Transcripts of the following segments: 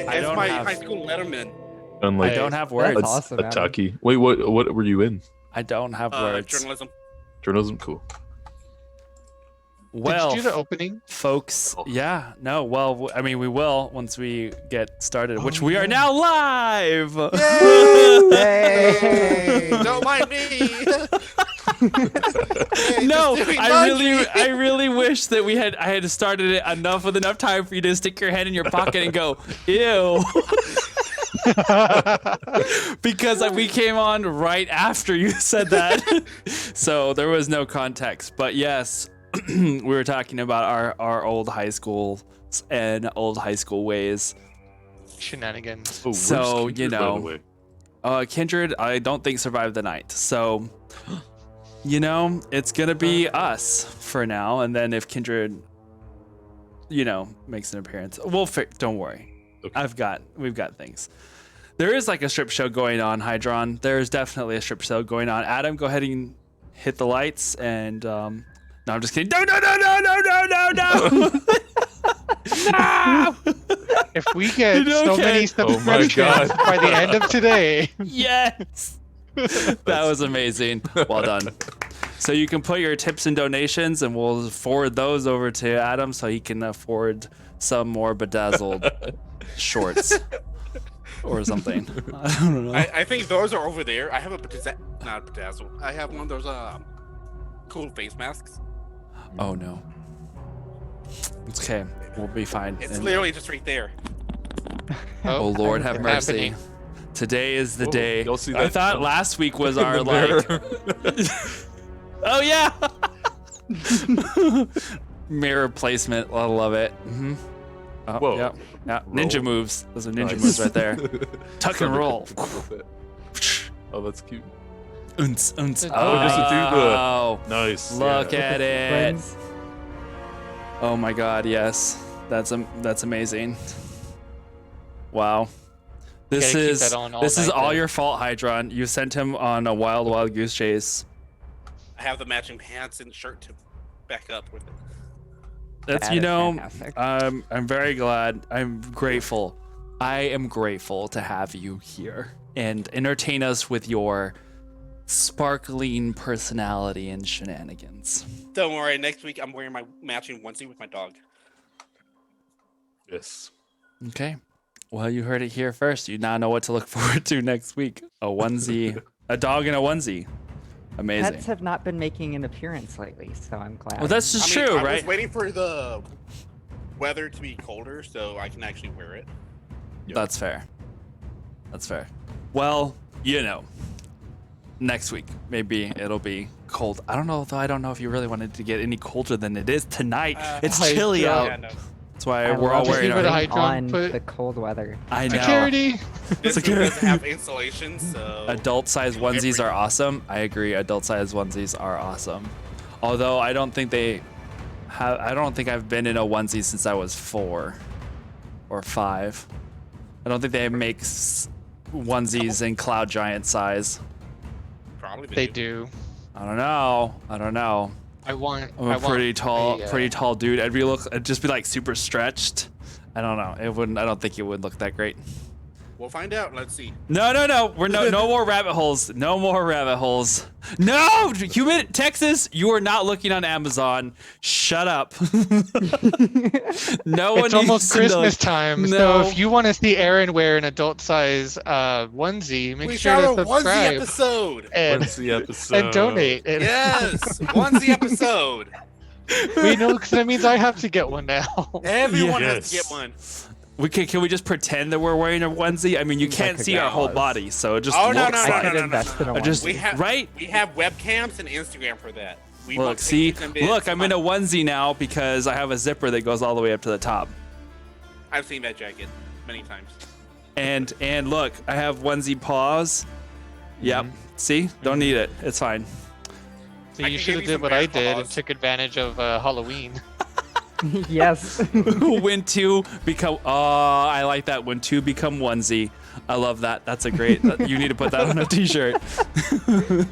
It's don't my have- high school letterman. I don't have words. That's awesome, Adam. Taki. Wait, what were you in? I don't have words. Journalism. Journalism, cool. Well, Did you do the opening? folks, yeah, no, well, I mean, we will once we get started, which we yeah. are now live. Hey! Don't mind me. No, Just doing I really wish that I had started it with enough time for you to stick your head in your pocket and go, ew. Because we came on right after you said that. So there was no context. But yes, we were talking about our old high school and old high school ways. Shenanigans. Oh, where's So, Kindred, by the way? Kindred, I don't think survived the night. So, it's going to be us for now. And then if Kindred, makes an appearance, don't worry. Okay. We've got things. There is like a strip show going on, Hydron. There's definitely a strip show going on. Adam, go ahead and hit the lights. And no, I'm just kidding. No. No! If we get so many subscriptions by the end of today. Yes. That was amazing. Well done. So you can put your tips and donations, and we'll forward those over to Adam so he can afford some more bedazzled shorts or something. I don't know. I think those are over there. I have not a bedazzle. I have one of those cool face masks. Oh no. It's okay. We'll be fine. It's literally just right there. Oh Lord, have mercy. Happening. Today is the Whoa, day. y'all see I that? thought last week was our In the like. Oh yeah. Mirror placement. I love it. Mm-hmm. Oh, Whoa. Yep. Yeah. Ninja Roll. moves. Those are ninja Nice. moves right there. Tuck and roll. Oh, that's cute. Unts. Oh, just to do the- Oh, Nice. look yeah. at it. Friends. Oh my God, yes. That's amazing. Wow. This Gotta keep is that on all this is night, all though. your fault, Hydron. You sent him on a wild goose chase. I have the matching pants and shirt to back up with it. That's That is fantastic. I'm very glad. I'm grateful. I am grateful to have you here and entertain us with your sparkling personality and shenanigans. Don't worry. Next week I'm wearing my matching onesie with my dog. Yes. Okay. Well, you heard it here first. You now know what to look forward to next week. A onesie, a dog in a onesie. Amazing. Pets have not been making an appearance lately, so I'm glad. Well, that's just true, I right? was waiting for the weather to be colder so I can actually wear it. That's fair. That's fair. Well, next week maybe it'll be cold. I don't know, though. I don't know if you really wanted to get any colder than it is tonight. It's I chilly don't. out. Yeah, no. That's why I we're all love wearing Just leave it our. high- Hydron, on put- the cold weather. I know. Security. This It's room okay. doesn't have insulation, so Adult size onesies are awesome. I agree. Adult size onesies are awesome. Although I don't think I've been in a onesie since I was 4 or 5. I don't think they make onesies in Cloud Giant size. probably They do. I don't know. I'm a pretty tall dude. I'd just be like super stretched. I don't know. I don't think it would look that great. We'll find out. Let's see. No. We're no more rabbit holes. No more rabbit holes. No, Texas, you are not looking on Amazon. Shut up. No one It's almost needs to know. Christmas time, No. so if you want to see Aaron wear an adult size onesie, make We sure shot to a onesie subscribe episode. When's the episode? and donate. And Yes, onesie episode. we know because that means I have to get one now. Everyone has to Yes. get one. Can we just pretend that we're wearing a onesie? I mean, you Seems can't like a see our whole gauze. body, so it just Oh, no, looks no, I like. could no, invest in a I just- onesie. We have Right? We have webcams and Instagram for that. We Look, want see, pictures and vids. look, I'm in a onesie now because I have a zipper that goes all the way up to the top. I've seen that jacket many times. And look, I have onesie paws. Yep. See? Don't need it. It's fine. So I you can should give have you did some what I bear did paws. and took advantage of Halloween. Yes. When two become I like that. When two become onesie. I love that. That's a great you need to put that on a t-shirt.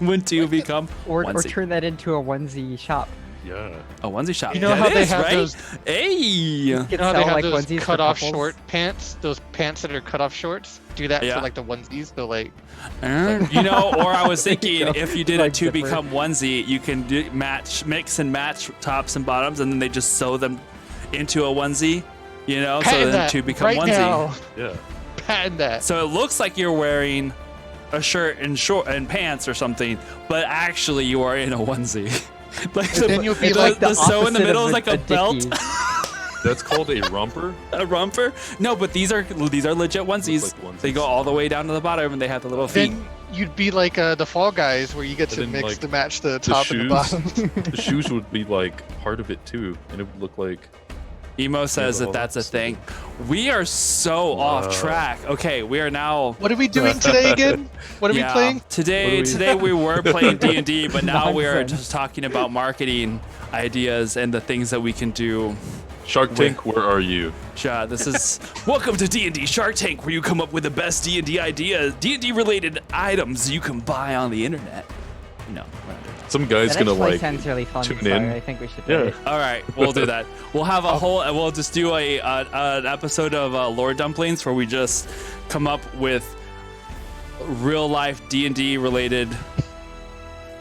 When two become or onesie. turn that into a onesie shop. Yeah. A onesie shop. You know That how they is, have right? those? Hey. You know how they Sell, have like, those onesies for cut off couples? short pants? Those pants that are cut off shorts. Do that Yeah. for like the onesies. They're like, You know, or I was There you thinking go. if you did Like a two zipper. become onesie, you can mix and match tops and bottoms, and then they just sew them into a onesie. You know, so patent then that two become right onesie. now. Yeah. Patent that. So it looks like you're wearing a shirt and short and pants or something, but actually you are in a onesie. Like And then you'll be the, like the sew in the opposite middle of is like a Dickies. belt, That's called a romper. a romper. No, but these are legit onesies. like onesies. They go all the way down to the bottom, and they have the little feet. Then you'd be like the Fall Guys, where you get to And then, mix like, to match the top and the bottom. The shoes would be like part of it too, and it would look like. Emo says that that's a thing. We are so off track. Okay, we are now. What are we doing today again? What are we playing? Today? What are we- Today we were playing D&D, but now we are Nonsense. just talking about marketing ideas and the things that we can do. Shark Tank, where are you? This is welcome to D&D Shark Tank, where you come up with the best D&D ideas, D&D related items you can buy on the internet. No, we're not doing that. Some guy's That gonna actually like. sounds really fun. tune So in. I think we should do Yeah. it. All right, we'll do that. We'll have a whole. We'll just do an episode of Lore Dumplings where we just come up with real life D&D related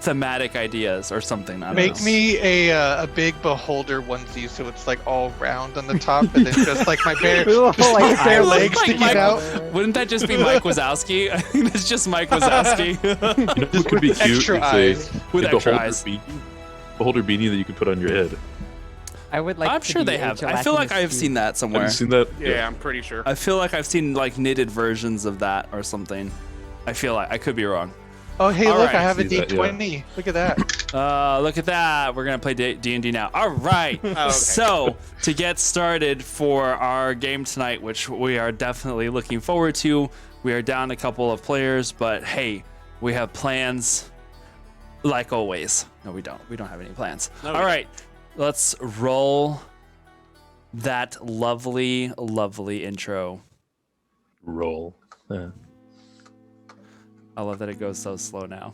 thematic ideas or something. I don't Make know. me a big beholder onesie, so it's like all round on the top, and then just like my bare, Ooh, just like my bare eyes. legs Like sticking Mike- out. Wouldn't that just be Mike Wazowski? I think it's just Mike Wazowski You know what could be cute? extra It's eyes. with a extra beholder eyes. beholder beanie that you can put on your head. I would like. I'm to sure be they a have. I feel like gelatinous I've cube. seen that Have somewhere. you seen that? Yeah, I'm pretty sure. I feel like I've seen like knitted versions of that or something. I feel like I could be wrong. Oh, hey, All look, right. I have a See that, yeah. D20. Look at that. Look at that. We're going to play D&D now. All right. okay. So, to get started for our game tonight, which we are definitely looking forward to, we are down a couple of players, but hey, we have plans like always. No, we don't. We don't have any plans. No, we All right. Let's roll that lovely, lovely intro. Roll. Yeah. I love that it goes so slow now.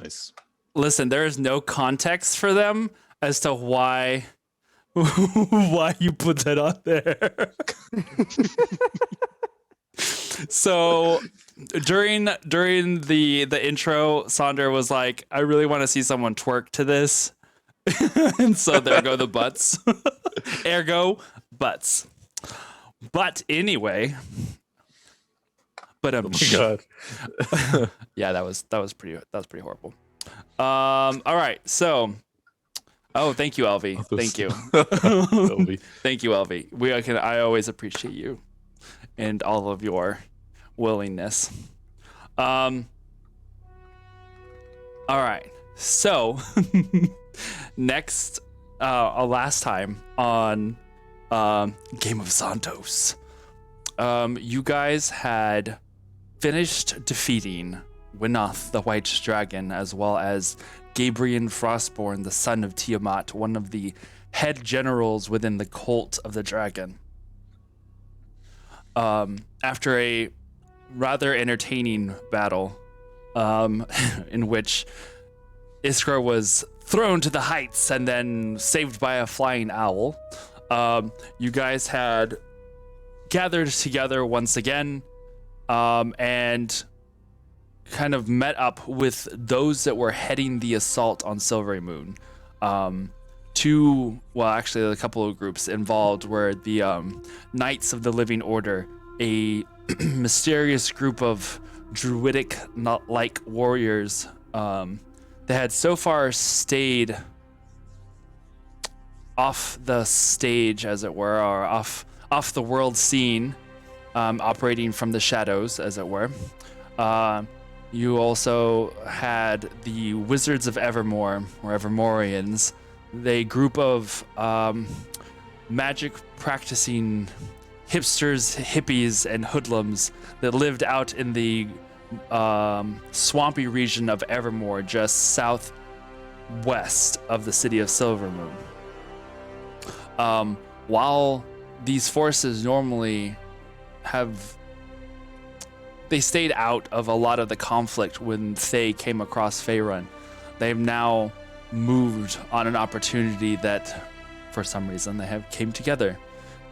Nice. Listen, there is no context for them as to why why you put that on there. So during the intro, Sandra was like, I really want to see someone twerk to this. And so there go the butts. Ergo butts. But anyway. But Oh my god. yeah, that was pretty horrible. All right, so thank you, Elvie. Thank you. Elvie. Thank you, Elvie. I always appreciate you and all of your willingness. All right. So next last time on Game of Santos, you guys had finished defeating Winoth, the White Dragon, as well as Gabriel Frostborn, the son of Tiamat, one of the head generals within the cult of the dragon. After a rather entertaining battle, in which Iskra was thrown to the heights and then saved by a flying owl, you guys had gathered together once again, and kind of met up with those that were heading the assault on Silvery Moon. Actually, a couple of groups involved were the Knights of the Living Order, a mysterious group of druidic-like warriors that had so far stayed off the stage, as it were, or off the world scene, operating from the shadows, as it were. You also had the Wizards of Evermore, or Evermorians, the group of magic practicing hipsters, hippies, and hoodlums that lived out in the swampy region of Evermore, just southwest of the city of Silvermoon. While these forces normally they stayed out of a lot of the conflict when Thay came across Faerun, they've now moved on an opportunity that, for some reason, they have came together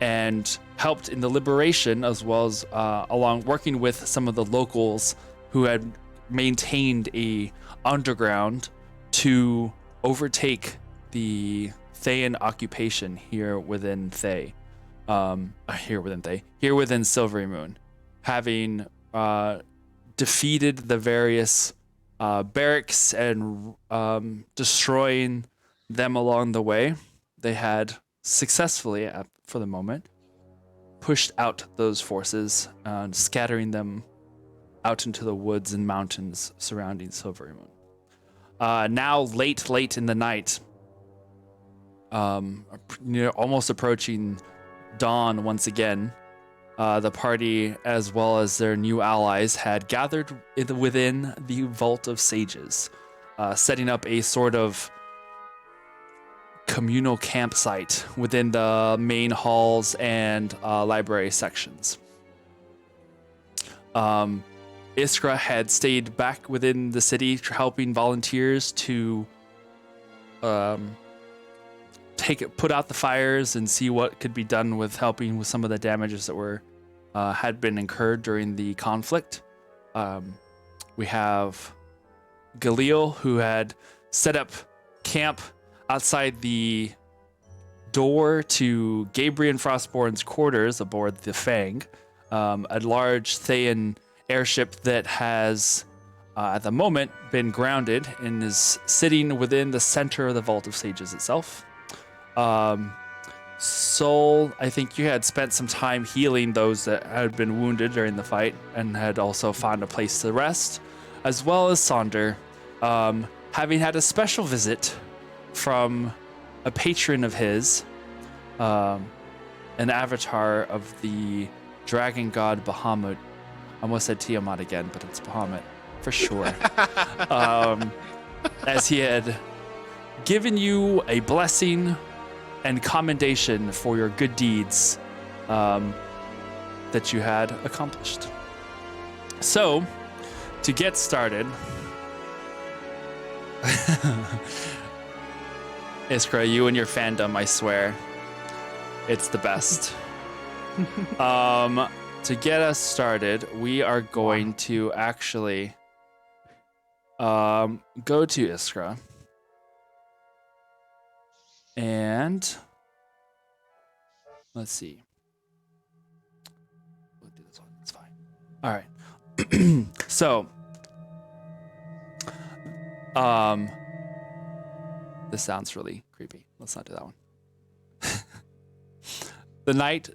and helped in the liberation, as well as along working with some of the locals who had maintained a underground to overtake the Thayan occupation here within Silvery Moon, having defeated the various barracks and destroying them along the way. They had successfully, for the moment, pushed out those forces and scattering them out into the woods and mountains surrounding Silvery Moon. Now, late in the night, almost approaching dawn once again, the party, as well as their new allies, had gathered within the Vault of Sages, setting up a sort of communal campsite within the main halls and library sections. Iskra had stayed back within the city, helping volunteers to put out the fires and see what could be done with helping with some of the damages that had been incurred during the conflict. We have Galil, who had set up camp outside the door to Gabriel Frostborn's quarters aboard the Fang, a large Thayan airship that has, at the moment, been grounded and is sitting within the center of the Vault of Sages itself. Sol, I think you had spent some time healing those that had been wounded during the fight and had also found a place to rest, as well as Sonder, having had a special visit from a patron of his, an avatar of the dragon god Bahamut. I almost said Tiamat again, but it's Bahamut for sure. As he had given you a blessing and commendation for your good deeds that you had accomplished. So, to get started, Iskra, you and your fandom, I swear, it's the best. To get us started, we are going to actually go to Iskra. And let's see. We'll do this one. It's fine. All right. So, this sounds really creepy. Let's not do that one. The night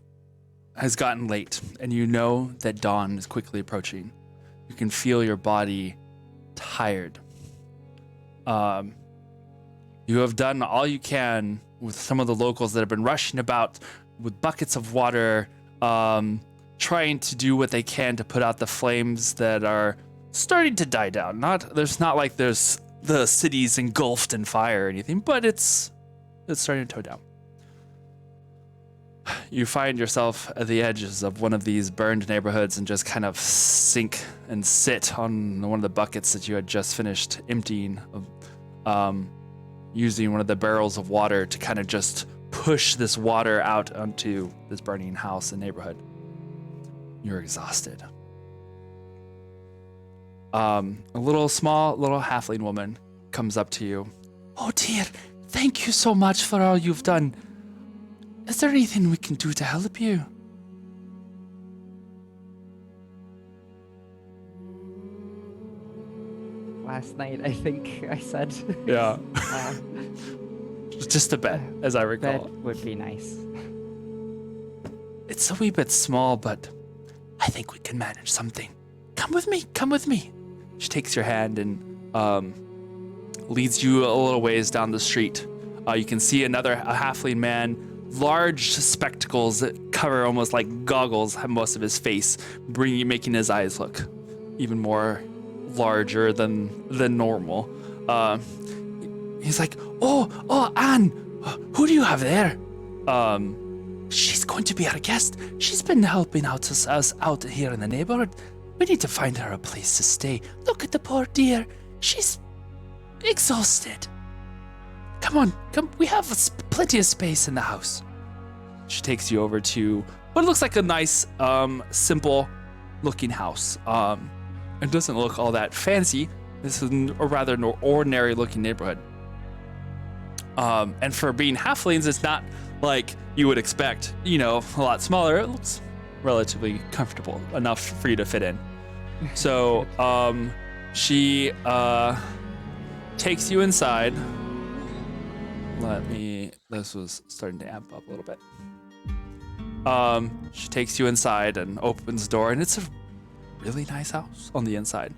has gotten late, and you know that dawn is quickly approaching. You can feel your body tired. You have done all you can with some of the locals that have been rushing about with buckets of water, trying to do what they can to put out the flames that are starting to die down. There's not like there's the city's engulfed in fire or anything, but it's starting to toe down. You find yourself at the edges of one of these burned neighborhoods and just kind of sink and sit on one of the buckets that you had just finished emptying, using one of the barrels of water to kind of just push this water out onto this burning house and neighborhood. You're exhausted. A little halfling woman comes up to you. Oh dear, thank you so much for all you've done. Is there anything we can do to help you? Last night, I think I said. Yeah. uh, Just a bed, as I recall. Bed would be nice. It's a wee bit small, but I think we can manage something. Come with me. She takes your hand and leads you a little ways down the street. You can see a halfling man, large spectacles that cover almost like goggles most of his face, making his eyes look even more larger than normal. He's like, oh, Anne, who do you have there? She's going to be our guest. She's been helping us out here in the neighborhood. We need to find her a place to stay. Look at the poor dear. She's exhausted. Come. We have plenty of space in the house. She takes you over to what looks like a nice, simple looking house. It doesn't look all that fancy. This is a rather ordinary looking neighborhood. And for being halflings, it's not like you would expect, a lot smaller. It looks relatively comfortable enough for you to fit in. So, she takes you inside. This was starting to amp up a little bit. She takes you inside and opens the door, and it's a really nice house on the inside.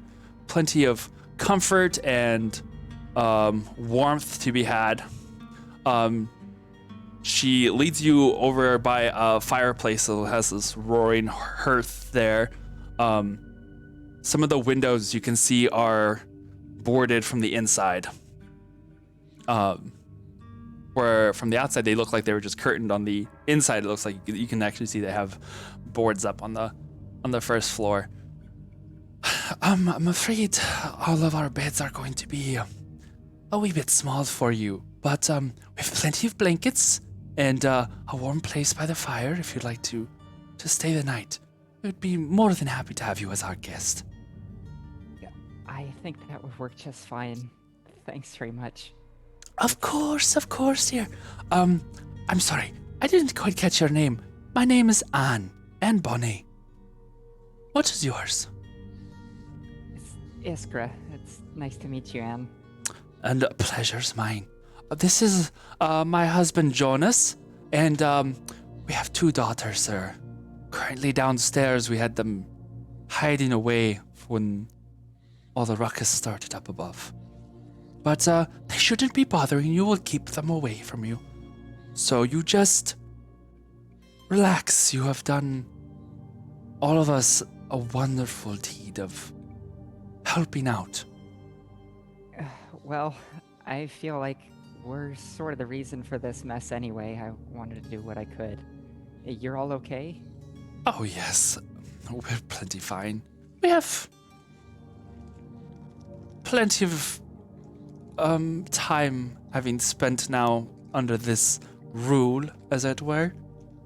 Plenty of comfort and warmth to be had. She leads you over by a fireplace that has this roaring hearth there. Some of the windows you can see are boarded from the inside. Where from the outside they look like they were just curtained. On the inside it looks like you can actually see they have boards up on the first floor. I'm afraid all of our beds are going to be a wee bit small for you, but we have plenty of blankets and a warm place by the fire if you'd like to stay the night. We'd be more than happy to have you as our guest. I think that would work just fine. Thanks very much. Of course, dear. I'm sorry, I didn't quite catch your name. My name is Anne Bonnie. What is yours? It's Iskra. It's nice to meet you, Anne. And pleasure's mine. This is my husband Jonas, and we have 2 daughters, sir. Currently downstairs, we had them hiding away when all the ruckus started up above. But they shouldn't be bothering you. We'll keep them away from you. So you just relax. You have done all of us a wonderful deed of helping out. Well, I feel like we're sort of the reason for this mess anyway. I wanted to do what I could. You're all okay? Oh, yes. We're plenty fine. We have plenty of time having spent now under this rule, as it were.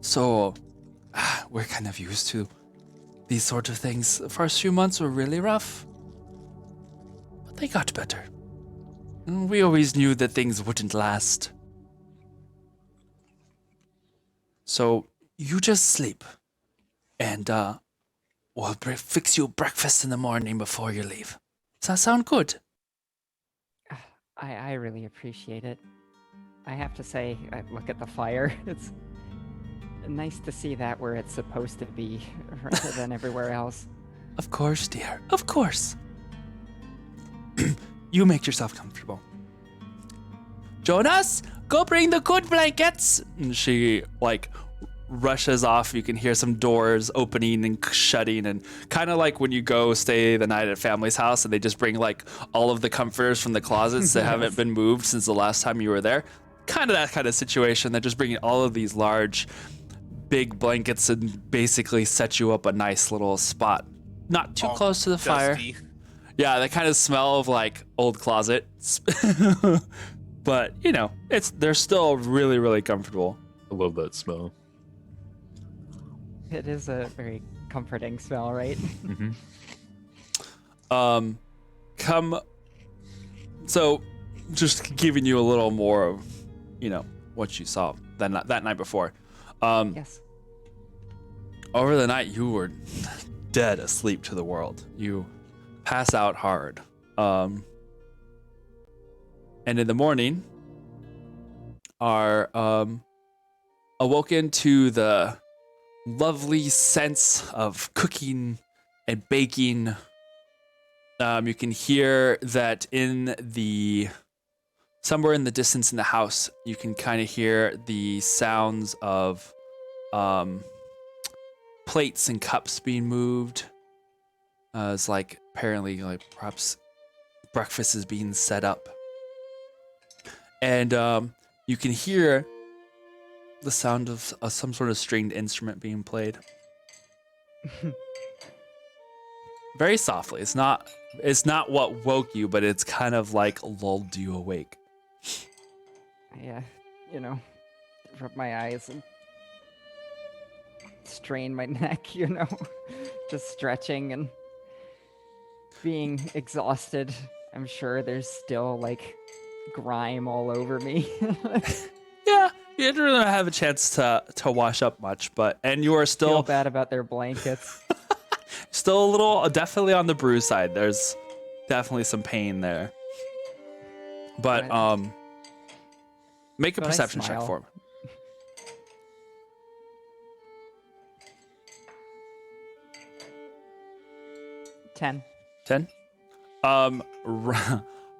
So we're kind of used to these sort of things. The first few months were really rough, but they got better. We always knew that things wouldn't last. So you just sleep, and we'll fix you breakfast in the morning before you leave. Does that sound good? I really appreciate it. I have to say, I look at the fire. It's nice to see that where it's supposed to be rather than everywhere else. Of course, dear. Of course. You make yourself comfortable. Jonas, go bring the good blankets. And she like rushes off. You can hear some doors opening and shutting, and kind of like when you go stay the night at family's house and they just bring like all of the comforters from the closets that haven't been moved since the last time you were there. Kind of that kind of situation. They're just bringing all of these large, big blankets and basically set you up a nice little spot. Not too All close to the fire. dusty. Yeah, they kind of smell of like old closets. But, you know, they're still really, really comfortable. I love that smell. It is a very comforting smell, right? So just giving you a little more of, you know, what you saw that night before. Yes. Over the night, you were dead asleep to the world. You pass out hard. And in the morning, are awoken to the lovely sense of cooking and baking. You can hear that somewhere in the distance in the house, you can kind of hear the sounds of plates and cups being moved. It's like apparently like perhaps breakfast is being set up. And you can hear the sound of some sort of stringed instrument being played. Very softly. It's not what woke you, but it's kind of like lulled you awake. I, rub my eyes and strain my neck, just stretching and being exhausted. I'm sure there's still like grime all over me. Yeah, you didn't really have a chance to wash up much, and you are Feel still bad about their blankets. still a little, definitely on the bruise side. There's definitely some pain there. But Right. make a But I perception check smile. for me. 10. 10.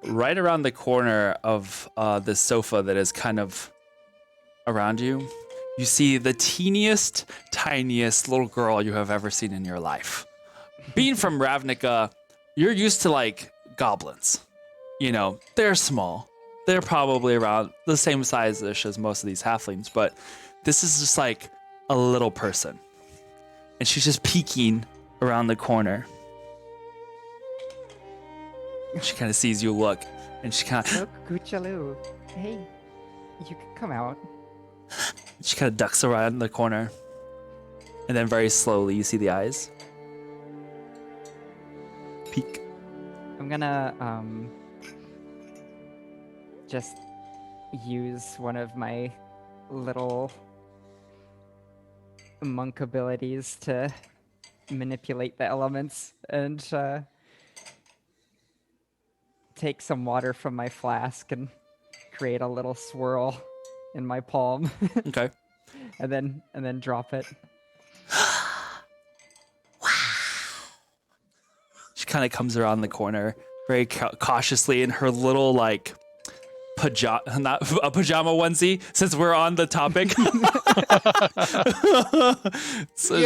Right around the corner of this sofa that is kind of around you, you see the teeniest, tiniest little girl you have ever seen in your life. Being from Ravnica, you're used to like goblins. You know, they're small. They're probably around the same size-ish as most of these halflings, but this is just like a little person. And she's just peeking around the corner. She kind of sees you look, and she kind of Look, Guchaloo. Hey, you can come out. ducks around the corner, and then very slowly you see the eyes peek. I'm gonna just use one of my little monk abilities to manipulate the elements and take some water from my flask and create a little swirl in my palm Okay. and then drop it. She kind of comes around the corner very cautiously in her little like not a pajama onesie, since we're on the topic. So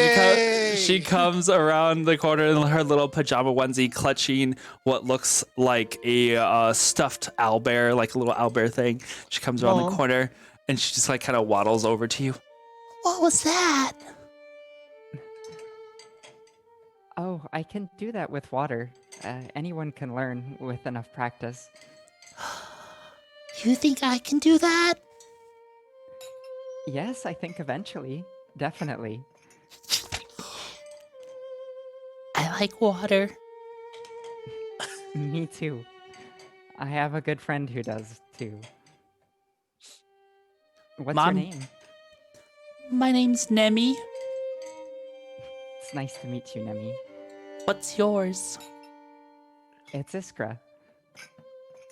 she comes around the corner in her little pajama onesie, clutching what looks like a stuffed owlbear, like a little owlbear thing. She comes around the corner and she just like kind of waddles over to you. What was that? Oh, I can do that with water. Anyone can learn with enough practice. You think I can do that? Yes, I think eventually. Definitely. I like water. Me too. I have a good friend who does too. What's Mom? your name? My name's Nemi. It's nice to meet you, Nemi. What's yours? It's Iskra.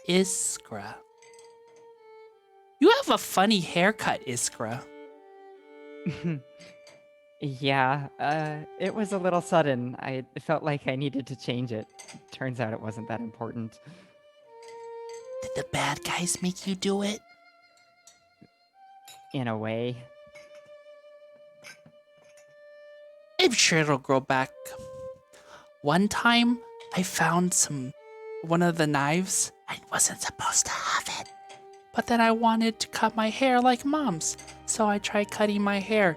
Iskra. You have a funny haircut, Iskra. Yeah, it was a little sudden. I felt like I needed to change it. Turns out it wasn't that important. Did the bad guys make you do it? in a way. I'm sure it'll grow back. One time, I found one of the knives. I wasn't supposed to have it. But then I wanted to cut my hair like Mom's, so I tried cutting my hair.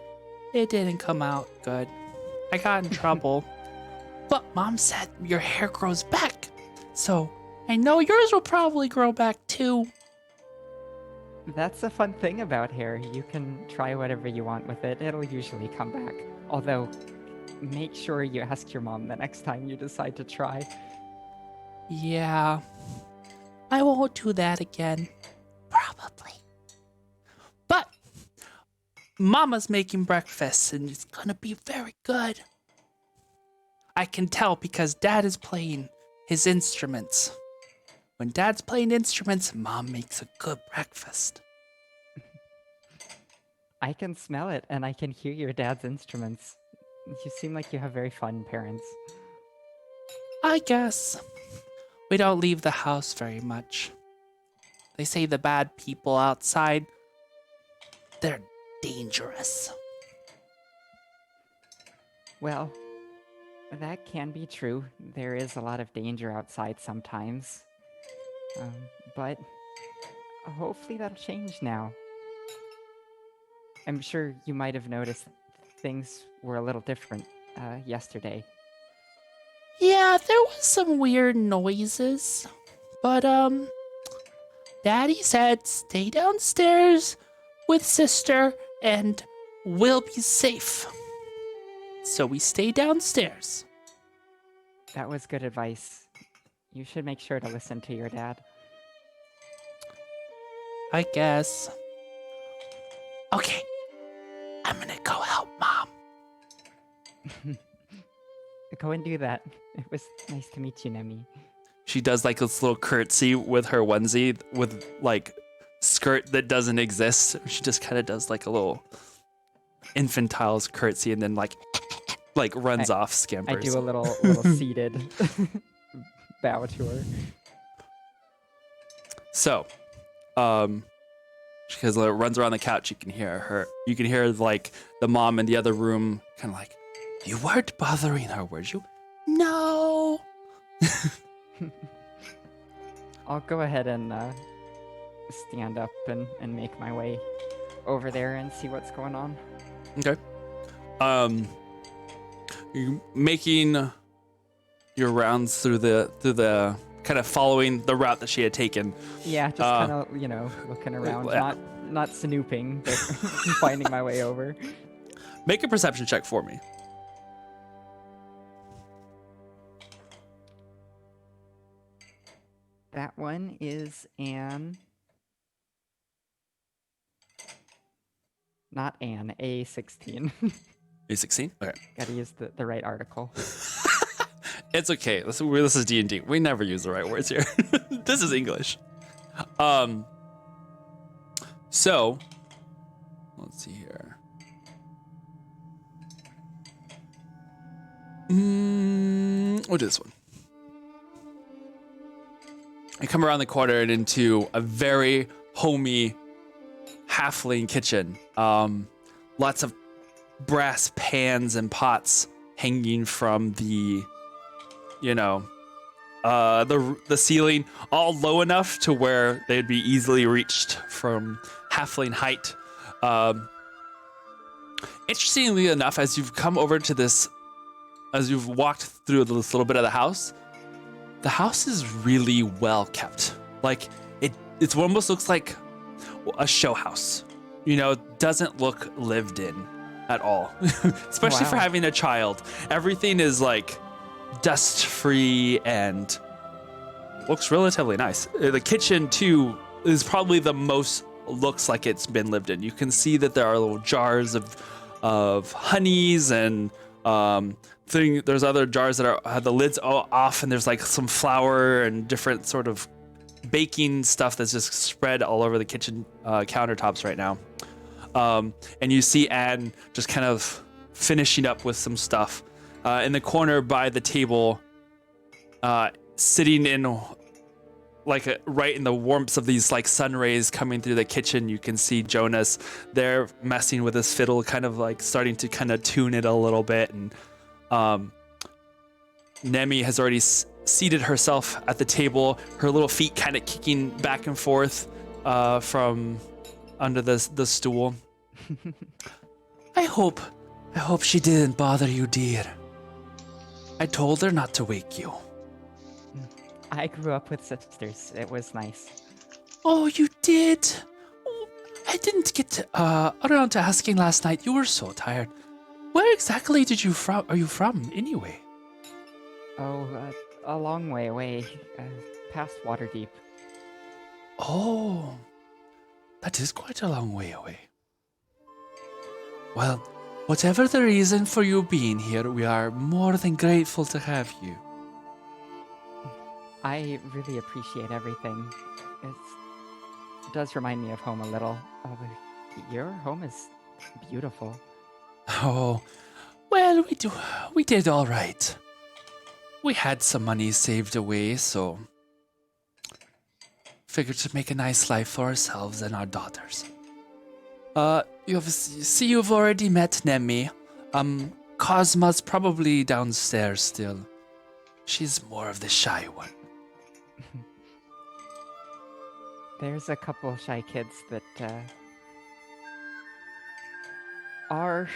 It didn't come out good. I got in trouble. But Mom said your hair grows back, so I know yours will probably grow back too. That's the fun thing about hair. You can try whatever you want with it. It'll usually come back. Although, make sure you ask your mom the next time you decide to try. Yeah, I won't do that again. Probably. But Mama's making breakfast and it's gonna be very good. I can tell because Dad is playing his instruments. When Dad's playing instruments, Mom makes a good breakfast. I can smell it and I can hear your dad's instruments. You seem like you have very fun parents. I guess. We don't leave the house very much. They say the bad people outside, they're dangerous. Well, that can be true. There is a lot of danger outside sometimes. But hopefully that'll change now. I'm sure you might have noticed things were a little different yesterday. Yeah, there was some weird noises. But, Daddy said stay downstairs with sister and we'll be safe. So we stay downstairs. That was good advice. You should make sure to listen to your dad. I guess. Okay. I'm gonna go help Mom. Go and do that. It was nice to meet you, Nemi. She does like this little curtsy with her onesie with like skirt that doesn't exist. She just kind of does like a little infantile curtsy and then like runs off, scampers. I do a little seated bow to her. So, because it runs around the couch, you can hear her. You can hear like the mom in the other room, kind of like, "You weren't bothering her, were you?" No. I'll go ahead and stand up and make my way over there and see what's going on. Okay. You making your rounds through the kind of following the route that she had taken. Yeah, just kind of looking around, not snooping, but finding my way over. Make a perception check for me. That one is not A16. A16? Okay. Gotta use the right article. It's okay. This is D&D. We never use the right words here. This is English. So, let's see here. We'll do this one. I come around the corner and into a very homey halfling kitchen. Lots of brass pans and pots hanging from the ceiling, all low enough to where they'd be easily reached from halfling height. Interestingly enough, as you've come over to this, as you've walked through this little bit of the house is really well kept. Like it almost looks like a show house. Doesn't look lived in at all, especially for having a child. Everything is like dust free and looks relatively nice. The kitchen too is probably the most looks like it's been lived in. You can see that there are little jars of honeys and there's other jars that have the lids off, and there's like some flour and different sort of baking stuff that's just spread all over the kitchen countertops right now. And you see Anne just kind of finishing up with some stuff. In the corner by the table, sitting in right in the warmth of these like sun rays coming through the kitchen, you can see Jonas there messing with his fiddle, kind of like starting to kind of tune it a little bit. And Nemi has already seated herself at the table, her little feet kind of kicking back and forth from under the stool. I hope she didn't bother you, dear. I told her not to wake you. I grew up with sisters. It was nice. Oh, you did? Oh, I didn't get around to asking last night. You were so tired. Where exactly are you from, anyway? Oh, a long way away, past Waterdeep. Oh, that is quite a long way away. Well, whatever the reason for you being here, we are more than grateful to have you. I really appreciate everything. It does remind me of home a little. Oh, your home is beautiful. Oh, well, we did all right. We had some money saved away, so figured to make a nice life for ourselves and our daughters. You've already met Nemi. Cosma's probably downstairs still. She's more of the shy one. There's a couple shy kids that are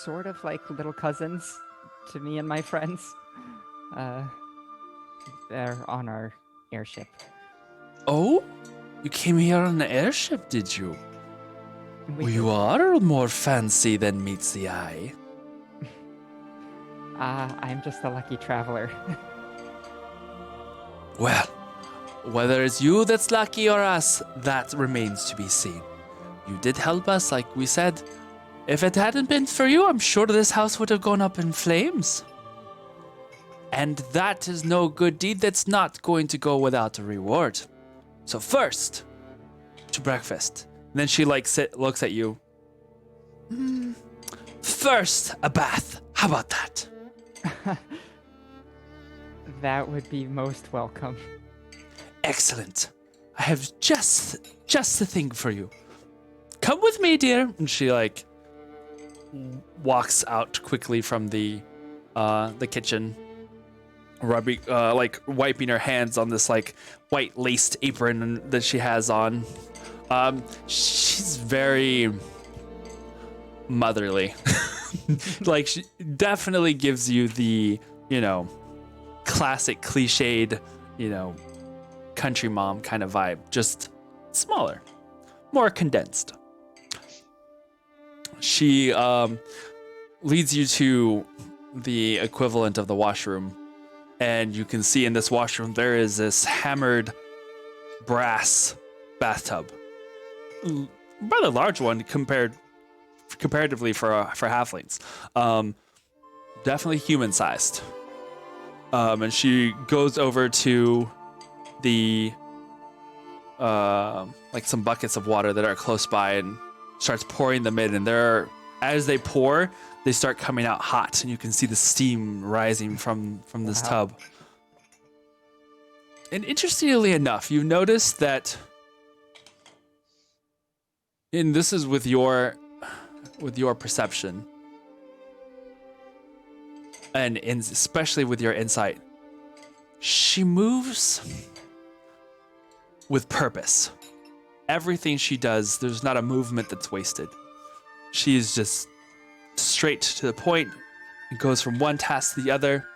sort of like little cousins to me and my friends. They're on our airship. Oh? You came here on an airship, did you? Well, you are more fancy than meets the eye. I'm just a lucky traveler. Well, whether it's you that's lucky or us, that remains to be seen. You did help us, like we said. If it hadn't been for you, I'm sure this house would have gone up in flames. And that is no good deed that's not going to go without a reward. So first, to breakfast. And then she looks at you. First, a bath. How about that? That would be most welcome. Excellent. I have just the thing for you. Come with me, dear. And she walks out quickly from the kitchen, rubbing wiping her hands on this white laced apron that she has on. She's very motherly. She definitely gives you the, classic cliched, country mom kind of vibe, just smaller, more condensed. She leads you to the equivalent of the washroom, and you can see in this washroom there is this hammered brass bathtub, rather large one comparatively for halflings, definitely human sized. And she goes over to the some buckets of water that are close by and starts pouring them in, and as they pour, they start coming out hot, and you can see the steam rising from this tub. And interestingly enough, you notice that, and this is with your perception, and especially with your insight, she moves with purpose. Everything she does, there's not a movement that's wasted. She is just straight to the point and goes from one task to the other.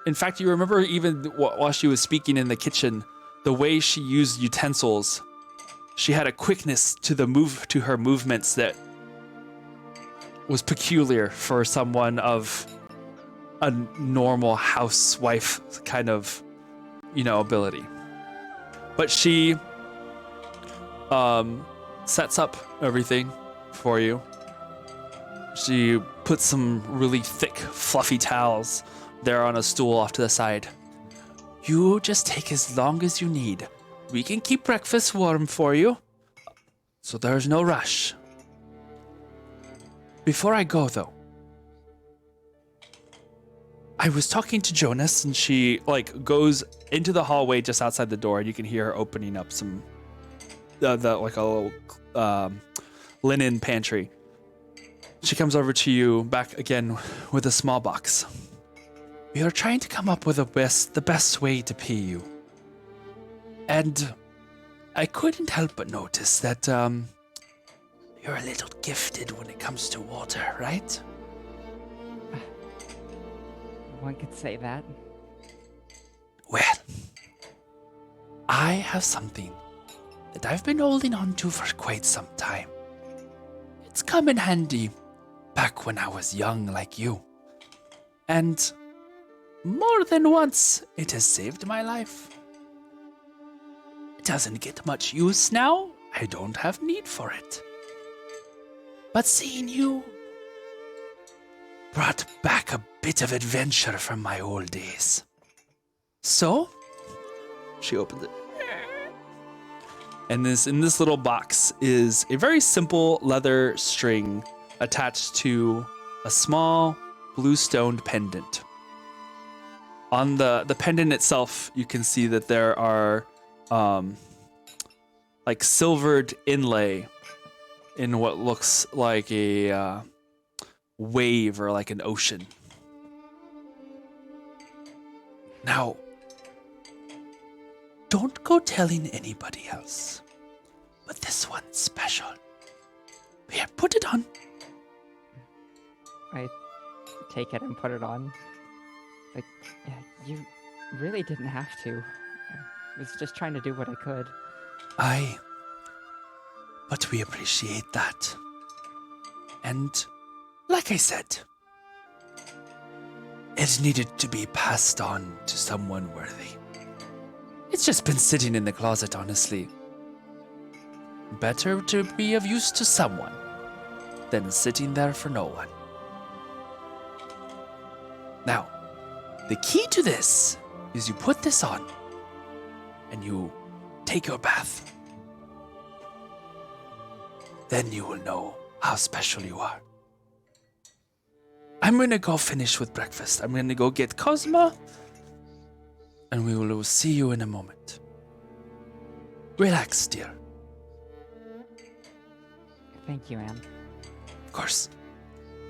In fact, you remember even while she was speaking in the kitchen, the way she used utensils, she had a quickness to her movements that was peculiar for someone of a normal housewife kind of, ability. But she sets up everything for you. She puts some really thick, fluffy towels there on a stool off to the side. You just take as long as you need. We can keep breakfast warm for you, so there's no rush. Before I go, though, I was talking to Jonas, and she like goes into the hallway just outside the door, and you can hear her opening up some, like a little linen pantry. She comes over to you back again with a small box. We are trying to come up with the best way to pay you, and I couldn't help but notice that you're a little gifted when it comes to water, right? One could say that. Well, I have something that I've been holding on to for quite some time. It's come in handy back when I was young like you. And more than once, it has saved my life. It doesn't get much use now. I don't have need for it. But seeing you brought back a bit of adventure from my old days. So, she opens it. And in this little box is a very simple leather string attached to a small blue stoned pendant. On the pendant itself, you can see that there are like silvered inlay in what looks like a wave or like an ocean. Now, don't go telling anybody else, but this one's special. Here, put it on. I take it and put it on. Like, yeah, you really didn't have to. I was just trying to do what I could. Aye, but we appreciate that. And like I said, it needed to be passed on to someone worthy. It's just been sitting in the closet, honestly. Better to be of use to someone than sitting there for no one. Now, the key to this is you put this on and you take your bath. Then you will know how special you are. I'm gonna go finish with breakfast. I'm gonna go get Cosma, and we will see you in a moment. Relax, dear. Thank you, Anne. Of course.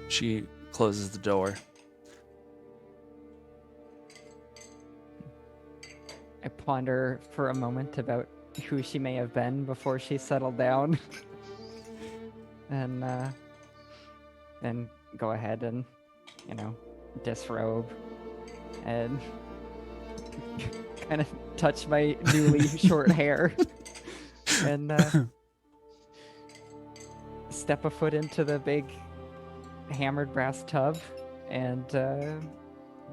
She closes the door. I ponder for a moment about who she may have been before she settled down. And then go ahead and, disrobe and kind of touch my newly short hair and step a foot into the big hammered brass tub and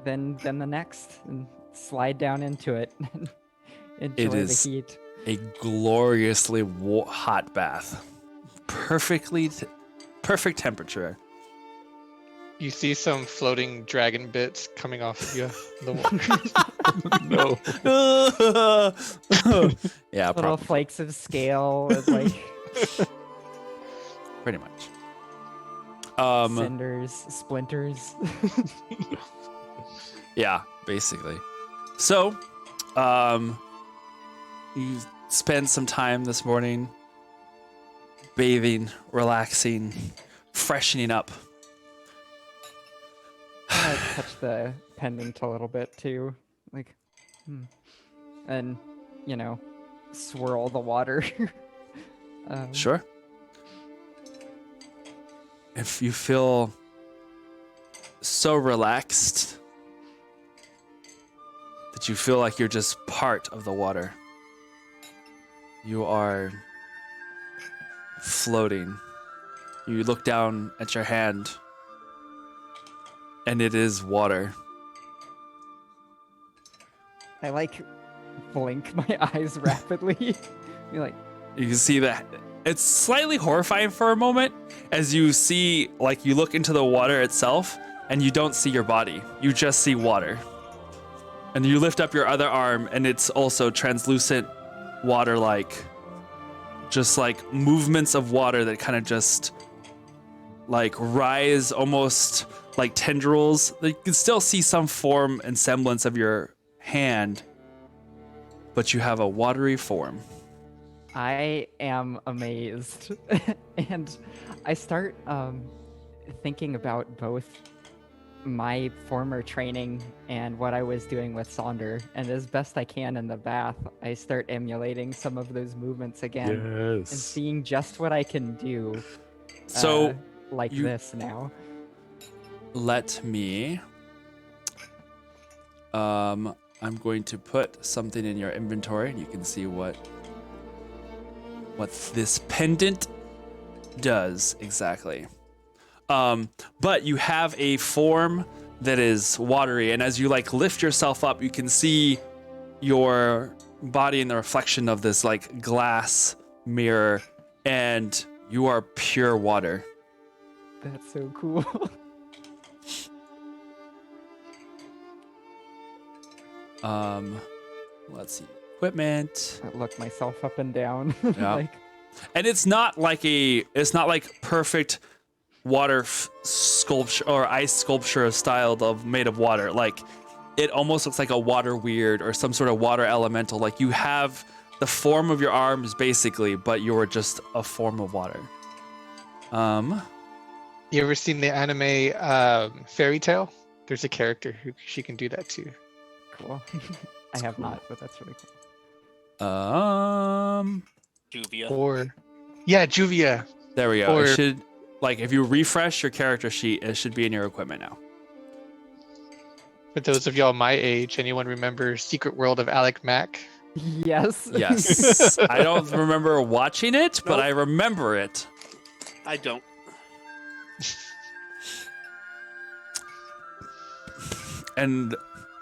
then the next and slide down into it and enjoy the heat. A gloriously hot bath. Perfect temperature. You see some floating dragon bits coming off of you. The No. Yeah, Little probably. flakes of scale with like Pretty much. cinders, splinters. Yeah, basically. So, you spent some time this morning bathing, relaxing, freshening up. I touch the pendant a little bit too, like, and swirl the water. Sure. If you feel so relaxed that you feel like you're just part of the water, you are floating. You look down at your hand, and it is water. I blink my eyes rapidly. You're like, You can see that it's slightly horrifying for a moment as you see, you look into the water itself and you don't see your body. You just see water. And you lift up your other arm and it's also translucent water, just movements of water that kind of just rise almost like tendrils. You can still see some form and semblance of your hand, but you have a watery form. I am amazed. And I start thinking about both my former training and what I was doing with Sonder. And as best I can in the bath, I start emulating some of those movements again and Yes. seeing just what I can do So like you- this now. Let me. I'm going to put something in your inventory, and you can see what this pendant does exactly. But you have a form that is watery, and as you like lift yourself up, you can see your body in the reflection of this like glass mirror, and you are pure water. That's so cool. Let's see, equipment. I look myself up and down. Yeah. Like, And it's not like perfect water sculpture or ice sculpture styled made of water. Like it almost looks like a water weird or some sort of water elemental. Like you have the form of your arms basically, but you're just a form of water. You ever seen the anime Fairy Tale? There's a character who she can do that too. cool. I have not, but that's really cool. Juvia. Or yeah, Juvia. There we go. Or- It should, like, if you refresh your character sheet, it should be in your equipment now. For those of y'all my age, anyone remember Secret World of Alec Mack? Yes. Yes. I don't remember watching it, but Nope. I remember it. I don't. And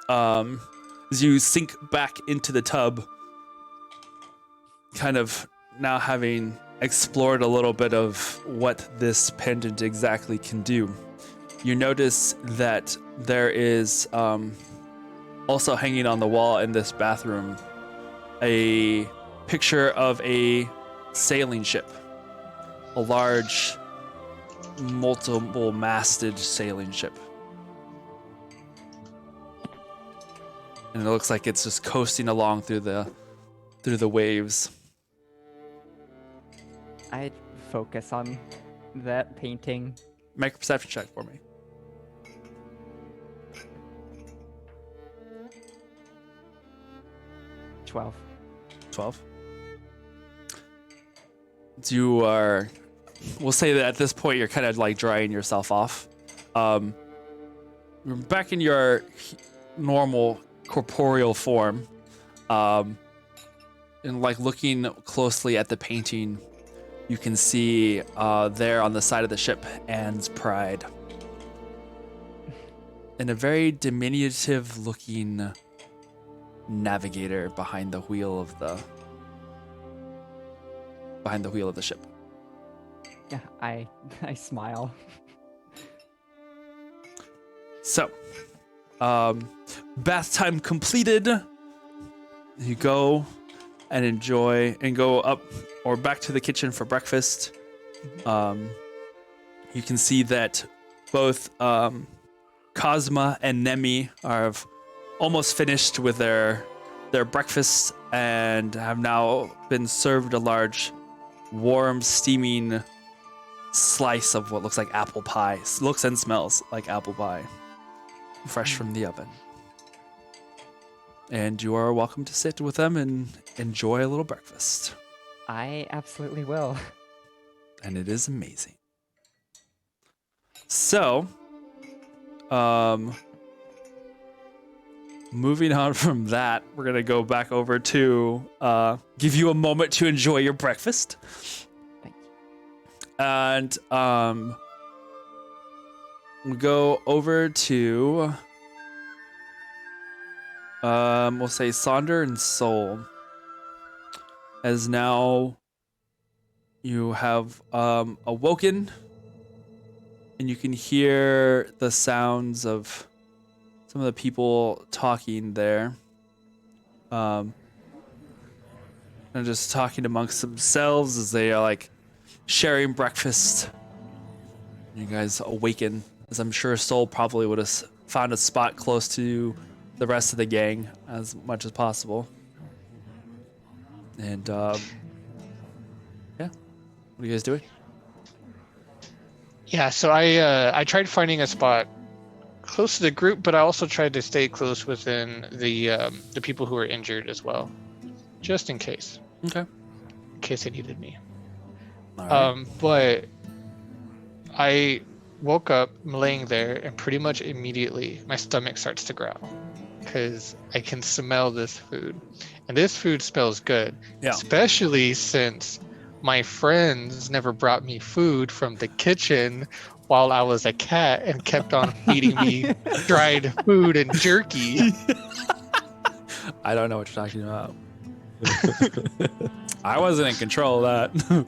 as you sink back into the tub, kind of now having explored a little bit of what this pendant exactly can do, you notice that there is also hanging on the wall in this bathroom a picture of a sailing ship, a large, multiple-masted sailing ship. And it looks like it's just coasting along through the waves. I'd focus on that painting. Make a perception check for me. $12. 12. You are, we'll say that at this point you're kind of like drying yourself off. You're back in your normal corporeal form. And like looking closely at the painting, you can see there on the side of the ship Anne's Pride. And a very diminutive looking navigator behind the wheel of the ship. Yeah, I smile. So, bath time completed. You go and enjoy and go up or back to the kitchen for breakfast. You can see that both Cosma and Nemi are almost finished with their breakfast and have now been served a large, warm, steaming slice of what looks like apple pie. Looks and smells like apple pie, fresh from the oven. And you are welcome to sit with them and enjoy a little breakfast. I absolutely will. And it is amazing. So, moving on from that, we're gonna go back over to give you a moment to enjoy your breakfast. Thank you. And we'll go over to we'll say Sonder and Soul. As now you have awoken and you can hear the sounds of some of the people talking there. And just talking amongst themselves as they are like sharing breakfast. You guys awaken as I'm sure Soul probably would have found a spot close to the rest of the gang as much as possible. And yeah, what are you guys doing? Yeah, so I tried finding a spot close to the group, but I also tried to stay close within the people who were injured as well, just in case. Okay. In case they needed me. All right. But I woke up, I'm laying there, and pretty much immediately my stomach starts to growl because I can smell this food, and this food smells good. Yeah. Especially since my friends never brought me food from the kitchen while I was a cat and kept on feeding me dried food and jerky. I don't know what you're talking about. I wasn't in control of that.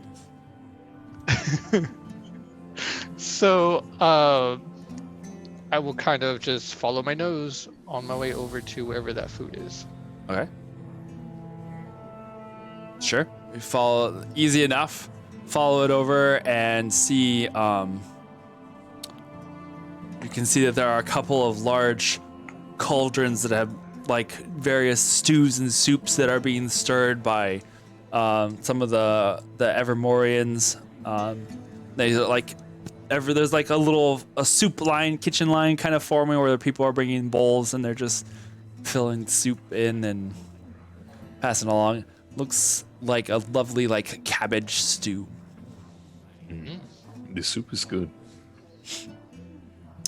So I will kind of just follow my nose on my way over to wherever that food is. Okay. Sure. We follow easy enough. Follow it over and see. You can see that there are a couple of large cauldrons that have like various stews and soups that are being stirred by some of the Evermorians. They like there's like a soup line, kitchen line kind of forming where the people are bringing bowls and they're just filling soup in and passing along. Looks like a lovely like cabbage stew. The soup is good.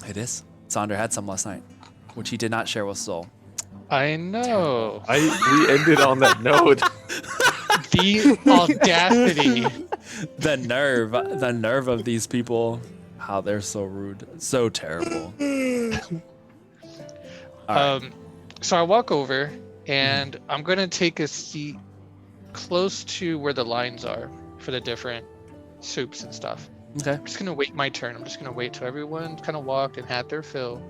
It is. Sonder had some last night, which he did not share with Soul. I know. We ended on that note. The audacity. The nerve of these people. How they're so rude, so terrible. All right. So I walk over and I'm gonna take a seat close to where the lines are for the different soups and stuff. Okay. I'm just gonna wait my turn. I'm just gonna wait till everyone kind of walked and had their fill.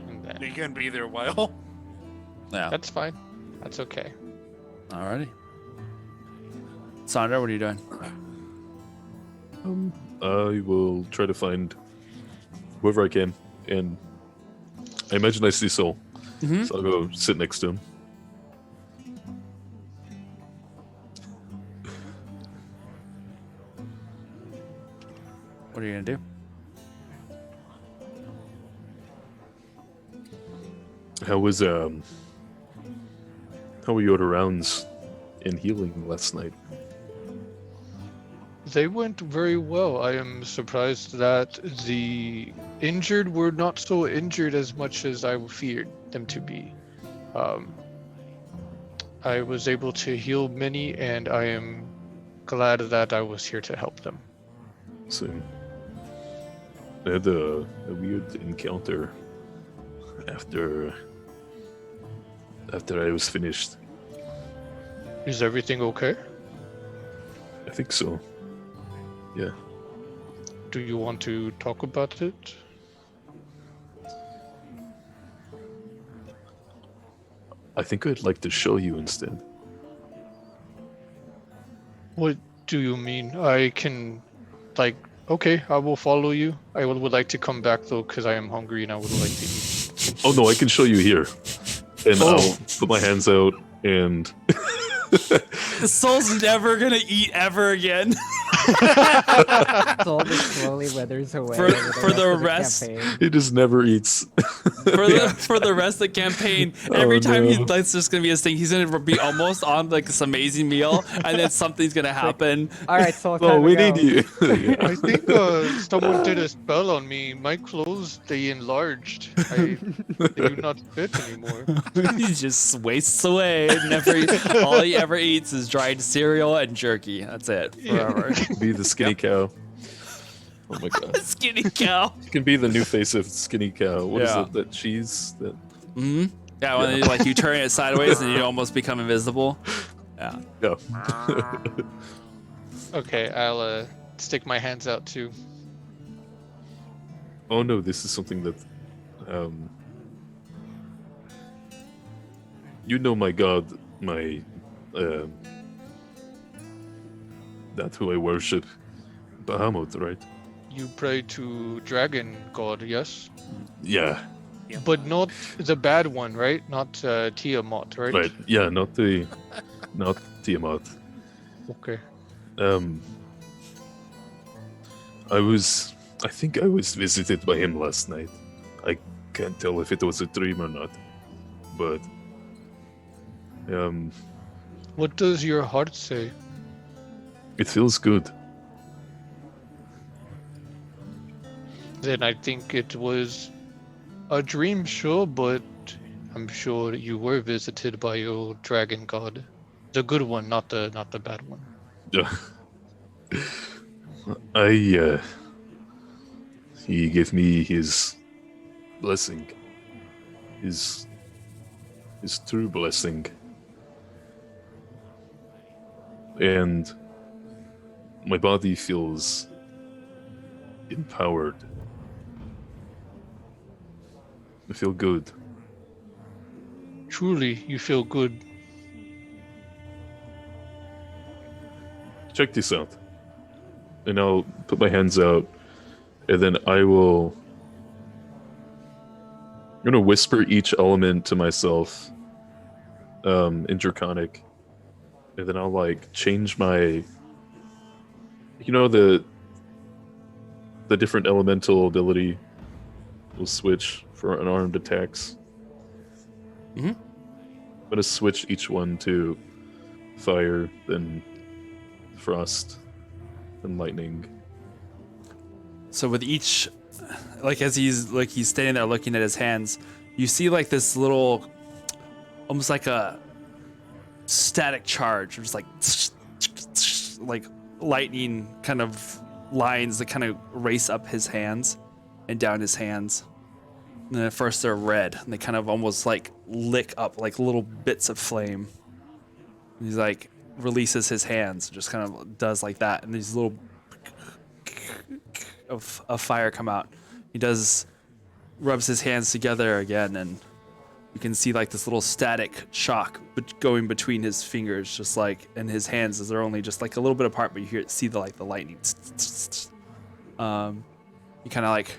And then You can be there a while. Yeah. that's fine. That's okay. Alrighty. Sonder, what are you doing? I will try to find whoever I can, and I imagine I see Soul, so I'll go sit next to him. What are you gonna do? How were your rounds in healing last night? They went very well. I am surprised that the injured were not so injured as much as I feared them to be. I was able to heal many, and I am glad that I was here to help them. So I had a weird encounter after I was finished. Is everything okay? I think so. Yeah. Do you want to talk about it? I think I'd like to show you instead. What do you mean? I can, like, okay, I will follow you. I would like to come back though, because I am hungry and I would like to eat. Oh no, I can show you here. And Oh. I'll put my hands out and Soul's never gonna eat ever again. Soul just slowly withers away For the of rest- campaign. he just never eats. for the rest of the campaign. Every time no. that's just gonna be his thing. He's gonna be almost on like this amazing meal, and then something's gonna happen. All right, Soul. Oh, time we to need go. you. Yeah. I think someone did a spell on me. My clothes, they enlarged. They do not fit anymore. He just wastes away. All he ever eats is dried cereal and jerky. That's it forever. Be the skinny cow. Oh my god. Skinny cow. You can be the new face of skinny cow. What is Yeah. it? That cheese? That Hmm. Yeah, when you turn it sideways and you almost become invisible. Yeah. go. Okay, I'll stick my hands out too. Oh no, this is something that you know my god, my that's who I worship. Bahamut, right? you pray to Dragon God, yes? Yeah, Yeah. But not the bad one, right? Not Tiamat, right? right. Yeah, not Tiamat. Okay. Um, I think I was visited by him last night. I can't tell if it was a dream or not, but What does your heart say? it feels good. Then I think it was a dream, sure, but I'm sure you were visited by your dragon god. The good one, not the bad one. Yeah. He gave me his blessing, his true blessing, and my body feels empowered. I feel good. Truly, you feel good. Check this out. And I'll put my hands out, and then I'm gonna whisper each element to myself, in Draconic, and then I'll like change my, the different elemental ability will switch for unarmed attacks. Mhm. I'm gonna switch each one to fire, then frost, then lightning. So with each, like as he's standing there looking at his hands, you see like this little, almost like a static charge, just like lightning kind of lines that kind of race up his hands and down his hands. And then at first they're red, and they kind of almost like lick up like little bits of flame. And he's like releases his hands, just kind of does like that, and these little of fire come out. He rubs his hands together again, and you can see like this little static shock going between his fingers, just like, and his hands as they're only just like a little bit apart, but you see the lightning. He kind of like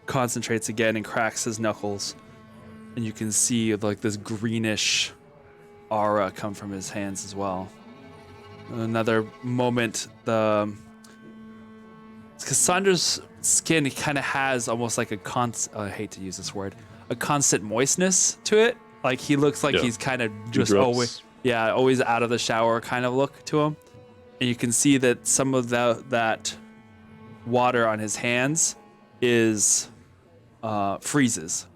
concentrates again and cracks his knuckles, and you can see like this greenish aura come from his hands as well. Another moment, Cassandra's skin kind of has almost like I hate to use this word, a constant moistness to it. Like he looks like he's kind of just always out of the shower kind of look to him. And you can see that some of that water on his hands is freezes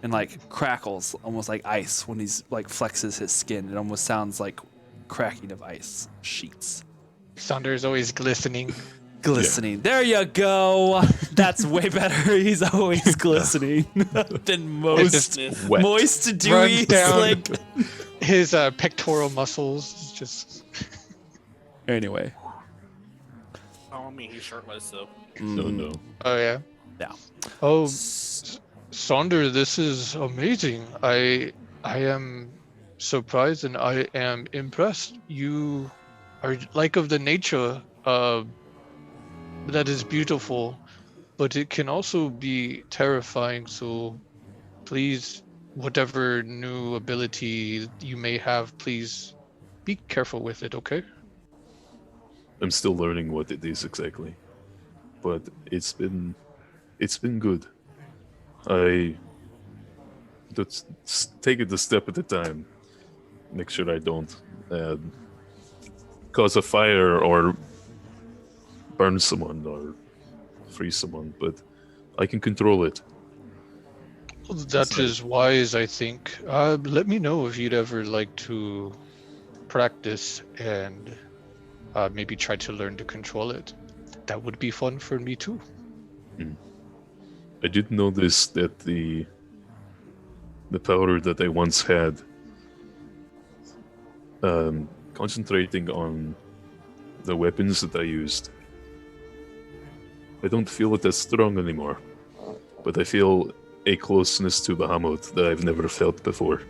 and like crackles almost like ice when he's like flexes his skin. It almost sounds like cracking of ice sheets. Sander's always glistening. Glistening. There you go. That's way better. He's always glistening than most. Wet. Moist, dewy, Runs down. slick. His pectoral muscles just. Anyway. Oh, I mean, he's shirtless, so. No. Oh yeah. Yeah. Oh, Sonder, this is amazing. I am surprised and I am impressed. You are like of the nature that is beautiful, but it can also be terrifying. So please, whatever new ability you may have, please be careful with it, okay? I'm still learning what it is exactly, but it's been good. Let's take it a step at a time. Make sure I don't cause a fire or burn someone or freeze someone, but I can control it. That is wise, I think. Let me know if you'd ever like to practice and maybe try to learn to control it. That would be fun for me too. I did notice that the power that I once had, concentrating on the weapons that I used, I don't feel it as strong anymore, but I feel a closeness to Bahamut that I've never felt before.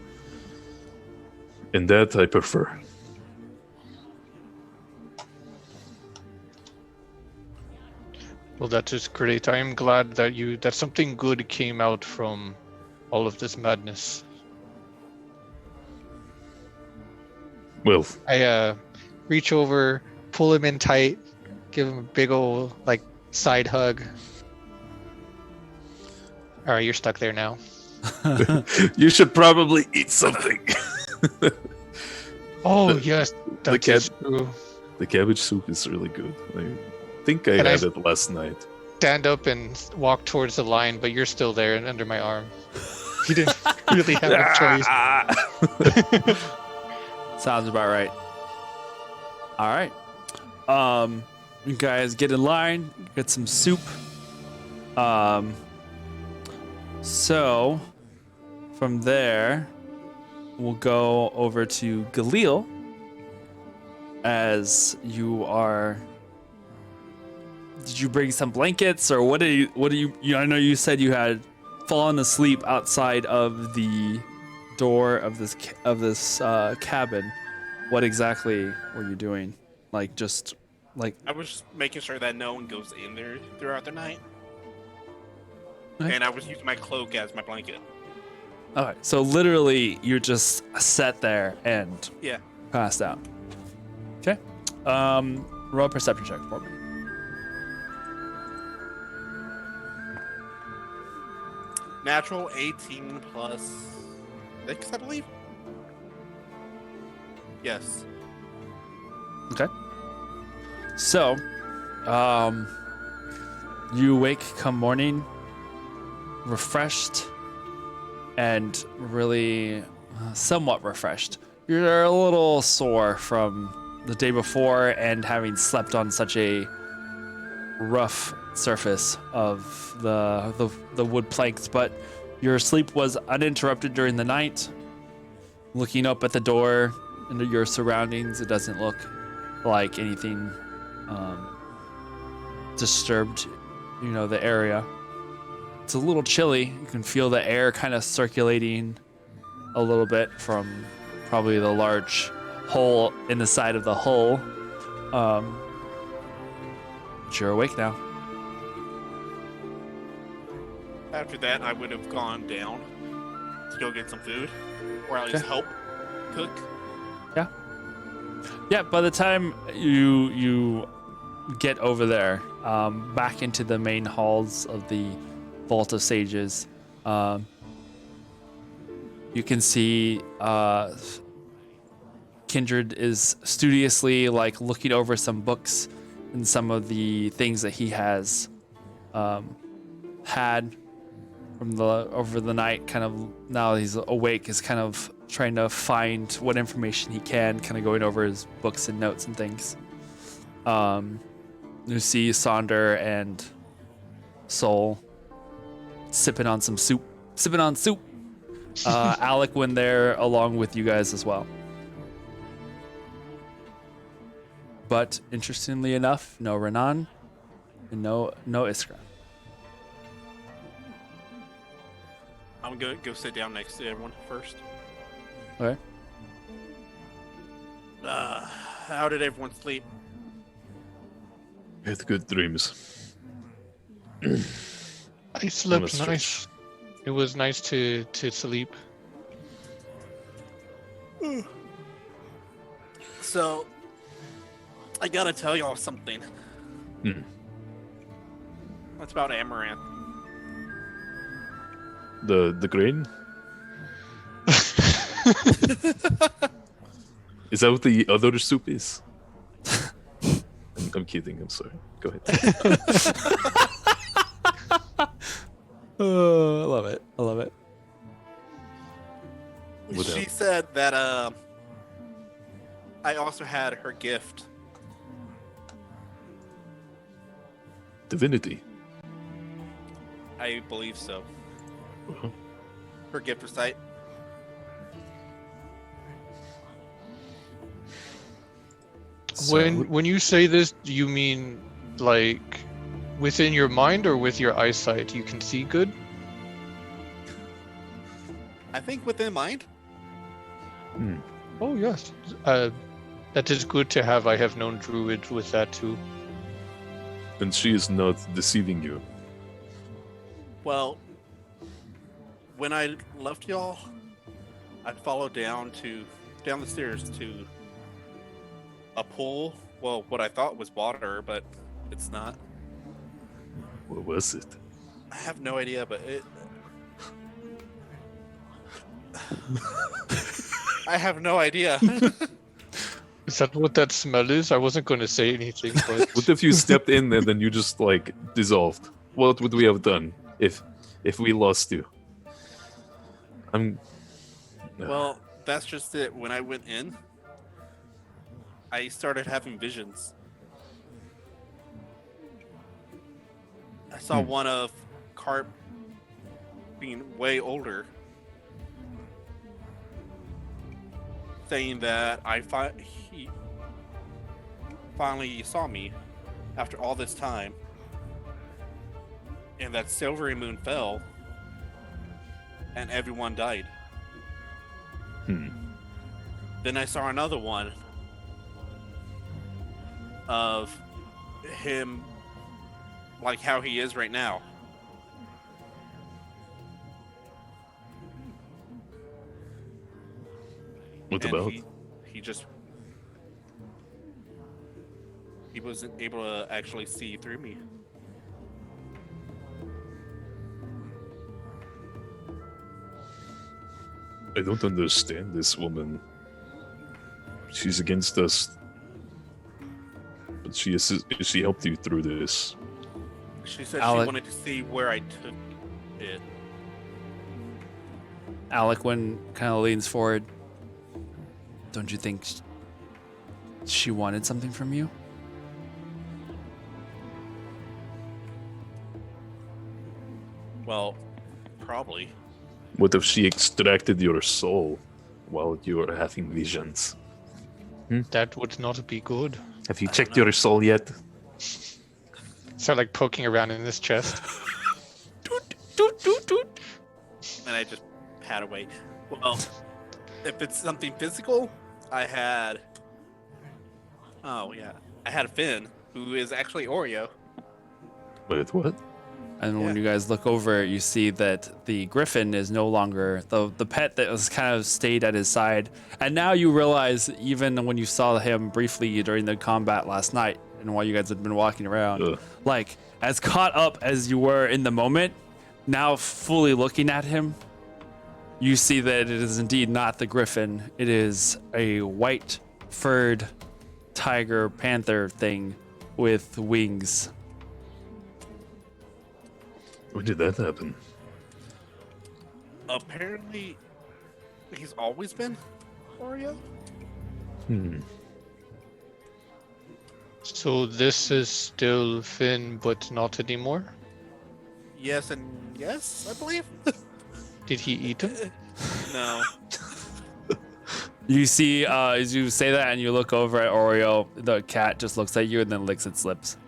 And that I prefer. Well, that is great. I am glad that something good came out from all of this madness. Well, I reach over, pull him in tight, give him a big old side hug. All right, you're stuck there now. you should probably eat something. Oh The- yes, the that is true. The cabbage soup is really good. I think I And had it last night. Stand up and walk towards the line, but you're still there and under my arm. You didn't really have a choice. Sounds about right. All right. You guys get in line, get some soup. So from there, we'll go over to Galil as you are. Did you bring some blankets or what do you I know you said you had fallen asleep outside of the door of this cabin. What exactly were you doing? I was just making sure that no one goes in there throughout the night. Okay. And I was using my cloak as my blanket. all right. So literally you just sat there and Yeah. passed out. Okay. Roll a perception check for me. Natural 18 plus 6, I believe. Yes. Okay. So, you wake come morning, refreshed, and really somewhat refreshed. You're a little sore from the day before and having slept on such a rough surface of the wood planks, but your sleep was uninterrupted during the night. Looking up at the door into your surroundings, it doesn't look like anything disturbed, the area. It's a little chilly. You can feel the air kind of circulating a little bit from probably the large hole in the side of the hull. But you're awake now. After that, I would have gone down to go get some food, or at least help cook. Yeah, by the time you get over there, back into the main halls of the Vault of Sages, you can see Kindred is studiously looking over some books and some of the things that he has had from over the night. Kind of now he's awake, is kind of trying to find what information he can, kind of going over his books and notes and things. You see Sonder and Soul sipping on soup. Alec went there along with you guys as well. But interestingly enough, no Renan and no Iskra. I'm gonna go sit down next to everyone first. Okay. How did everyone sleep? I had good dreams. I slept stretch. nice. It was nice to sleep. So, I gotta tell y'all something. That's about Amaranth. The grain? Is that what the other soup is? I'm kidding. I'm sorry. Go ahead. I love it. What She else? said that I also had her gift. Divinity. I believe so. Uh-huh. Her gift recite. When you say this, do you mean within your mind or with your eyesight? You can see good? I think within mind. Oh yes. That is good to have. I have known druids with that too. And she is not deceiving you. Well, when I left y'all, I followed down the stairs to a pool. Well, what I thought was water, but it's not. What was it? I have no idea, but it. I have no idea. Is that what that smell is? I wasn't going to say anything, but What if you stepped in and then you just like dissolved? What would we have done if we lost you? Well, that's just it. When I went in, I started having visions. I saw one of Carp being way older, saying that he finally saw me after all this time, and that Silvery Moon fell, and everyone died. Then I saw another one of him like how he is right now. What And about? he wasn't able to actually see through me. I don't understand this woman. She's against us. But she helped you through this. She said Alec- she wanted to see where I took it. Alec kind of leans forward. Don't you think she wanted something from you? Well, probably. What if she extracted your soul while you were having visions? that would not be good. Have you checked your soul yet? Start like poking around in his chest. And I just pat away. Well, if it's something physical, I had a Finn, who is actually Oreo. Wait, what? And when Yeah. you guys look over, you see that the griffin is no longer the pet that was kind of stayed at his side. And now you realize, even when you saw him briefly during the combat last night, and while you guys had been walking around, Ugh. like as caught up as you were in the moment, now fully looking at him, you see that it is indeed not the griffin. It is a white furred tiger panther thing with wings. When did that happen? Apparently, he's always been Oreo. So this is still Finn, but not anymore? Yes and yes, I believe. Did he eat him? No. You see, as you say that and you look over at Oreo, the cat just looks at you and then licks its lips.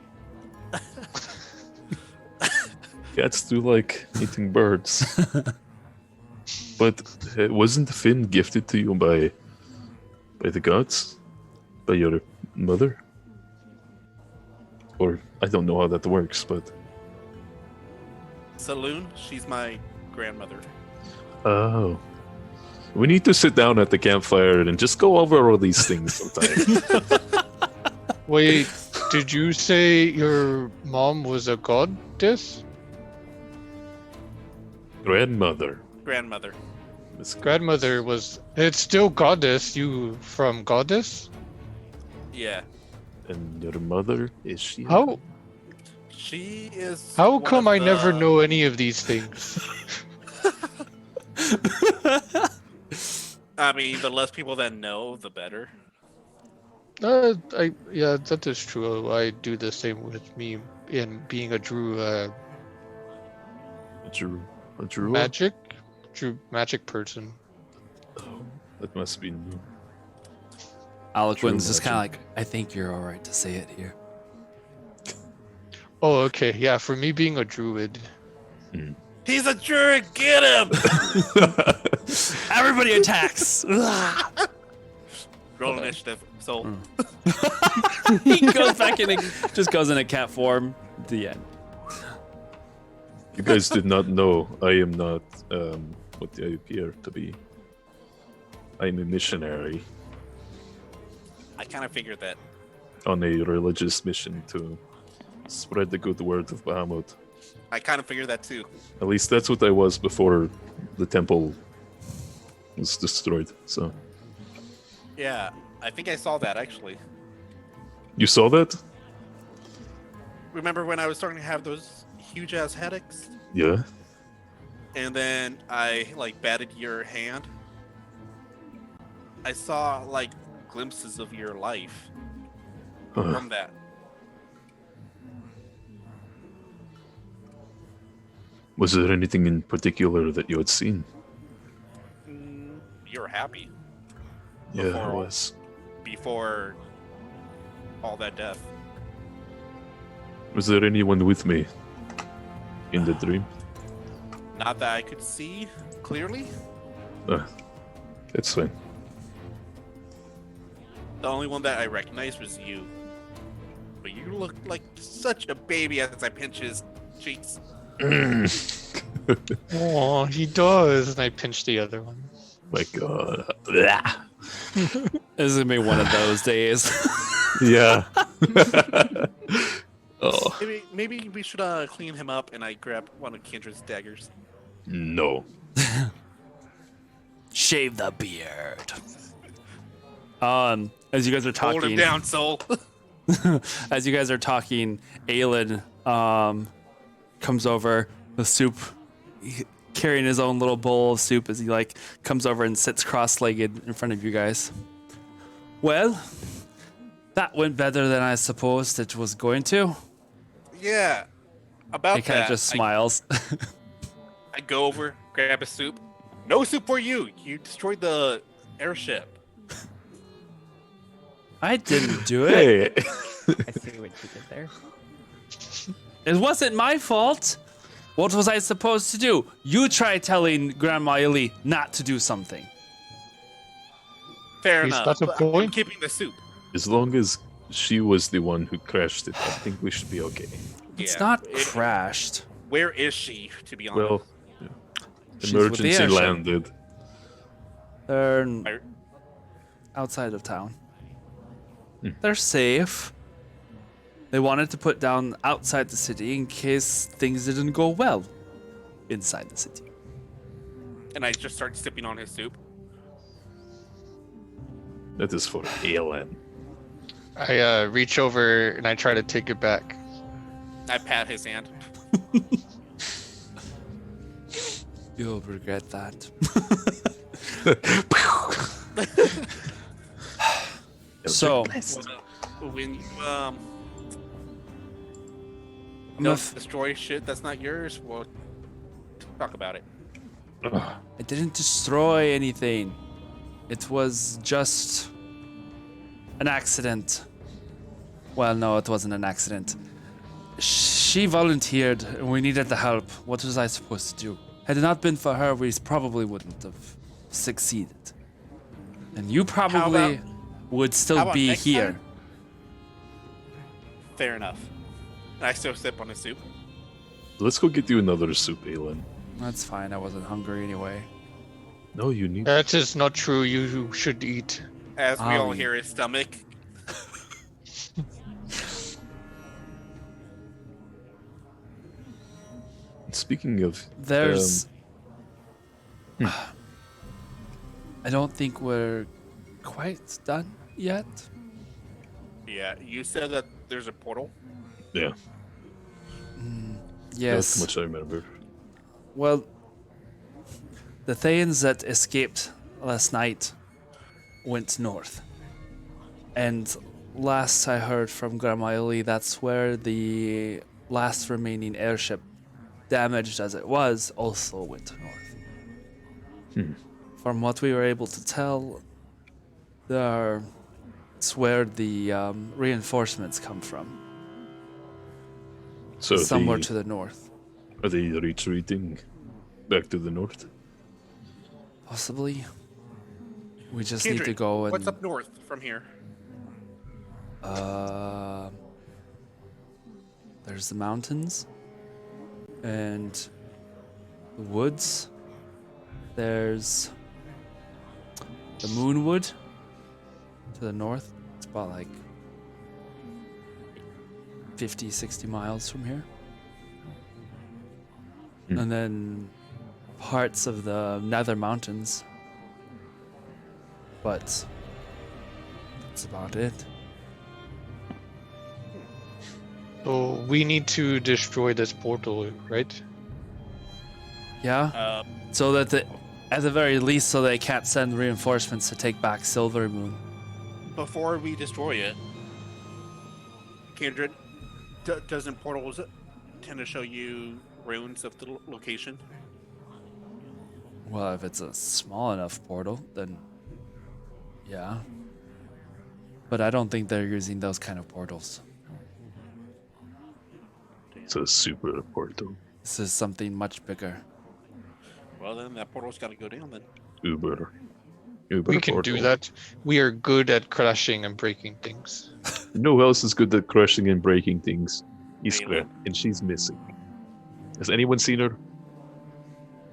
Cats do like eating birds. But wasn't Finn gifted to you by the gods? By your mother? Or I don't know how that works, but Saloon, she's my grandmother. oh. We need to sit down at the campfire and just go over all these things sometime. Wait, did you say your mom was a goddess? Grandmother. Grandmother. Miss Grandmother was. It's still goddess. You from goddess? Yeah. And your mother, is she? How? She is. How one come of I never the- know any of these things? I mean, the less people that know, the better. Yeah, that is true. I do the same with me in being a Drew. A Drew. Drew magic person. Oh, that must be new. Alequin's True just kind of magic. like, I think you're all right to say it here. Oh, okay. Yeah, for me being a druid. He's a druid. Get him! Everybody attacks! Roll Hold on. initiative. So He goes back in, just goes in a cat form. The end. You guys did not know I am not what I appear to be. I'm a missionary I kind of figured that. on a religious mission to spread the good word of Bahamut. I kind of figured that too. At least that's what I was before the temple was destroyed. So Yeah, I think I saw that actually. you saw that? Remember when I was starting to have those huge ass headaches, Yeah. and then I like batted your hand? I saw like glimpses of your life from that. Was there anything in particular that you had seen? You're happy Yeah, I Before- was. before all that death. Was there anyone with me in the dream? Not that I could see clearly. That's fine. The only one that I recognized was you. But you looked like such a baby as I pinch his cheeks. Oh, he does. And I pinch the other one. My God. Blah. This is gonna be one of those days. Yeah. Oh Maybe we should clean him up, and I grab one of Kendra's daggers. no. Shave the beard. As you guys are talking, Hold him down, soul. as you guys are talking, Aelin comes over with soup, carrying his own little bowl of soup as he like comes over and sits cross-legged in front of you guys. Well, that went better than I supposed it was going to. Yeah. About He kind of that, just smiles. I go over, grab a soup. No soup for you. You destroyed the airship. I didn't do it. Hey. I see what you did there. It wasn't my fault. What was I supposed to do? You try telling Grandma Illy not to do something. Fair He's enough. got a but I'm point. keeping the soup. As long as she was the one who crashed it, I think we should be okay. It's Yeah. not crashed. Where is she, to be honest? Well, yeah. She's with the Emergency airship. landed. They're I- outside of town. They're safe. They wanted to put down outside the city in case things didn't go well inside the city. And I just start sipping on his soup. That is for Aelin. I reach over and I try to take it back. I pat his hand. You'll regret that. So, When you I'm gonna don't destroy shit that's not yours, we'll talk about it. I didn't destroy anything. It was just an accident. Well, no, it wasn't an accident. She volunteered and we needed the help. What was I supposed to do? Had it not been for her, we probably wouldn't have succeeded. And you probably about- would how still about be next here. time? Fair enough. And I still sip on his soup. Let's go get you another soup, Aelin. That's fine. I wasn't hungry anyway. No, you need. That is not true. You should eat. As we all Um, hear his stomach. Speaking of, There's. I don't think we're quite done yet. Yeah, you said that there's a portal. yeah, Yes. that's much I remember. Well, the Thanes that escaped last night went north. And last I heard from Grandma Illy, that's where the last remaining airship, damaged as it was, also went north. From what we were able to tell, it's where the reinforcements come from, So somewhere to the north. are they retreating back to the north? Possibly. We just need to Kendrick, go and. what's up north from here? There's the mountains and the woods. There's the Moonwood to the north. It's about like 50, 60 miles from here. Hmm. And then parts of the Nether Mountains. But that's about it. So we need to destroy this portal, right? Yeah. So that at the very least, so they can't send reinforcements to take back Silver Moon. Before we destroy it, Kindred, doesn't portals tend to show you ruins of the location? Well, if it's a small enough portal, then yeah. But I don't think they're using those kind of portals. It's a super portal. This is something much bigger. Well, then that portal's got to go down then. Uber We can do portal. that. We are good at crashing and breaking things. You know who else is good at crushing and breaking things? Iskra, Ayla. and she's missing. Has anyone seen her?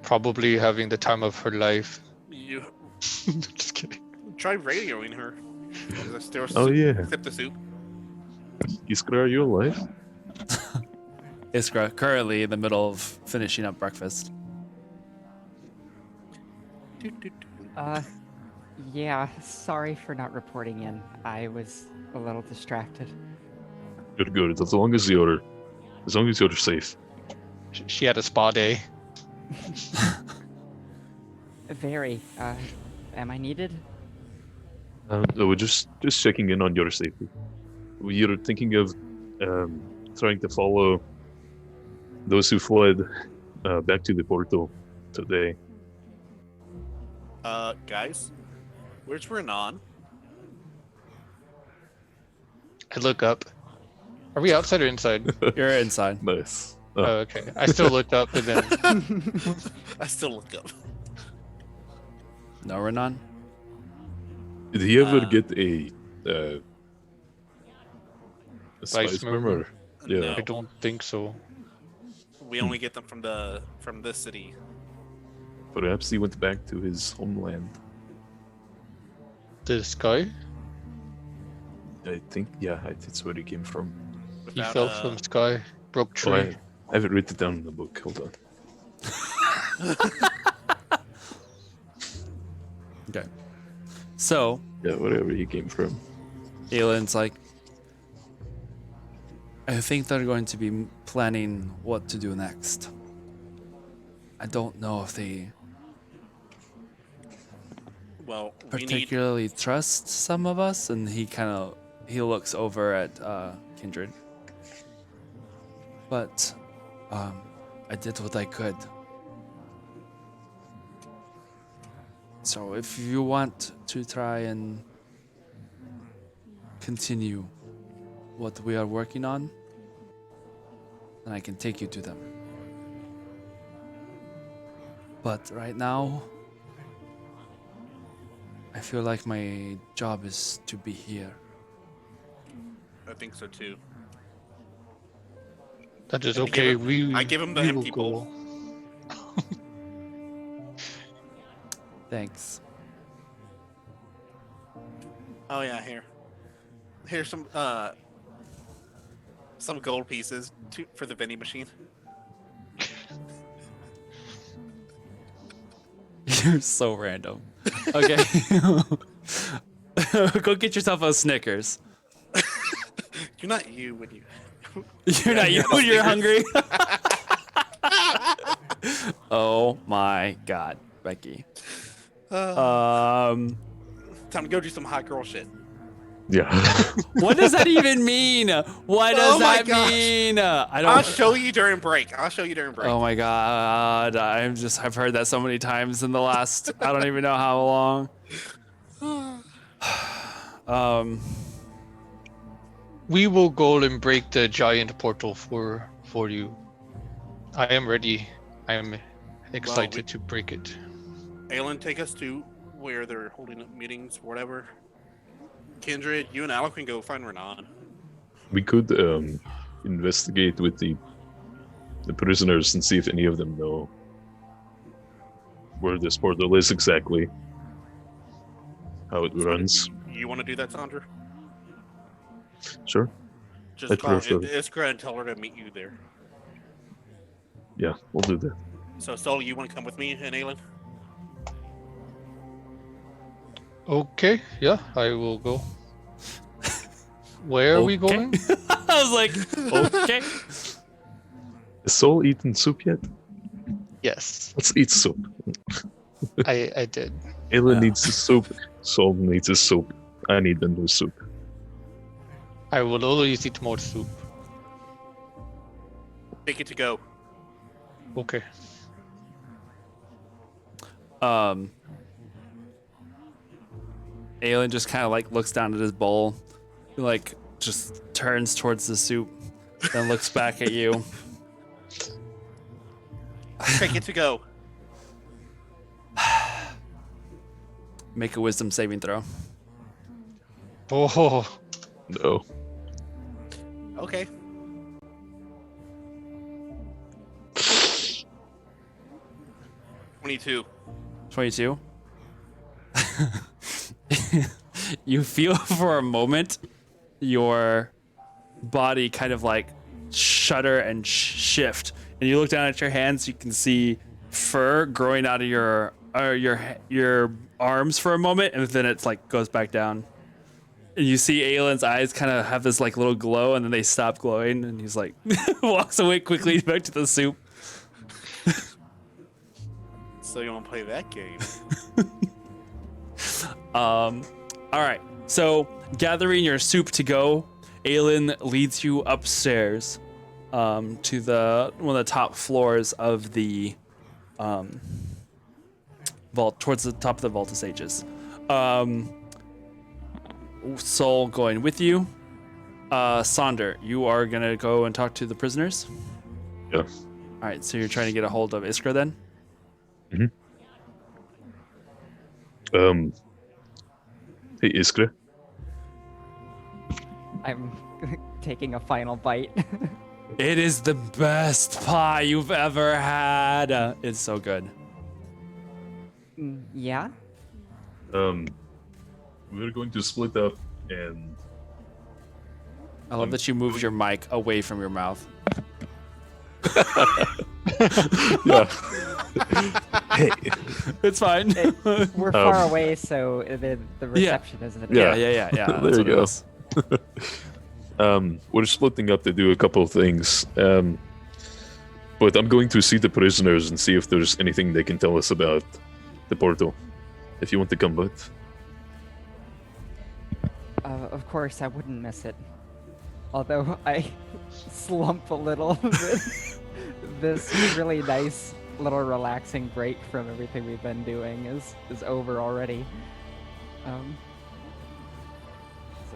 Probably having the time of her life. You Just kidding. try radioing her. Is there still Oh, soup? yeah. Sip the soup. Iskra, are you alive? Iskra, currently in the middle of finishing up breakfast. Yeah, sorry for not reporting in. I was a little distracted. Good. As long as you're safe. She had a spa day. Very. Am I needed? No, we're just checking in on your safety. We're thinking of trying to follow those who fled back to the portal today. Guys, where's Renan? I look up. Are we outside or inside? You're inside. Nice. Oh, okay. I still looked up and then I still look up. No, Renan? Did he ever Uh, get a Spice murmur? murmur? Yeah. No. I don't think so. We only get them from this city. Perhaps he went back to his homeland. This guy? I think, yeah, that's where he came from. He Without, fell from sky, broke Oh, I tree. have it written down in the book. Hold on. Okay. So, Yeah, wherever he came from. Aylin's like, I think they're going to be planning what to do next. I don't know if they Well, we need. particularly trust some of us, and he looks over at Kindred. But I did what I could. So if you want to try and continue what we are working on, then I can take you to them. But right now, I feel like my job is to be here. I think so too. That is And okay. I give him the we will empty bowl. go. Thanks. Oh yeah, here's some gold pieces for the vending machine. You're so random. Okay. Go get yourself a Snickers. You're not you when you. You're not yeah, you when you're Snickers. hungry. Oh my god, Becky. Time to go do some hot girl shit. Yeah. What does that even mean? What does Oh my that gosh. mean? I I'll don't. show you during break. Oh my god, I've heard that so many times in the last I don't even know how long. We will go and break the giant portal for you. I am ready. I am excited to break it. Aelin, take us to where they're holding up meetings, whatever. Kindred, you and Alec can go find Renan. We could investigate with the prisoners and see if any of them know where this portal is exactly, how it runs. You want to do that, Sandra? Sure. Just I'd call prefer- Iskra and tell her to meet you there. Yeah, we'll do that. So, Sol, you want to come with me and Aelin? Okay, yeah, I will go. Where are we Okay. going? I was like, okay. Has Soul eaten soup yet? Yes, Let's eat soup. I did. Ayla Yeah. needs a soup. Soul needs a soup. I need a new soup. I will always eat more soup. Take it to go. Okay. Aelin just kind of like looks down at his bowl, like just turns towards the soup, then looks back at you. Take it to go. Make a wisdom saving throw. Oh, No. Okay. $22. 22. You feel for a moment your body kind of like shudder and shift, and you look down at your hands. You can see fur growing out of your arms for a moment, and then it's like goes back down. And you see Aelin's eyes kind of have this like little glow, and then they stop glowing, and he's like walks away quickly back to the soup. So you want to play that game? All right. So gathering your soup to go, Aelin leads you upstairs to the one of the top floors of the vault, towards the top of the vault of sages. Soul going with you. Sonder, you are gonna go and talk to the prisoners. Yeah. All right. So you're trying to get a hold of Iskra then. Hey, Iskra. I'm taking a final bite. It is the best pie you've ever had. It's so good. Yeah? We're going to split up and I love that you moved your mic away from your mouth. yeah. Hey. It's fine. We're far away, so the reception isn't. Yeah. yeah. There That's you what it go. is. We're splitting up to do a couple of things. But I'm going to see the prisoners and see if there's anything they can tell us about the portal. If you want to come with. Of course, I wouldn't miss it. Although I slump a little with this really nice little relaxing break from everything we've been doing is over already. So,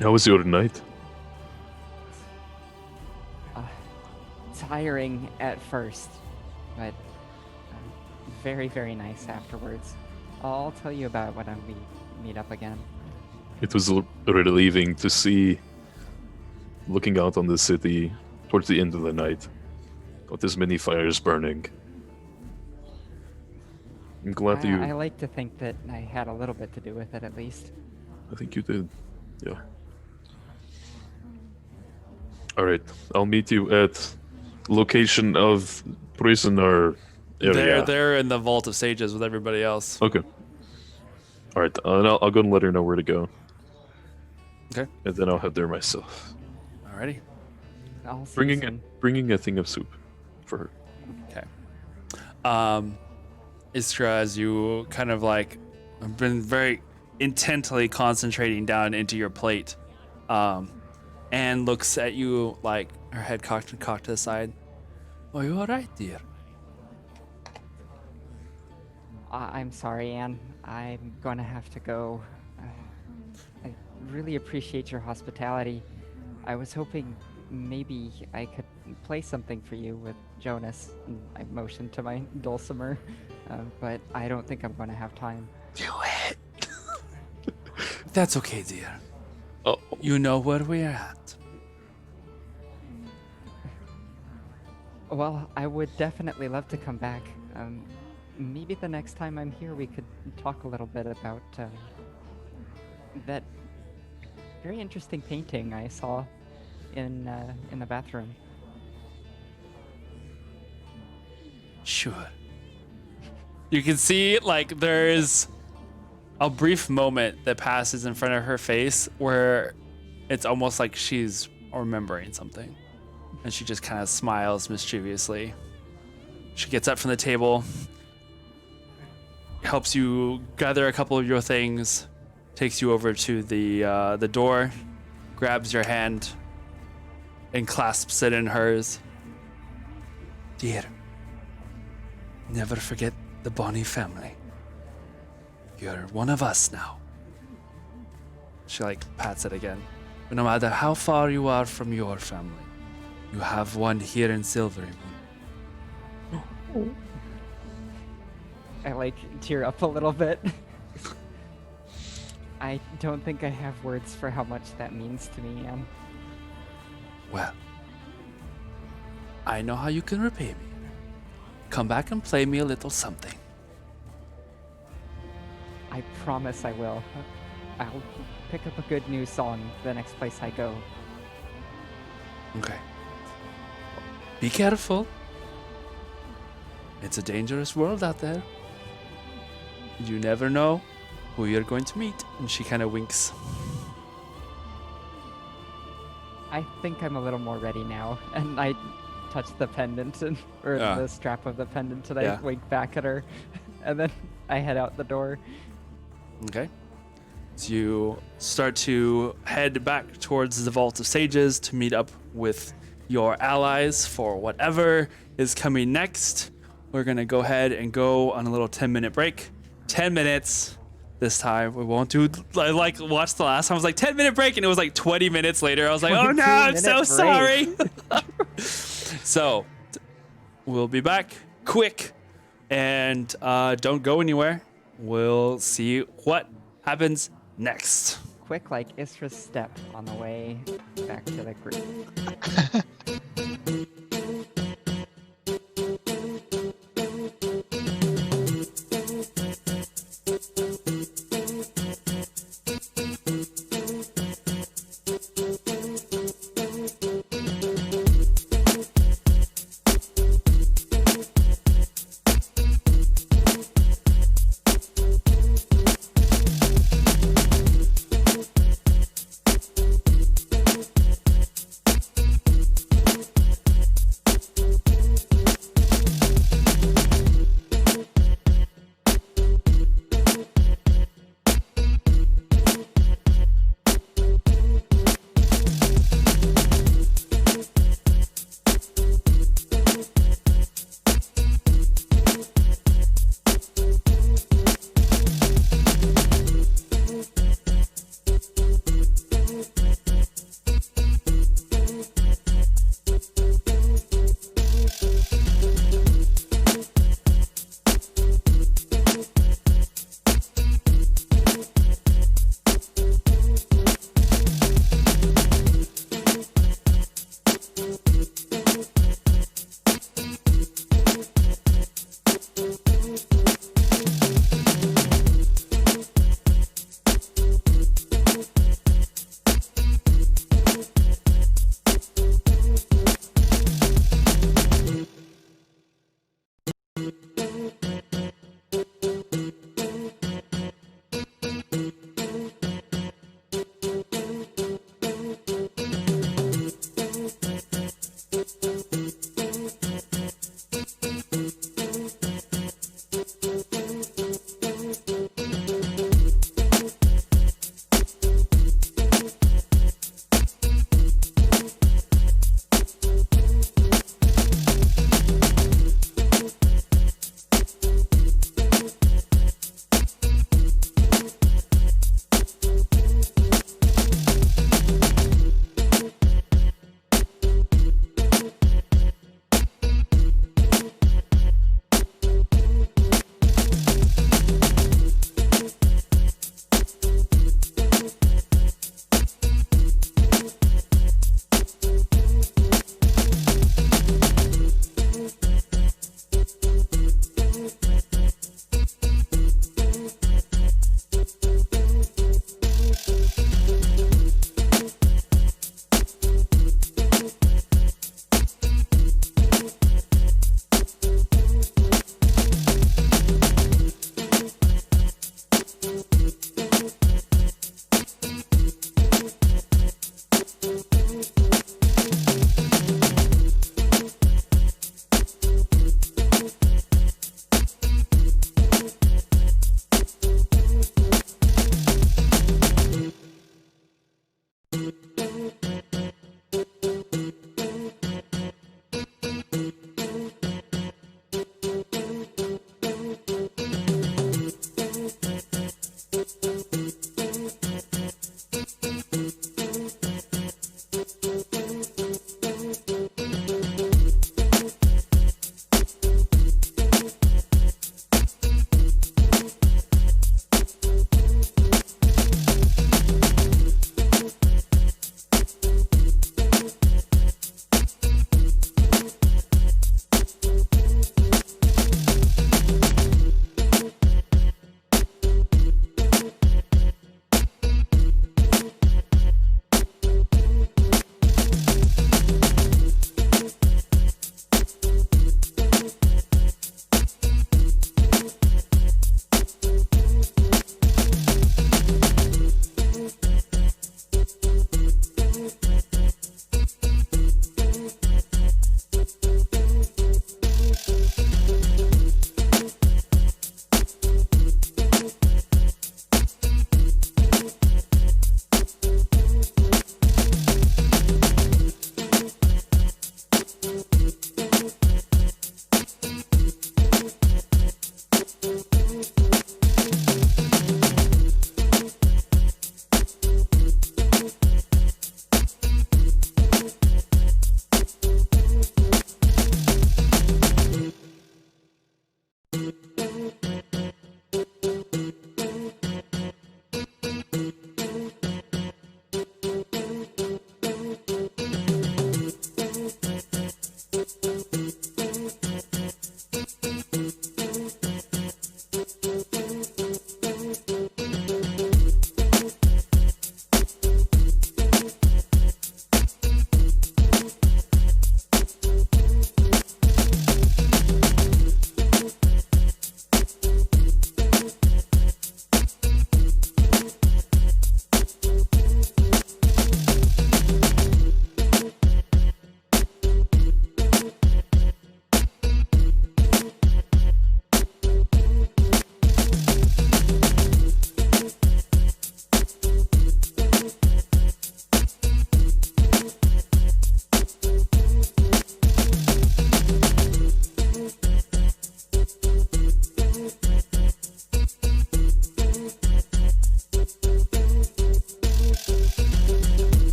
How was your night? tiring at first, but very, very nice afterwards. I'll tell you about it when we meet up again. It was relieving to see, looking out on the city towards the end of the night, with as many fires burning. I'm glad you. I like to think that I had a little bit to do with it, at least. I think you did. Yeah. All right. I'll meet you at location of prisoner area. They're in the vault of sages with everybody else. Okay. All right. And I'll go and let her know where to go. Okay. And then I'll head there myself. Alrighty. I'll see you Bringing soon. bringing a thing of soup for her. Okay. Iskra, as you kind of like have been very intently concentrating down into your plate, and looks at you like her head cocked to the side. Are you alright, dear? I'm sorry, Anne. I'm gonna have to go. I really appreciate your hospitality. I was hoping maybe I could play something for you with Jonas. And I motioned to my dulcimer, but I don't think I'm gonna have time. Do it. That's okay, dear. Oh, You know where we're at. Well, I would definitely love to come back. Maybe the next time I'm here, we could talk a little bit about that very interesting painting I saw in the bathroom. Sure. You can see, like, there's a brief moment that passes in front of her face where it's almost like she's remembering something. And she just kind of smiles mischievously. She gets up from the table, helps you gather a couple of your things, takes you over to the door, grabs your hand, and clasps it in hers. Dear, never forget the Bonnie family. You're one of us now. She like pats it again. But no matter how far you are from your family, you have one here in Silvery Moon. I like tear up a little bit. I don't think I have words for how much that means to me, Anne. Well, I know how you can repay me. Come back and play me a little something. I promise I will. I'll pick up a good new song the next place I go. Okay. Be careful. It's a dangerous world out there. You never know who you're going to meet. And she kind of winks. I think I'm a little more ready now, and I touch the pendant or the strap of the pendant, and I wink back at her, and then I head out the door. Okay. So you start to head back towards the Vault of Sages to meet up with your allies for whatever is coming next. We're going to go ahead and go on a little 10-minute break. 10 minutes this time. We won't do, I like watched the last time. I was like 10-minute break and it was like 20 minutes later. I was like, oh no, I'm so sorry. So we'll be back quick and don't go anywhere. We'll see what happens next. Quick, like Isra's step on the way back to the group.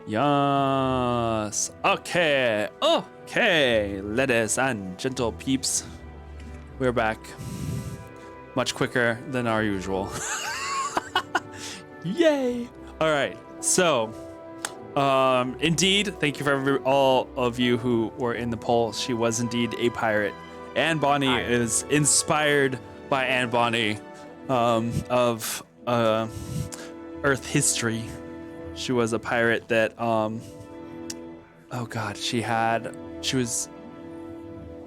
Yes. Okay. Okay. Ladies and gentle peeps. We're back. Much quicker than our usual. Yay. All right. So, indeed, thank you for all of you who were in the poll. She was indeed a pirate. Anne Bonny is inspired by Anne Bonny of Earth history. She was a pirate that, oh God, she was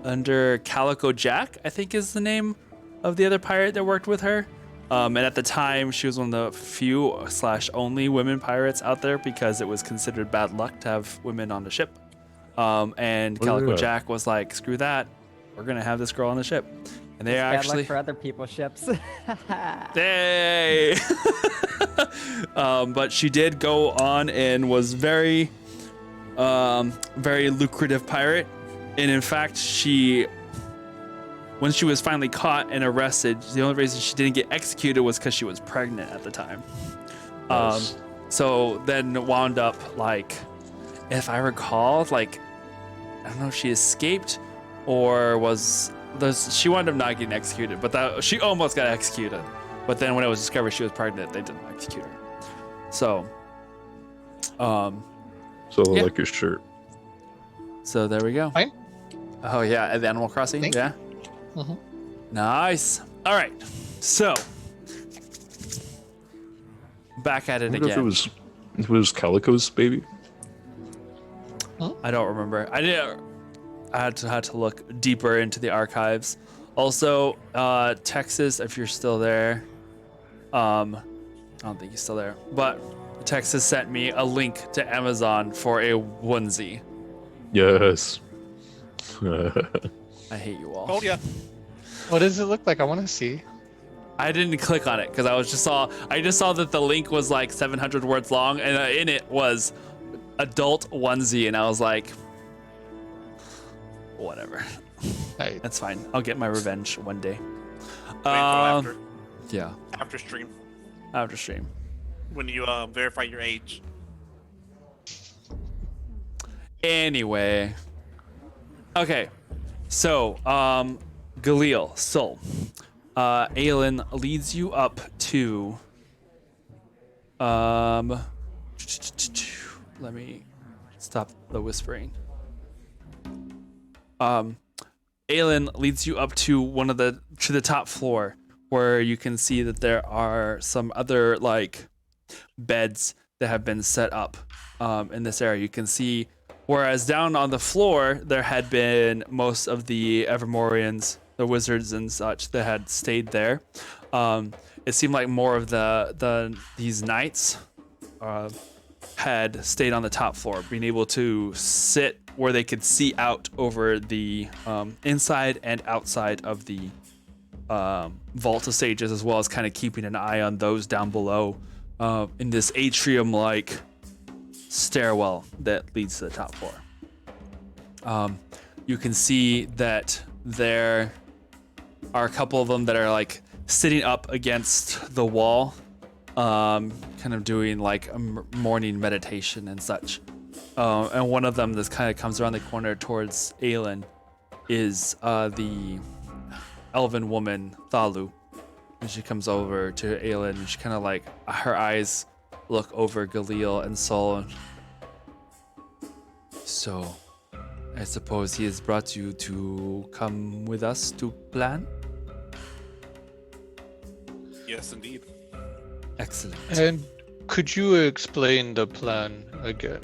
under Calico Jack, I think is the name of the other pirate that worked with her. And at the time, she was one of the few / only women pirates out there because it was considered bad luck to have women on the ship. And Calico yeah. Jack was like, screw that. We're going to have this girl on the ship. And they It's bad actually... luck for other people's ships. Hey! But she did go on and was very lucrative pirate. And in fact, when she was finally caught and arrested, the only reason she didn't get executed was because she was pregnant at the time. Nice. So then wound up, like, if I recall, like, I don't know if she escaped or she wound up not getting executed, but she almost got executed. But then when it was discovered she was pregnant, they didn't execute her. So, yeah. Like your shirt. So there we go. Fine. Oh yeah, at the Animal Crossing. Thank Yeah. Mhm. Nice. All right. So back at I it wonder again. if it was Calico's baby. I don't remember. I had to look deeper into the archives. Also, Texas, if you're still there, I don't think he's still there, but Texas sent me a link to Amazon for a onesie. Yes. I hate you all. Told ya. What does it look like? I want to see. I didn't click on it because I just saw that the link was like 700 words long, and in it was adult onesie, and I was like, whatever. Right. That's fine. I'll get my revenge one day. Wait until Yeah, after stream after stream. when you verify your age. Anyway. Okay. So, Galil, Sol. Aelin leads you up to let me stop the whispering. Aelin leads you up to the top floor where you can see that there are some other like beds that have been set up in this area. You can see, whereas down on the floor there had been most of the Evermorians, the wizards and such that had stayed there. It seemed like more of these knights had stayed on the top floor, being able to sit where they could see out over the inside and outside of the vault of sages, as well as kind of keeping an eye on those down below in this atrium-like stairwell that leads to the top flour. You can see that there are a couple of them that are like sitting up against the wall, kind of doing like a morning meditation and such. And one of them that kind of comes around the corner towards Aelin is the elven woman, Thalu. And she comes over to Aelin and she kind of like, her eyes look over Galil and Sol. So, I suppose he has brought you to come with us to plan? Yes, indeed. Excellent. And could you explain the plan again?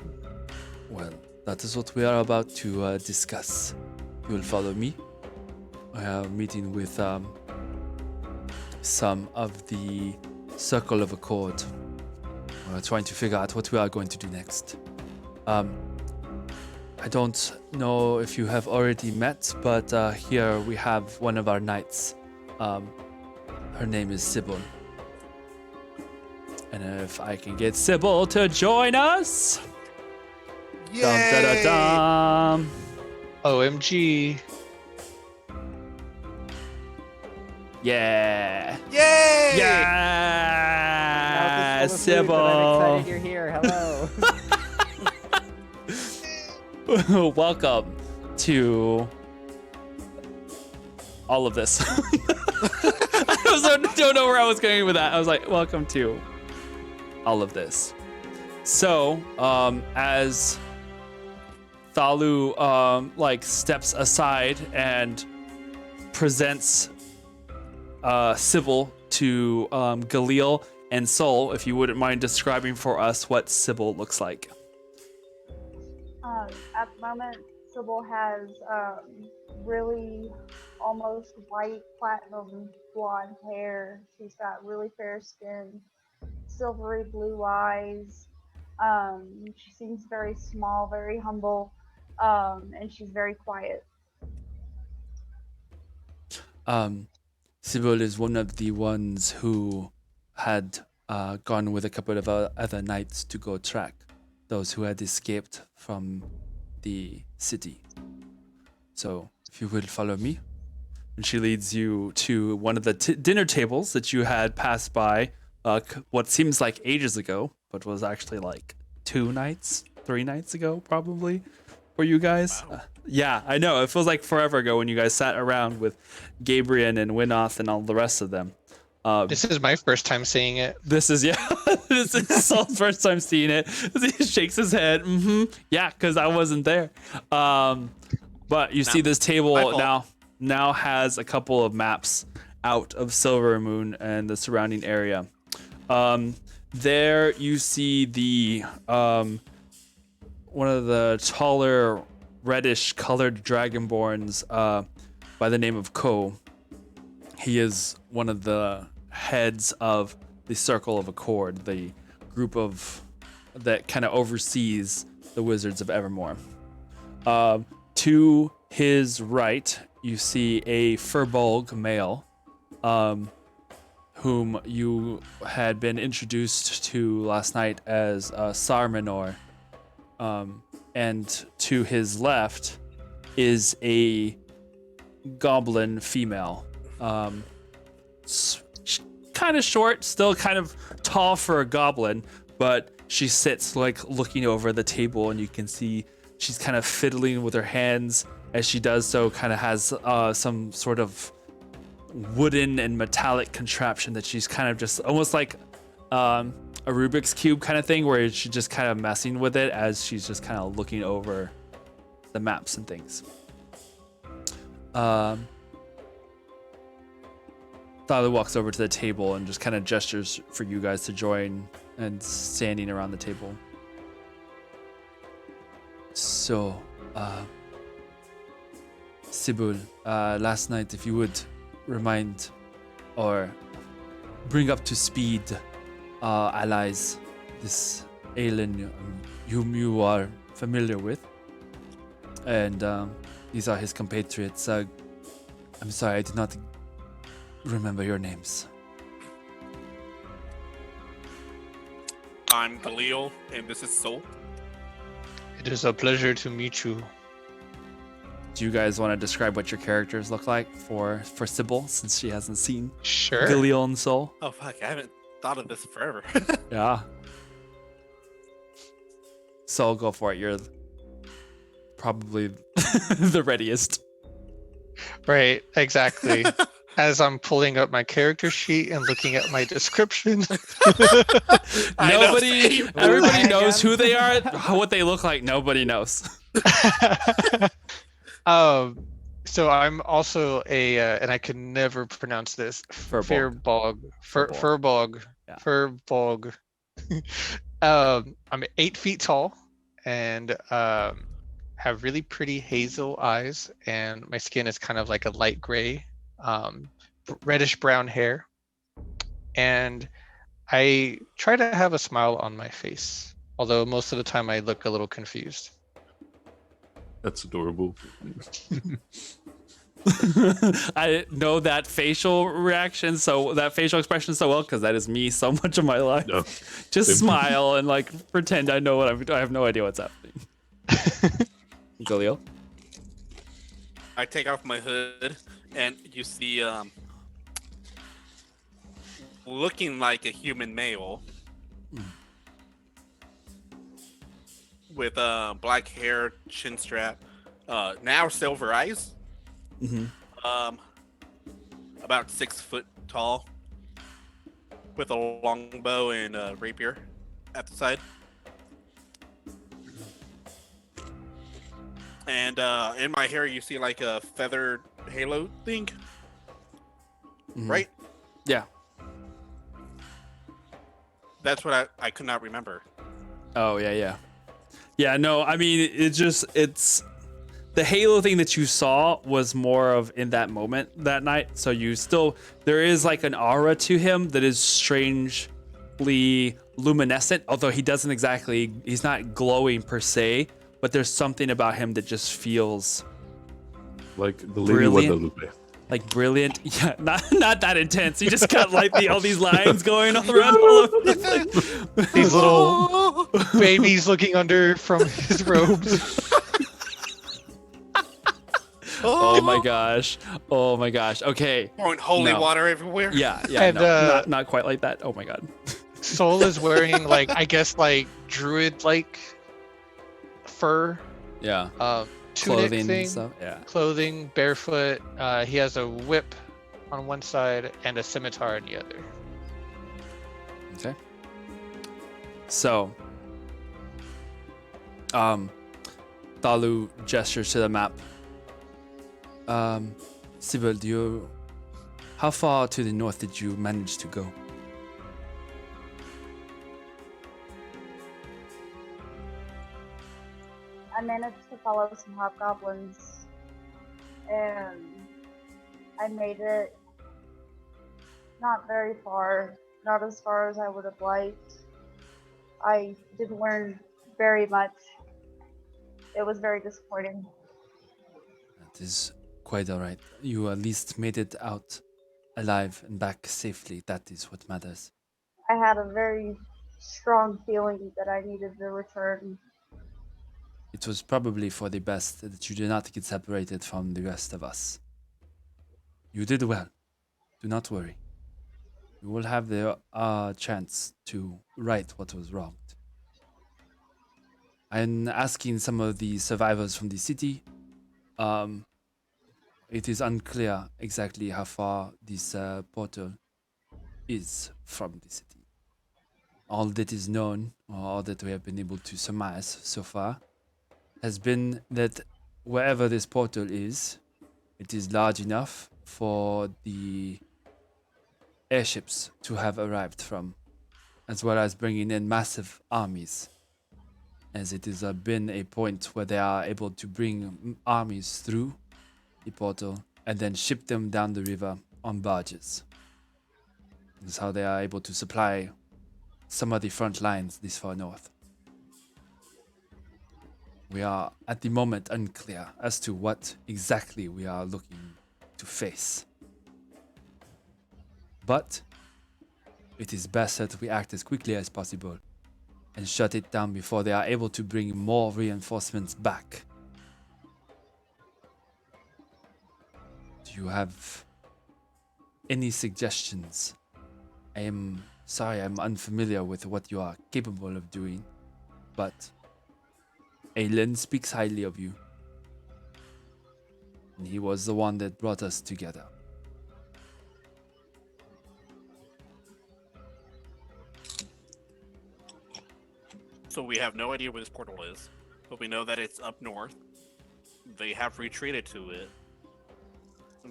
Well, that is what we are about to discuss. You will follow me. I have a meeting with some of the Circle of Accord. We're trying to figure out what we are going to do next. I don't know if you have already met, but here we have one of our knights. Her name is Sybil. And if I can get Sybil to join us. Dum, da, da, dum. OMG. Yeah. Yay! Yeah. Mouth is full of food, but I'm Sybil. excited you're here. Hello. welcome to all of this. I don't know where I was going with that. I was like, welcome to all of this. So, as Thalu like steps aside and presents Sybil to Galil and Sol, if you wouldn't mind describing for us what Sybil looks like. At the moment, Sybil has really almost white platinum blonde hair. She's got really fair skin, silvery blue eyes. She seems very small, very humble, and she's very quiet. Sybil is one of the ones who had gone with a couple of other knights to go track those who had escaped from the city. So, if you will follow me. And she leads you to one of the dinner tables that you had passed by what seems like ages ago, but was actually like 3 nights ago, probably, for you guys. Wow. Yeah, I know. It feels like forever ago when you guys sat around with Gabriel and Winoth and all the rest of them. This is my first time seeing it. This is this is Saul's first time seeing it. He shakes his head. Yeah, because I wasn't there. But you see this table now has a couple of maps out of Silver Moon and the surrounding area. There you see the one of the taller reddish colored dragonborns by the name of Ko. He is one of the heads of the Circle of Accord, the group that kind of oversees the Wizards of Evermore. To his right, you see a Furbolg male, whom you had been introduced to last night as Sarmanor. And to his left is a goblin female. Kind of short, still kind of tall for a goblin, but she sits like looking over the table, and you can see she's kind of fiddling with her hands as she does so. Kind of has some sort of wooden and metallic contraption that she's kind of just almost like a Rubik's Cube kind of thing, where she's just kind of messing with it as she's just kind of looking over the maps and things. Thalu walks over to the table and just kind of gestures for you guys to join and standing around the table. So, Sybil, last night, if you would remind or bring up to speed allies, this Aelin, whom you are familiar with, and these are his compatriots. I'm sorry, I did not remember your names. I'm Galil, and this is Sol. It is a pleasure to meet you. Do you guys want to describe what your characters look like for Sybil, since she hasn't seen Sure. Galil and Sol? Oh fuck, I haven't thought of this forever. Yeah. Sol, go for it. You're probably the readiest. Right, exactly. As I'm pulling up my character sheet and looking at my description. Everybody knows who they are. What they look like, nobody knows. So I'm also and I can never pronounce this. Furbolg. Furbolg. Yeah. Furbolg. I'm 8 feet tall and have really pretty hazel eyes, and my skin is kind of like a light gray, reddish brown hair, and I try to have a smile on my face, although most of the time I look a little confused. That's adorable. I know that facial reaction, that facial expression so well, because that is me so much of my life. No. Just Same. smile and like pretend I know I have no idea what's happening. Galil? I take off my hood, and you see, looking like a human male, with black hair, chin strap, now silver eyes. Mm-hmm. Um, about 6 foot tall, with a longbow and a rapier at the side. And in my hair, you see like a feathered halo thing, Mm-hmm. right? Yeah. That's what I could not remember. Oh yeah. Yeah. No, I mean it's the halo thing that you saw was more of in that moment that night. So there is like an aura to him that is strangely luminescent, although he's not glowing per se, but there's something about him that just feels Like the Lady Brilliant. Guadalupe. like brilliant. Yeah, not that intense. He just got like all these lines going all around all over the place. These little babies looking under from his robes. Oh my gosh. Oh my gosh. Okay. Pouring holy No. water everywhere. Yeah, And, no, not quite like that. Oh my god. Soul is wearing I guess druid fur, Yeah. tunic Clothing thing, and stuff. Yeah. clothing, barefoot. He has a whip on one side and a scimitar on the other. Okay. So, Talu gestures to the map. Sybil, how far to the north did you manage to go? I managed to follow some hobgoblins, and I made it not very far, not as far as I would have liked. I didn't learn very much. It was very disappointing. That is quite alright. You at least made it out alive and back safely. That is what matters. I had a very strong feeling that I needed to return. It was probably for the best that you did not get separated from the rest of us. You did well. Do not worry. You will have the chance to right what was wronged. I'm asking some of the survivors from the city. It is unclear exactly how far this portal is from the city. All that is known, or all that we have been able to surmise so far, has been that wherever this portal is, it is large enough for the airships to have arrived from, as well as bringing in massive armies, as it has been a point where they are able to bring armies through the portal and then ship them down the river on barges. This is how they are able to supply some of the front lines this far north. We are at the moment unclear as to what exactly we are looking to face. But it is best that we act as quickly as possible and shut it down before they are able to bring more reinforcements back. Do you have any suggestions? I am sorry, I'm unfamiliar with what you are capable of doing, but Aelin speaks highly of you. And he was the one that brought us together. So we have no idea where this portal is, but we know that it's up north. They have retreated to it.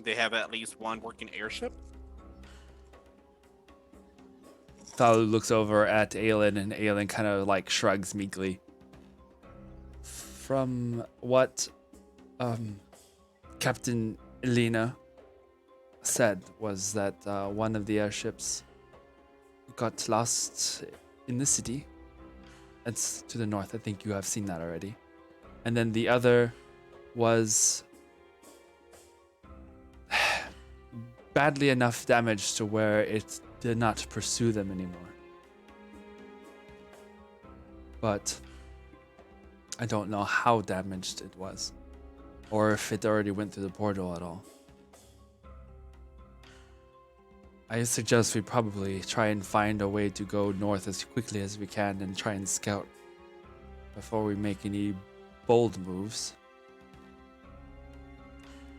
They have at least one working airship. Thalu looks over at Aelin, and Aelin kind of like shrugs meekly. From what Captain Elena said was that one of the airships got lost in the city. It's to the north. I think you have seen that already. And then the other was badly enough damaged to where it did not pursue them anymore. But I don't know how damaged it was, or if it already went through the portal at all. I suggest we probably try and find a way to go north as quickly as we can and try and scout before we make any bold moves.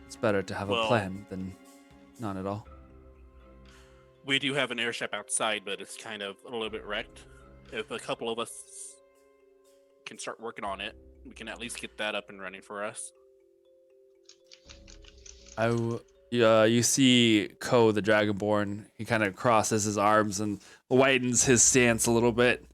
It's better to have a Well- plan than none at all. We do have an airship outside, but it's kind of a little bit wrecked. If a couple of us can start working on it, we can at least get that up and running for us. You see Ko the Dragonborn. He kind of crosses his arms and widens his stance a little bit.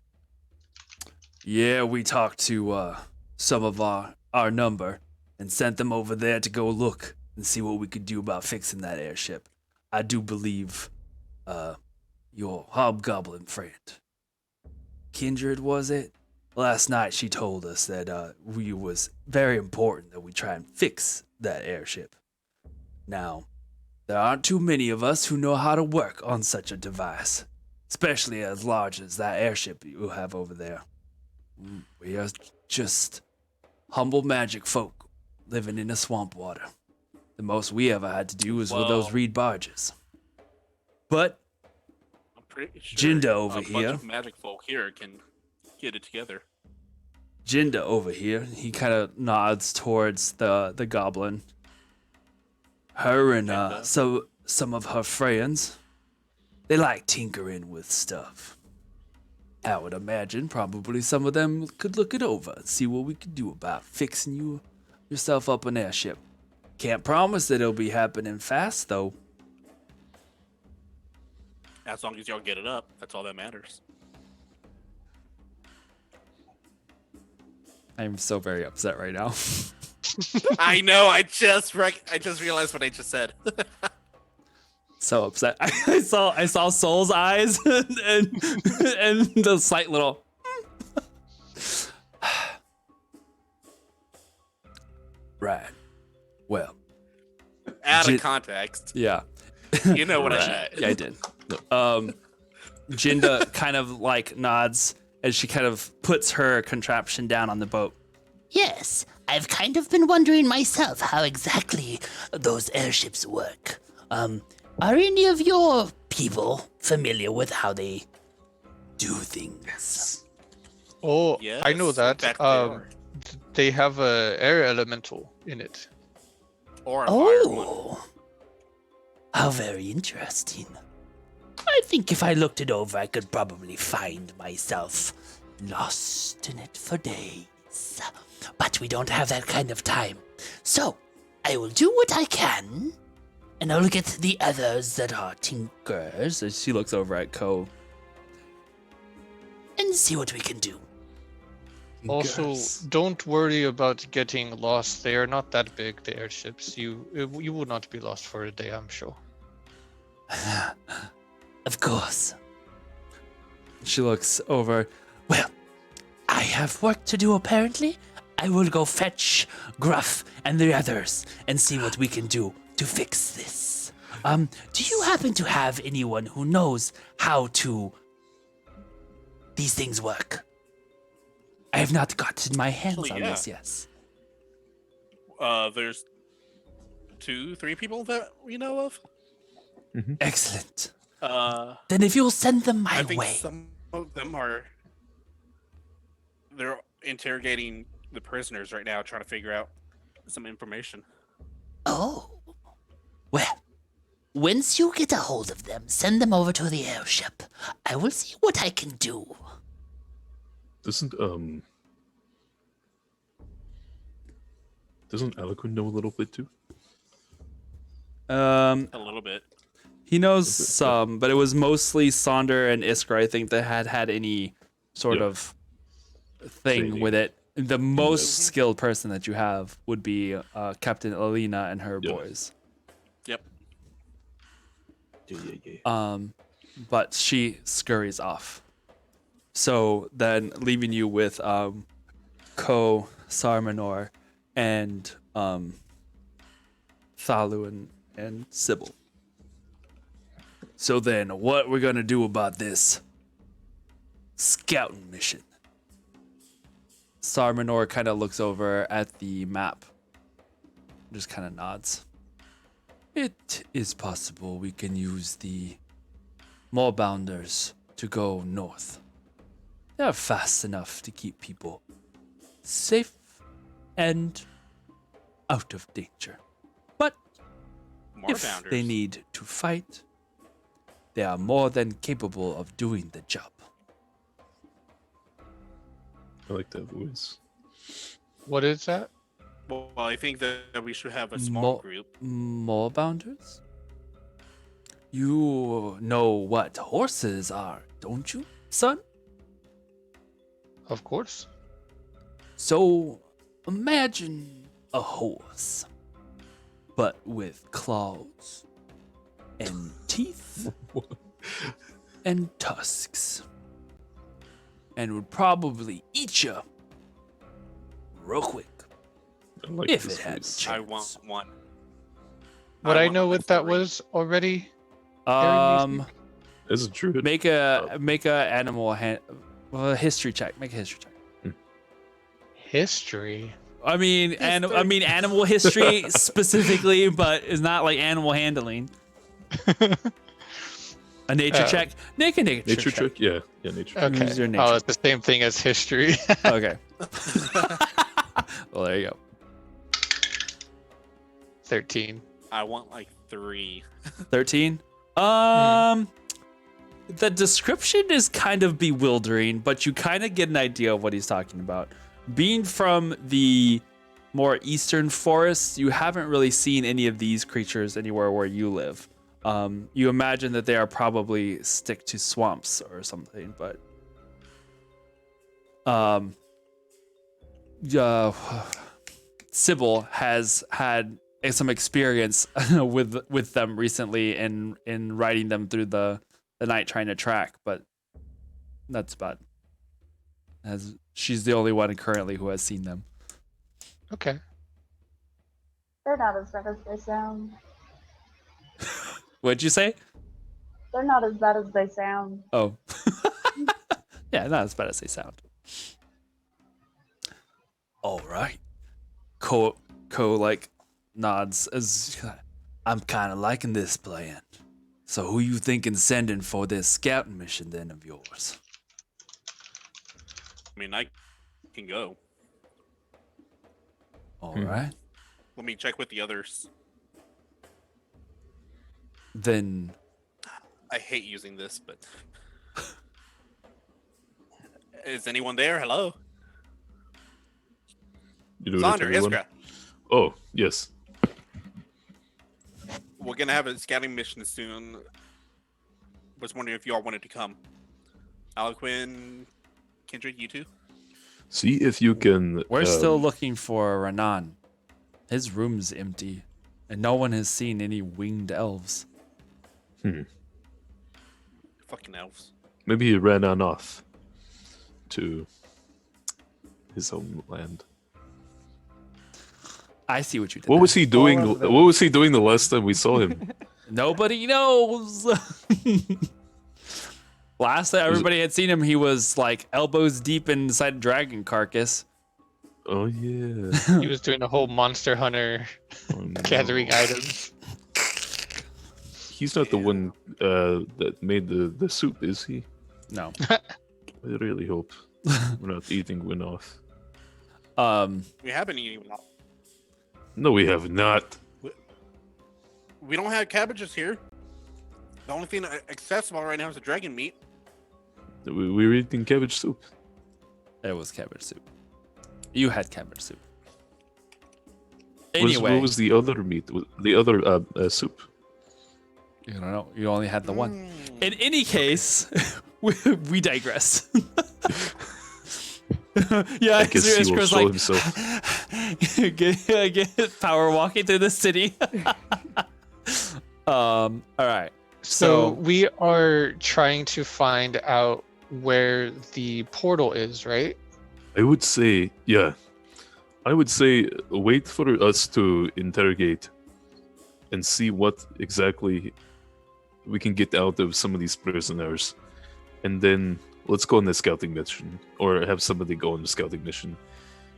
Yeah, we talked to some of our number and sent them over there to go look and see what we could do about fixing that airship. I do believe your hobgoblin friend, Kindred, was it? Last night she told us that it was very important that we try and fix that airship. Now, there aren't too many of us who know how to work on such a device, especially as large as that airship you have over there. We are just humble magic folk living in a swamp water. The most we ever had to do was with those Well- reed barges. But I'm pretty sure Jinda over a bunch here. of magic folk here can get it together. Jinda over here, he kind of nods towards the goblin. Her and Jinda. some of her friends, they like tinkering with stuff. I would imagine probably some of them could look it over and see what we could do about fixing yourself up an airship. Can't promise that it'll be happening fast, though. As long as y'all get it up, that's all that matters. I'm so very upset right now. I know. I just realized what I just said. So upset. I saw Soul's eyes and the slight little. Right. Well, Out Jin- of context, yeah. you know what I Right. meant. Yeah, I did. Jinda kind of like nods as she kind of puts her contraption down on the boat. Yes, I've kind of been wondering myself how exactly those airships work. Are any of your people familiar with how they do things? Oh, I know Yes, that. in fact, they are. They have a air elemental in it. Or a fire one. Oh, how very interesting. I think if I looked it over, I could probably find myself lost in it for days. But we don't have that kind of time. So, I will do what I can, and I'll get the others that are tinkers As she looks over at Ko. and see what we can do. Also, don't worry about getting lost. They are not that big, the airships. You will not be lost for a day, I'm sure. Of course. She looks over. Well, I have work to do apparently. I will go fetch Gruff and the others and see what we can do to fix this. Do you happen to have anyone who knows how these things work? I have not gotten my hands Actually, on yeah. this yet. There's 2-3 people that we know of. Excellent. Uh, Then if you'll send them my I think way. some of them they're interrogating the prisoners right now, trying to figure out some information. Oh. Well, once you get a hold of them, send them over to the airship. I will see what I can do. Doesn't Eloquent know a little bit too? A little bit. He knows some, but it was mostly Sonder and Iskra, I think, that had any sort Yeah. of thing Training. with it. The most skilled person that you have would be Captain Alina and her Yeah. boys. Yep. Yeah. But she scurries off. So then, leaving you with Ko, Sarmanor, and Thalu and Sybil. So then, what we're gonna do about this scouting mission? Sarmanor kind of looks over at the map, just kind of nods. It is possible we can use the Moorbounders to go north. They're fast enough to keep people safe and out of danger. But More if bounders. they need to fight, they are more than capable of doing the job. I like that voice. What is that? Well, I think that we should have a small group. More bounders? You know what horses are, don't you, son? Of course. So imagine a horse, but with claws and teeth and tusks, and would probably eat you real quick I like if this it had a voice. chance. I want one. Would I want know like what that 3. was already? Hearing me speak? As a druid, Make a animal history check. Make a history check. History. I mean, animal history specifically, but it's not like animal handling. A nature check. Make a nature trick. Yeah, nature. Okay. Use your Oh, nature. it's the same thing as history. Okay. Well, there you go. 13. I want like 3. 13. The description is kind of bewildering, but you kind of get an idea of what he's talking about. Being from the more eastern forests, you haven't really seen any of these creatures anywhere where you live. You imagine that they are probably stick to swamps or something, but Sybil has had some experience with them recently in riding them through the night trying to track, but that's about as she's the only one currently who has seen them. Okay. They're not as bad as they sound. What'd you say? They're not as bad as they sound. Oh. Yeah, not as bad as they sound. All right. Ko like nods as I'm kind of liking this plan. So who you thinking sending for this scouting mission then of yours? I mean, I can go. All right. Let me check with the others. then I hate using this, but is anyone there? Hello, You do it at Sonder, everyone? Iskra. Oh, yes. We're gonna have a scouting mission soon. Was wondering if y'all wanted to come. Alquin, Kindred, you two. See if you can. we're still looking for Renan. His room's empty, and no one has seen any winged elves. Fucking elves. Maybe he ran on off to his homeland. I see what you did. What there. was he doing? All of them. What was he doing the last time we saw him? Nobody knows. Last time everybody had seen him, he was like elbows deep inside a dragon carcass. Oh yeah. He was doing the whole Monster Hunter Oh, no. gathering items. He's not the one that made the soup, is he? No. I really hope we're not eating one off. We haven't eaten. No, we have not. We don't have cabbages here. The only thing accessible right now is the dragon meat. We're eating cabbage soup. It was cabbage soup. You had cabbage soup. What Anyway, was the other meat? The other soup? you don't know. You only had the one. Mm. In any case, we digress. Yeah, I guess he will Iskra's show like, himself. get power walking through the city. All right. So we are trying to find out where the portal is, right? I would say, yeah. I would say wait for us to interrogate and see what exactly we can get out of some of these prisoners. And then let's go on the scouting mission, or have somebody go on the scouting mission.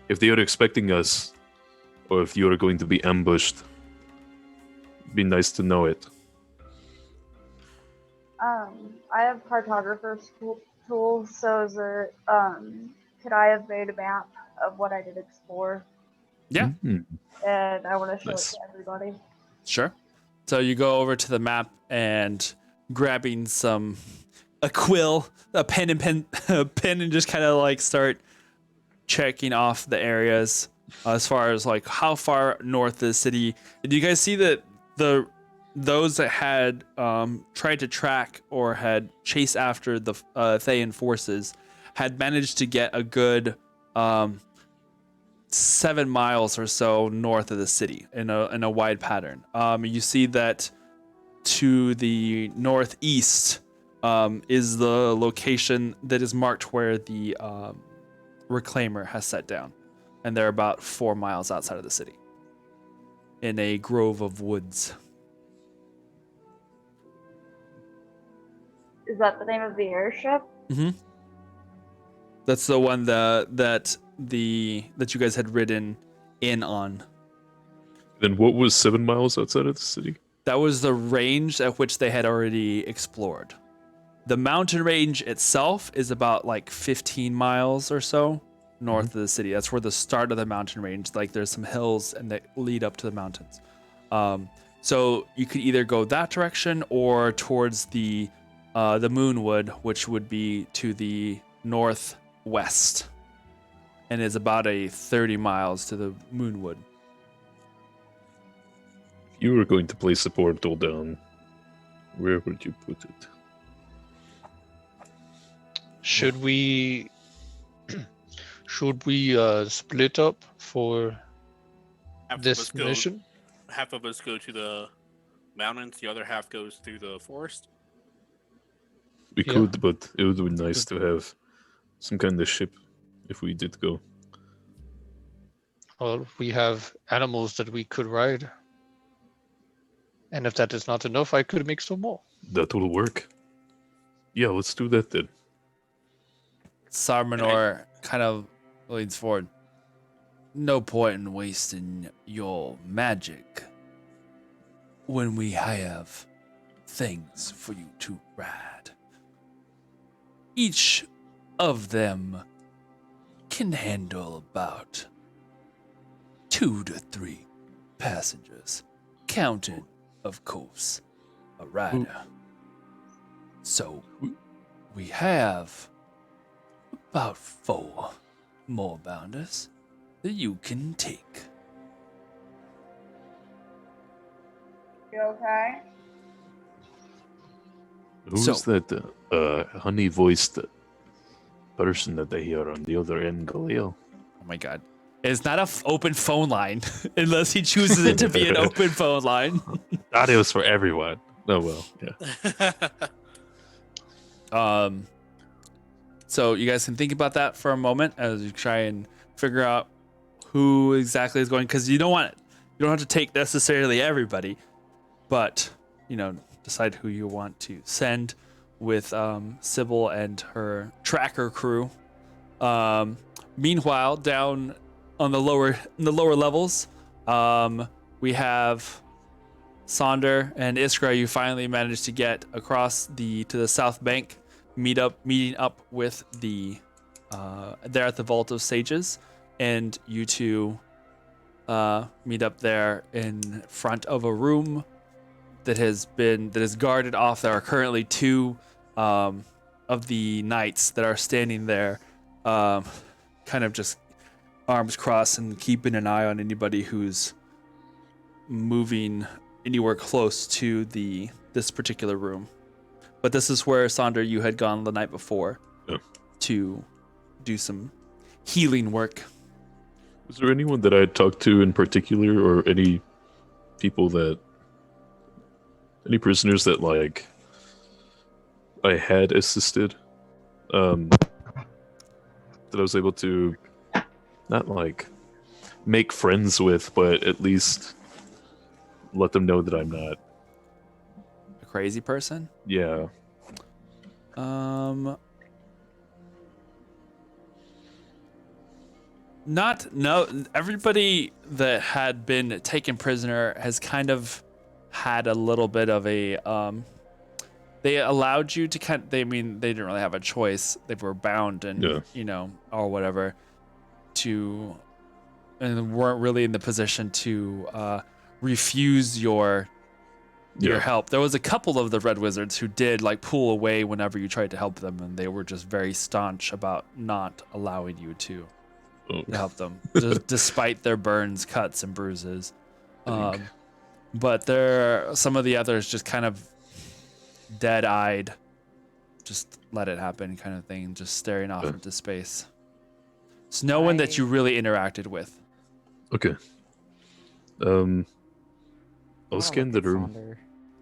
If they are expecting us, or if you are going to be ambushed, be nice to know it. I have cartographer's tool, so is it, could I have made a map of what I did explore, Yeah, Mhm. and I want to show Nice. it to everybody. sure. So you go over to the map and grabbing a quill, a pen a pen, and just kind of like start checking off the areas as far as like how far north the city. Do you guys see that those that had tried to track or had chased after the Thayan forces had managed to get a good 7 miles or so north of the city in a wide pattern. You see that to the northeast is the location that is marked where the reclaimer has set down, and they're about 4 miles outside of the city in a grove of woods. Is that the name of the airship? That's the one that you guys had ridden in on. Then what was 7 miles outside of the city? That was the range at which they had already explored. The mountain range itself is about like 15 miles or so north of the city. That's where the start of the mountain range, like there's some hills and that lead up to the mountains. So you could either go that direction or towards the Moonwood, which would be to the northwest, and is about a 30 miles to the Moonwood. If you were going to place a portal down, where would you put it? Should we split up for Half of this us go- mission? Half of us go to the mountains. The other half goes through the forest. We Yeah. could, but it would be nice to have some kind of ship if we did go. Well, we have animals that we could ride. And if that is not enough, I could make some more. That will work. Yeah, let's do that then. Sarmanor kind of leans forward. No point in wasting your magic when we have things for you to ride. Each of them can handle about 2 to 3 passengers, counting, of course, a rider. So we have about 4 more bounders that you can take. You okay? Who's So- that honey-voiced person that they hear on the other end, Galileo? Oh my god. It's not an open phone line unless he chooses it to be an open phone line. Thought it was for everyone. Oh well, yeah. So you guys can think about that for a moment as you try and figure out who exactly is going, because you don't have to take necessarily everybody, but decide who you want to send with Sybil and her tracker crew. Meanwhile, down on the lower levels, we have Sonder and Iskra. You finally managed to get across to the south bank, meeting up with the there at the Vault of Sages, and you two meet up there in front of a room that is guarded off. There are currently 2 of the knights that are standing there, kind of just arms crossed and keeping an eye on anybody who's moving anywhere close to this particular room. But this is where, Sonder, you had gone the night before to do some healing work. Was there anyone that I had talked to in particular, or any prisoners that like I had assisted, that I was able to not like make friends with, but at least let them know that I'm not A crazy person? Yeah. Everybody that had been taken prisoner has kind of had a little bit of a they allowed you to they didn't really have a choice. They were bound and Yeah. or whatever to, and weren't really in the position to refuse your help. There was a couple of the red wizards who did like pull away whenever you tried to help them, and they were just very staunch about not allowing you to help them, just despite their burns, cuts, and bruises. But some of the others just kind of dead-eyed, just let it happen kind of thing, just staring off into space. It's no one that you really interacted with. Okay. I'll scan the room. Sonder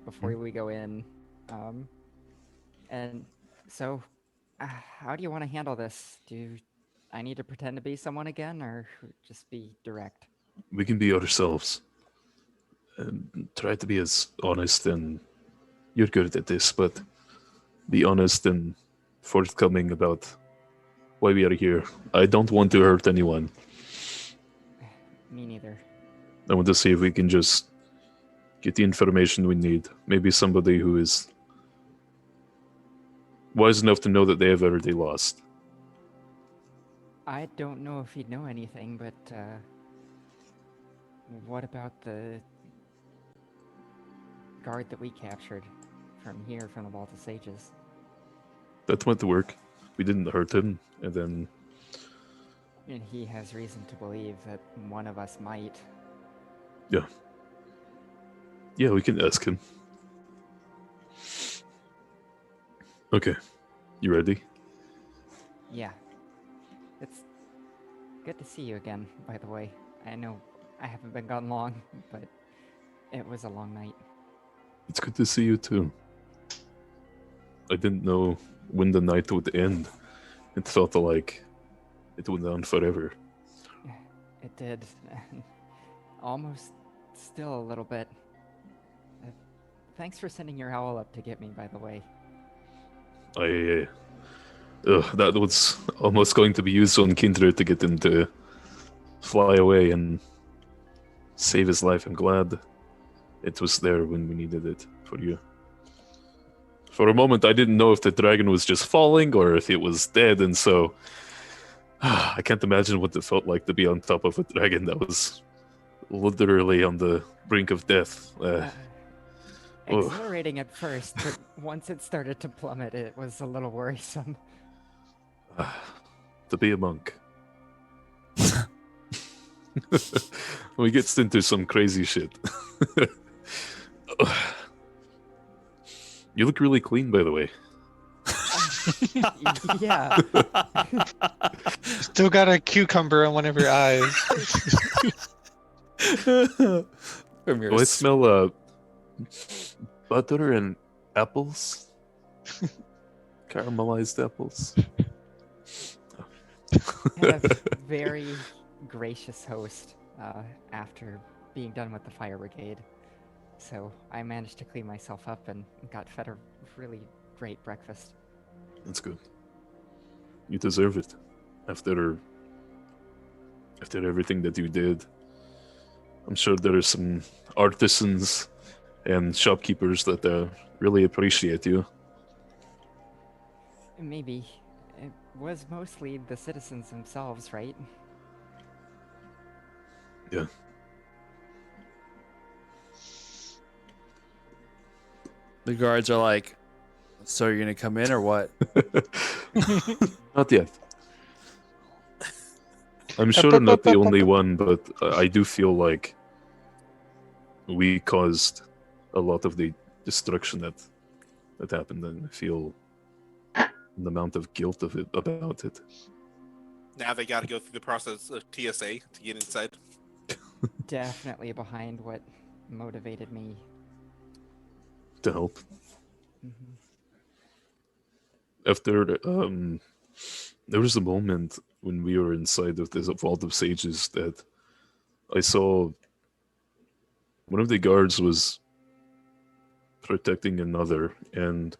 before we go in. And so, how do you want to handle this? Do I need to pretend to be someone again, or just be direct? We can be ourselves. And try to be as honest, and you're good at this, but be honest and forthcoming about why we are here. I don't want to hurt anyone. Me neither. I want to see if we can just get the information we need. Maybe somebody who is wise enough to know that they have already lost. I don't know if he'd know anything, but what about the guard that we captured from the Vault of Sages? That went to work. We didn't hurt him, and then... And he has reason to believe that one of us might. Yeah. Yeah, we can ask him. Okay. You ready? Yeah. It's good to see you again, by the way. I know I haven't been gone long, but it was a long night. It's good to see you too. I didn't know when the night would end. It felt like it went on forever. It did. Almost still a little bit. Thanks for sending your owl up to get me, by the way. That was almost going to be used on Kindred to get him to fly away and save his life. I'm glad it was there when we needed it for you. For a moment, I didn't know if the dragon was just falling or if it was dead, and so I can't imagine what it felt like to be on top of a dragon that was literally on the brink of death. Exhilarating at first, but once it started to plummet, it was a little worrisome. To be a monk. We get into some crazy shit. You look really clean, by the way. Yeah. Still got a cucumber on one of your eyes. I smell butter and apples. Caramelized apples. Had a very gracious host after being done with the fire brigade. So I managed to clean myself up and got fed a really great breakfast. That's good. You deserve it. After everything that you did. I'm sure there are some artisans and shopkeepers that really appreciate you. Maybe. It was mostly the citizens themselves, right? Yeah. The guards are like, so you're gonna come in or what? Not yet. I'm sure I'm not the only one, but I do feel like we caused a lot of the destruction that happened, and I feel an amount of guilt about it. Now they got to go through the process of TSA to get inside. Definitely behind what motivated me. To help. Mm-hmm. After there was a moment when we were inside of this Vault of Sages that I saw one of the guards was protecting another, and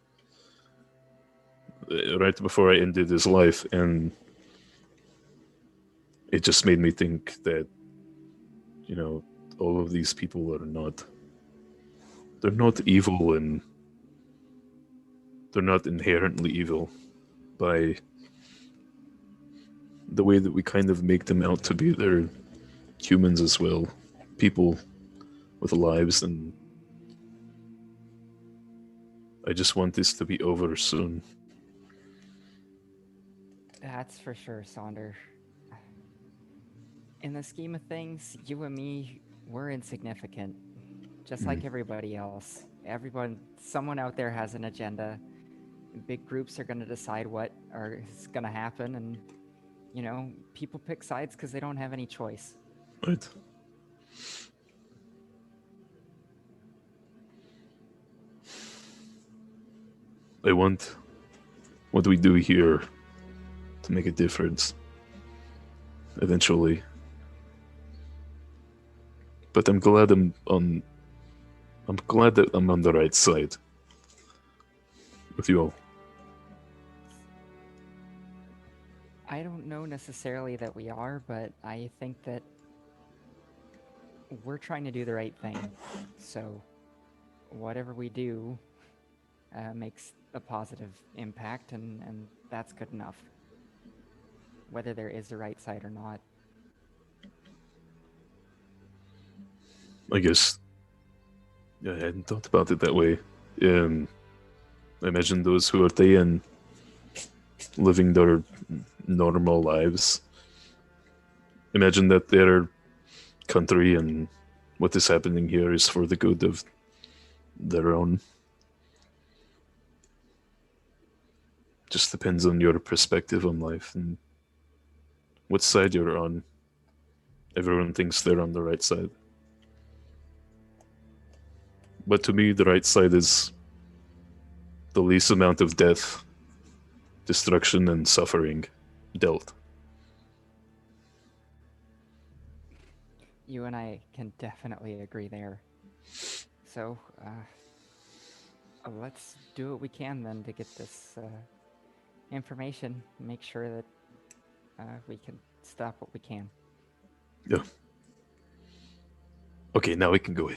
right before I ended his life, and it just made me think that, you know, all of these people are they're not evil, and they're not inherently evil by the way that we kind of make them out to be, they're humans as well, people with lives, and I just want this to be over soon. That's for sure, Sonder. In the scheme of things, you and me, we're insignificant. Just like everybody else. Someone out there has an agenda. Big groups are going to decide what is going to happen, and, you know, people pick sides because they don't have any choice. Right. I want what we do here to make a difference eventually. But I'm glad I'm glad that I'm on the right side with you all. I don't know necessarily that we are, but I think that we're trying to do the right thing. So, whatever we do makes a positive impact, and that's good enough. Whether there is a right side or not. I guess. Yeah, I hadn't thought about it that way. I imagine those who are staying, living their normal lives. Imagine that their country and what is happening here is for the good of their own. Just depends on your perspective on life and what side you're on. Everyone thinks they're on the right side. But to me, the right side is the least amount of death, destruction, and suffering dealt. You and I can definitely agree there. So, let's do what we can then to get this information, make sure that we can stop what we can. Yeah. Okay, now we can go in.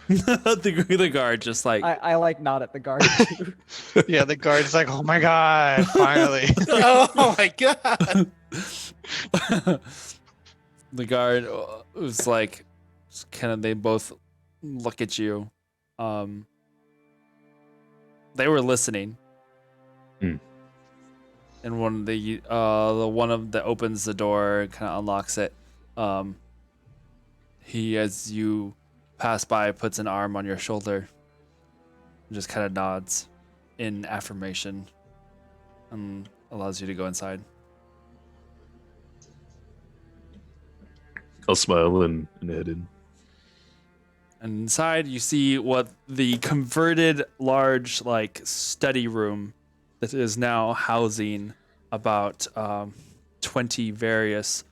The guard just like I like nod at the guard too. Yeah, the guard's like, oh my god, finally. Oh my god! the guard was like kind of they both look at you. They were listening. Hmm. And the one of that opens the door, kind of unlocks it. He, as you pass by, puts an arm on your shoulder and just kind of nods in affirmation and allows you to go inside. I'll smile and head in. And inside, you see what the converted large, like, study room that is now housing about 20 various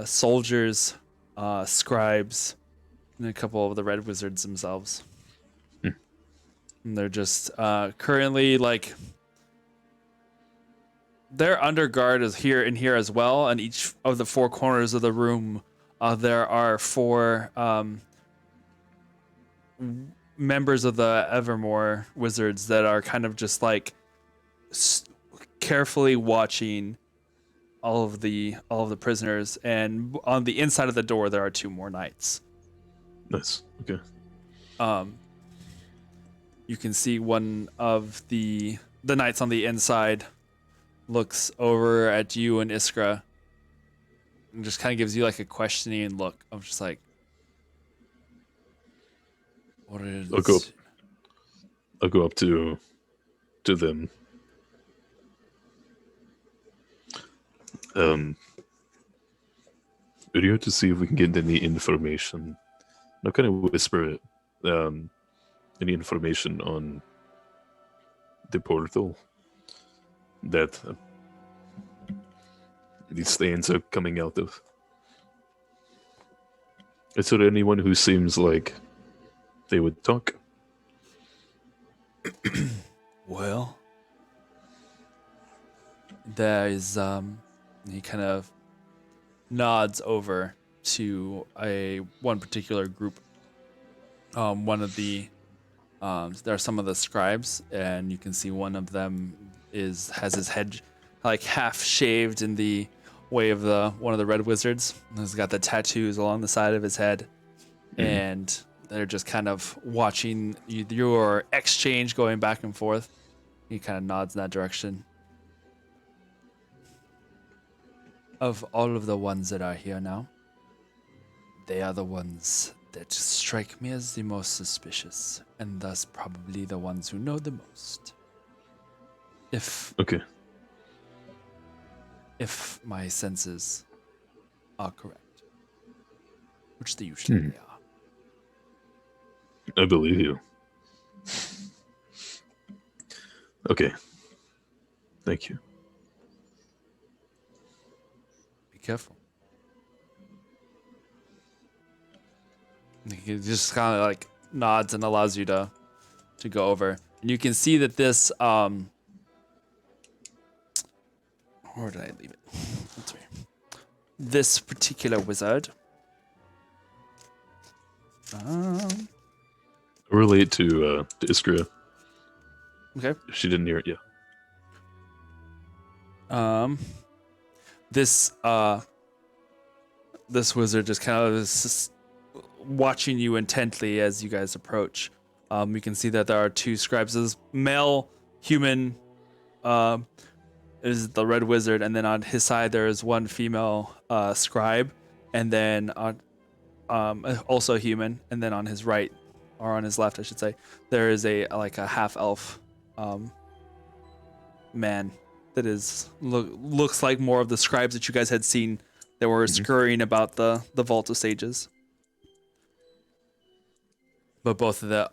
soldiers, scribes, and a couple of the red wizards themselves. And they're just currently, like, their under guard is here and here as well. And each of the four corners of the room, there are four members of the Evermore wizards that are kind of just like carefully watching all of the prisoners, and on the inside of the door there are two more knights. Nice. Okay. You can see one of the knights on the inside looks over at you and Iskra and just kind of gives you like a questioning look of just like, what is... I'll go up to them. We're here to see if we can get any information. Not gonna whisper it. Any information on the portal that these stains are coming out of. Is there anyone who seems like they would talk? Well, there is he kind of nods over to one particular group. One of the there are some of the scribes, and you can see one of them has his head like half shaved in the way of one of the red wizards. He's got the tattoos along the side of his head, and they're just kind of watching your exchange going back and forth. He kind of nods in that direction. Of all of the ones that are here now, they are the ones that strike me as the most suspicious, and thus probably the ones who know the most. Okay. If my senses are correct, which they usually are. I believe you. Okay. Thank you. Be careful. He just kind of like nods and allows you to go over, and you can see that this where did I leave it? That's right. This particular wizard. Relate to Iskra. Okay. She didn't hear it yet. This wizard just kind of is just watching you intently as you guys approach. You can see that there are two scribes. This male human is the red wizard, and then on his side there is one female scribe, and then on also human, and then on his right, or on his left I should say, there is a half elf man that looks like more of the scribes that you guys had seen that were scurrying about the vault of sages. But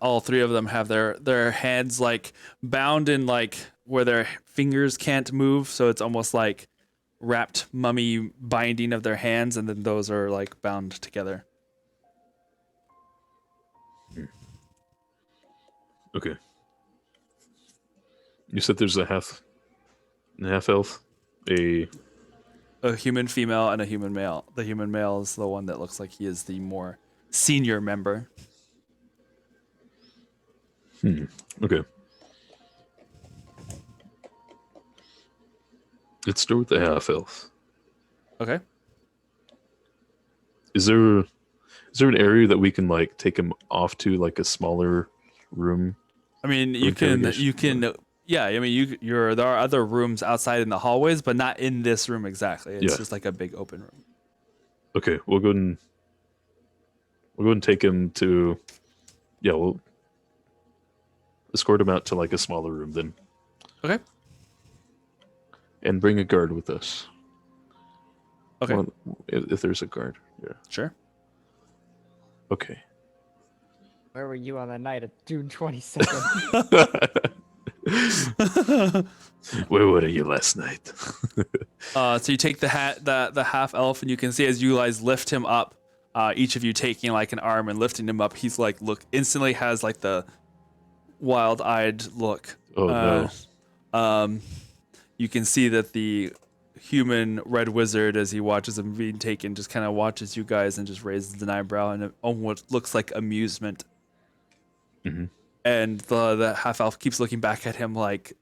all three of them have their hands like bound in like where their fingers can't move, so it's almost like wrapped mummy binding of their hands, and then those are like bound together. Okay. You said there's a half elf, a human female and a human male. The human male is the one that looks like he is the more senior member. Okay. Let's start with the half elf. Okay. Is there an area that we can like take him off to, like a smaller room? I mean, you can, yeah. I mean, there are other rooms outside in the hallways, but not in this room exactly. It's just like a big open room. Okay, we'll go and take him to. Yeah, we'll escort him out to like a smaller room then. Okay. And bring a guard with us. Okay. Well, if there's a guard, yeah. Sure. Okay. Where were you on the night of June 22nd? Where were you last night? So you take the half elf, and you can see as you guys lift him up, each of you taking like an arm and lifting him up, he's like instantly has like the wild-eyed look. Oh no. You can see that the human red wizard, as he watches him being taken, just kind of watches you guys and just raises an eyebrow and it almost looks like amusement. Mm-hmm. And the half elf keeps looking back at him like,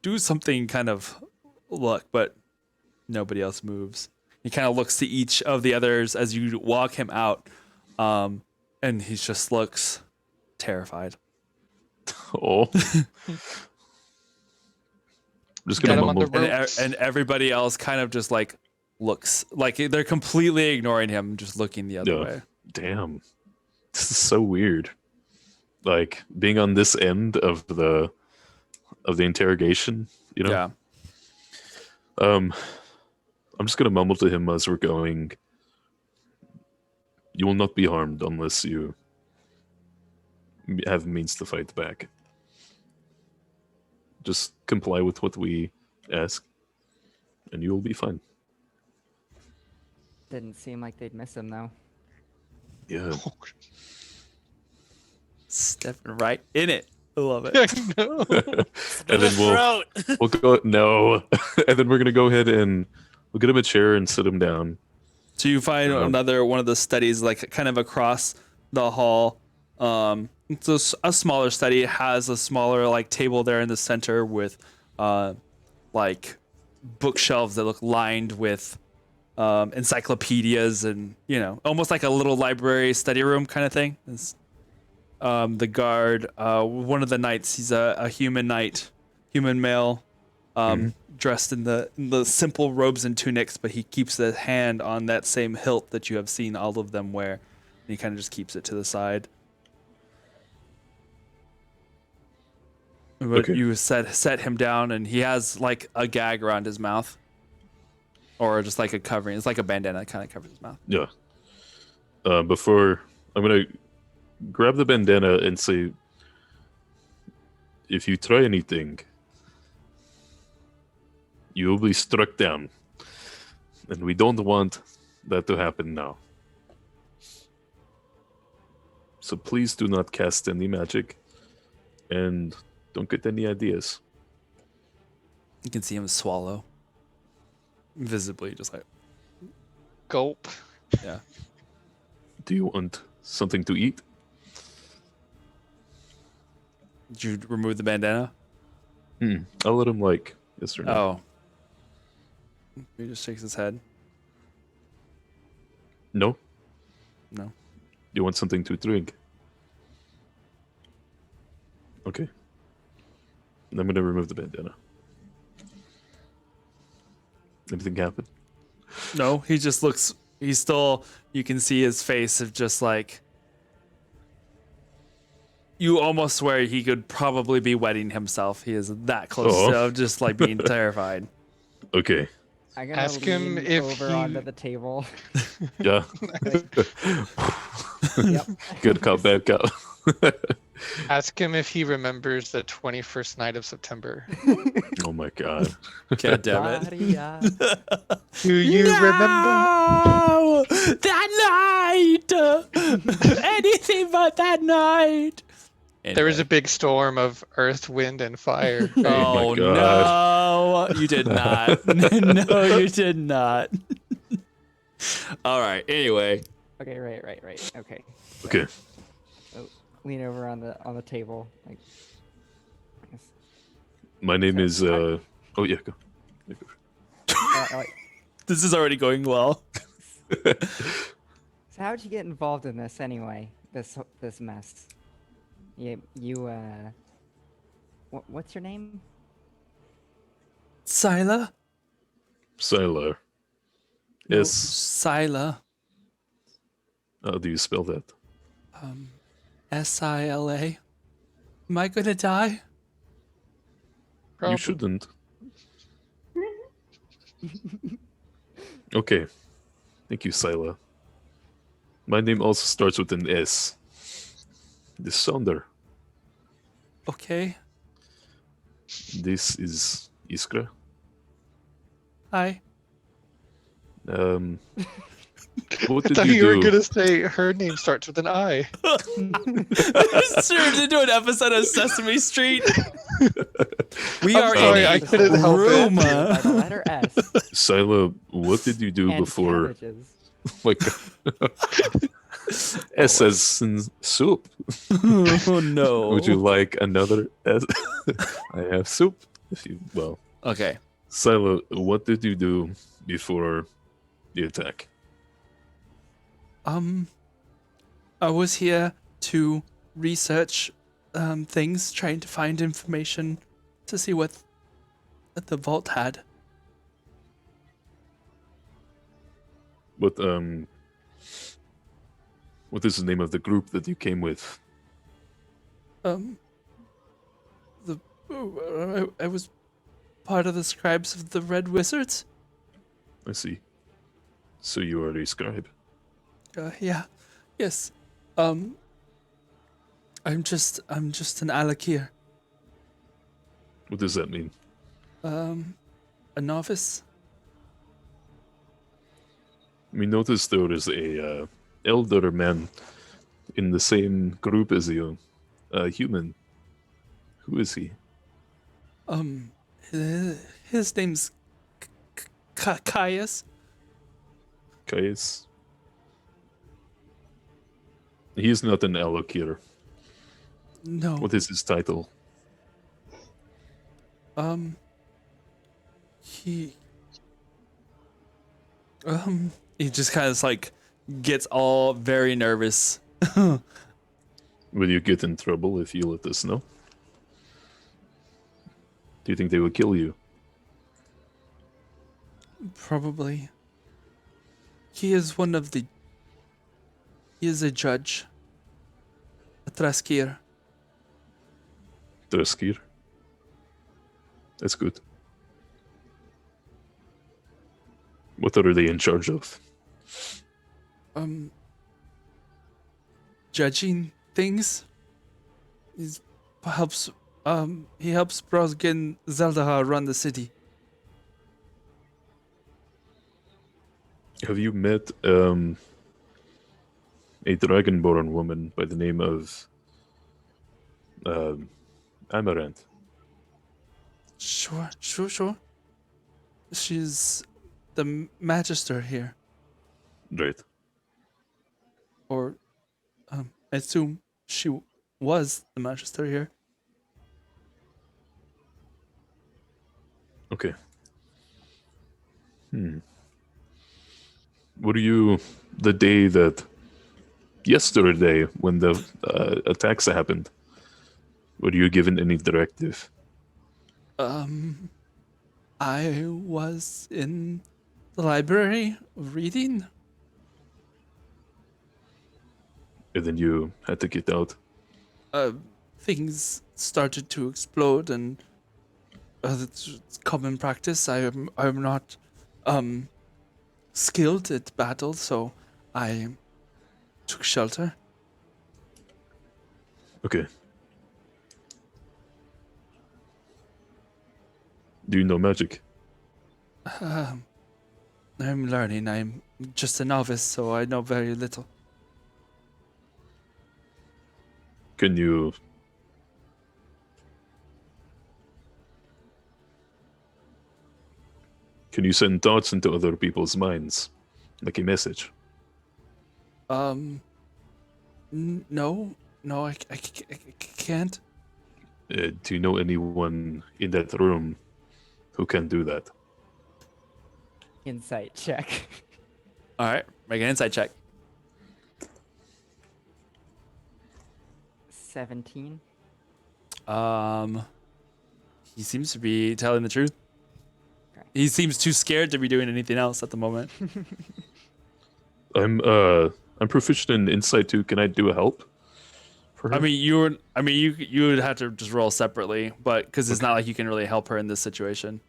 do something kind of look, but nobody else moves. He kind of looks to each of the others as you walk him out, and he just looks terrified. Oh. I'm just gonna Get him on mumble. the ropes. And everybody else kind of just like looks like they're completely ignoring him, just looking the other way. Damn, this is so weird. Like being on this end of the interrogation, you know. Yeah. I'm just gonna mumble to him as we're going. You will not be harmed unless you have means to fight back. Just comply with what we ask, and you will be fine. Didn't seem like they'd miss him though. Yeah. Stepping right in it. I love it. And then we'll go no, and then we're gonna go ahead and we'll get him a chair and sit him down. So you find another one of the studies, like kind of across the hall. It's a smaller study. It has a smaller like table there in the center with like bookshelves that look lined with encyclopedias and, almost like a little library study room kind of thing. The guard, one of the knights, he's a human knight, human male, dressed in the simple robes and tunics, but he keeps the hand on that same hilt that you have seen all of them wear. And he kind of just keeps it to the side. But Okay. you set him down, and he has like a gag around his mouth, or just like a covering. It's like a bandana that kind of covers his mouth. Yeah. Before I'm gonna grab the bandana and say, if you try anything, you will be struck down, and we don't want that to happen now. So please do not cast any magic, and don't get any ideas. You can see him swallow, visibly, just like, Gulp. yeah. Do you want something to eat? Did you remove the bandana? I'll let him like yes or no. Oh. He just shakes his head. No? No. You want something to drink? Okay. I'm gonna remove the bandana. Anything happen? No, he just looks. He's still. You can see his face of just like. You almost swear he could probably be wetting himself. He is that close to just like being terrified. Okay. I'm gonna Ask him lean if over he- onto the table. Yeah. Yep. Good cop, bad cop. Ask him if he remembers the 21st night of September. Oh my god. God damn it. Maria. Do you remember? No! That night! Anything but that night! There was a big storm of earth, wind, and fire. Oh, my God. no, you did not. No, you did not. All right. Anyway, Okay, right. Okay. Okay. Lean over on the table. Like, My name is oh yeah, go. like, this is already going well. so how'd you get involved in this anyway? This mess. What's your name? Sila? Sila. No, Yes. Sila. How do you spell that? Sila. Am I gonna die? Probably. You shouldn't. Okay. Thank you, Sila. My name also starts with an S. The Sonder. Okay. This is Iskra. Hi. What I did thought you you do? were gonna say her name starts with an I. This turned into an episode of Sesame Street. We I'm are sorry, in I a couldn't help it. room. By the letter S. Sila, what did you do and before? cabbages. Like, S as in soup. Oh no. Would you like another S? I have soup. If you Okay. Sila, what did you do before the attack? I was here to research things, trying to find information to see what the vault had. What is the name of the group that you came with? I was part of the scribes of the Red Wizards. I see. So you are a scribe. Yeah. Yes. I'm just an Alakir. What does that mean? A novice. We noticed there is a elder man in the same group as you, a human. Who is he? His name's Caius. Caius? He is not an Alokir. No. What is his title? He he just kind of like gets all very nervous. Will you get in trouble if you let us know? Do you think they would kill you? Probably. He is one of the. He is a judge. A Traskir. Draskir? That's good. What are they in charge of? Judging things. He helps Brosgin Zeldahar run the city. Have you met a dragonborn woman by the name of Amaranth? Sure. She's the magister here, Right. or I assume she was the magister here. Okay. Were you the day that yesterday when the attacks happened? Were you given any directive? I was in the library reading. And then you had to get out? Things started to explode, and it's common practice. I'm not skilled at battle, so I took shelter. Okay. Do you know magic? I'm learning. I'm just a novice, so I know very little. Can you send thoughts into other people's minds? Like a message? No, I can't. Do you know anyone in that room who can do that? Insight check. All right, make an insight check. 17. He seems to be telling the truth. Okay. He seems too scared to be doing anything else at the moment. I'm proficient in insight too. Can I do a help? For her? You would have to just roll separately, but because it's not like you can really help her in this situation.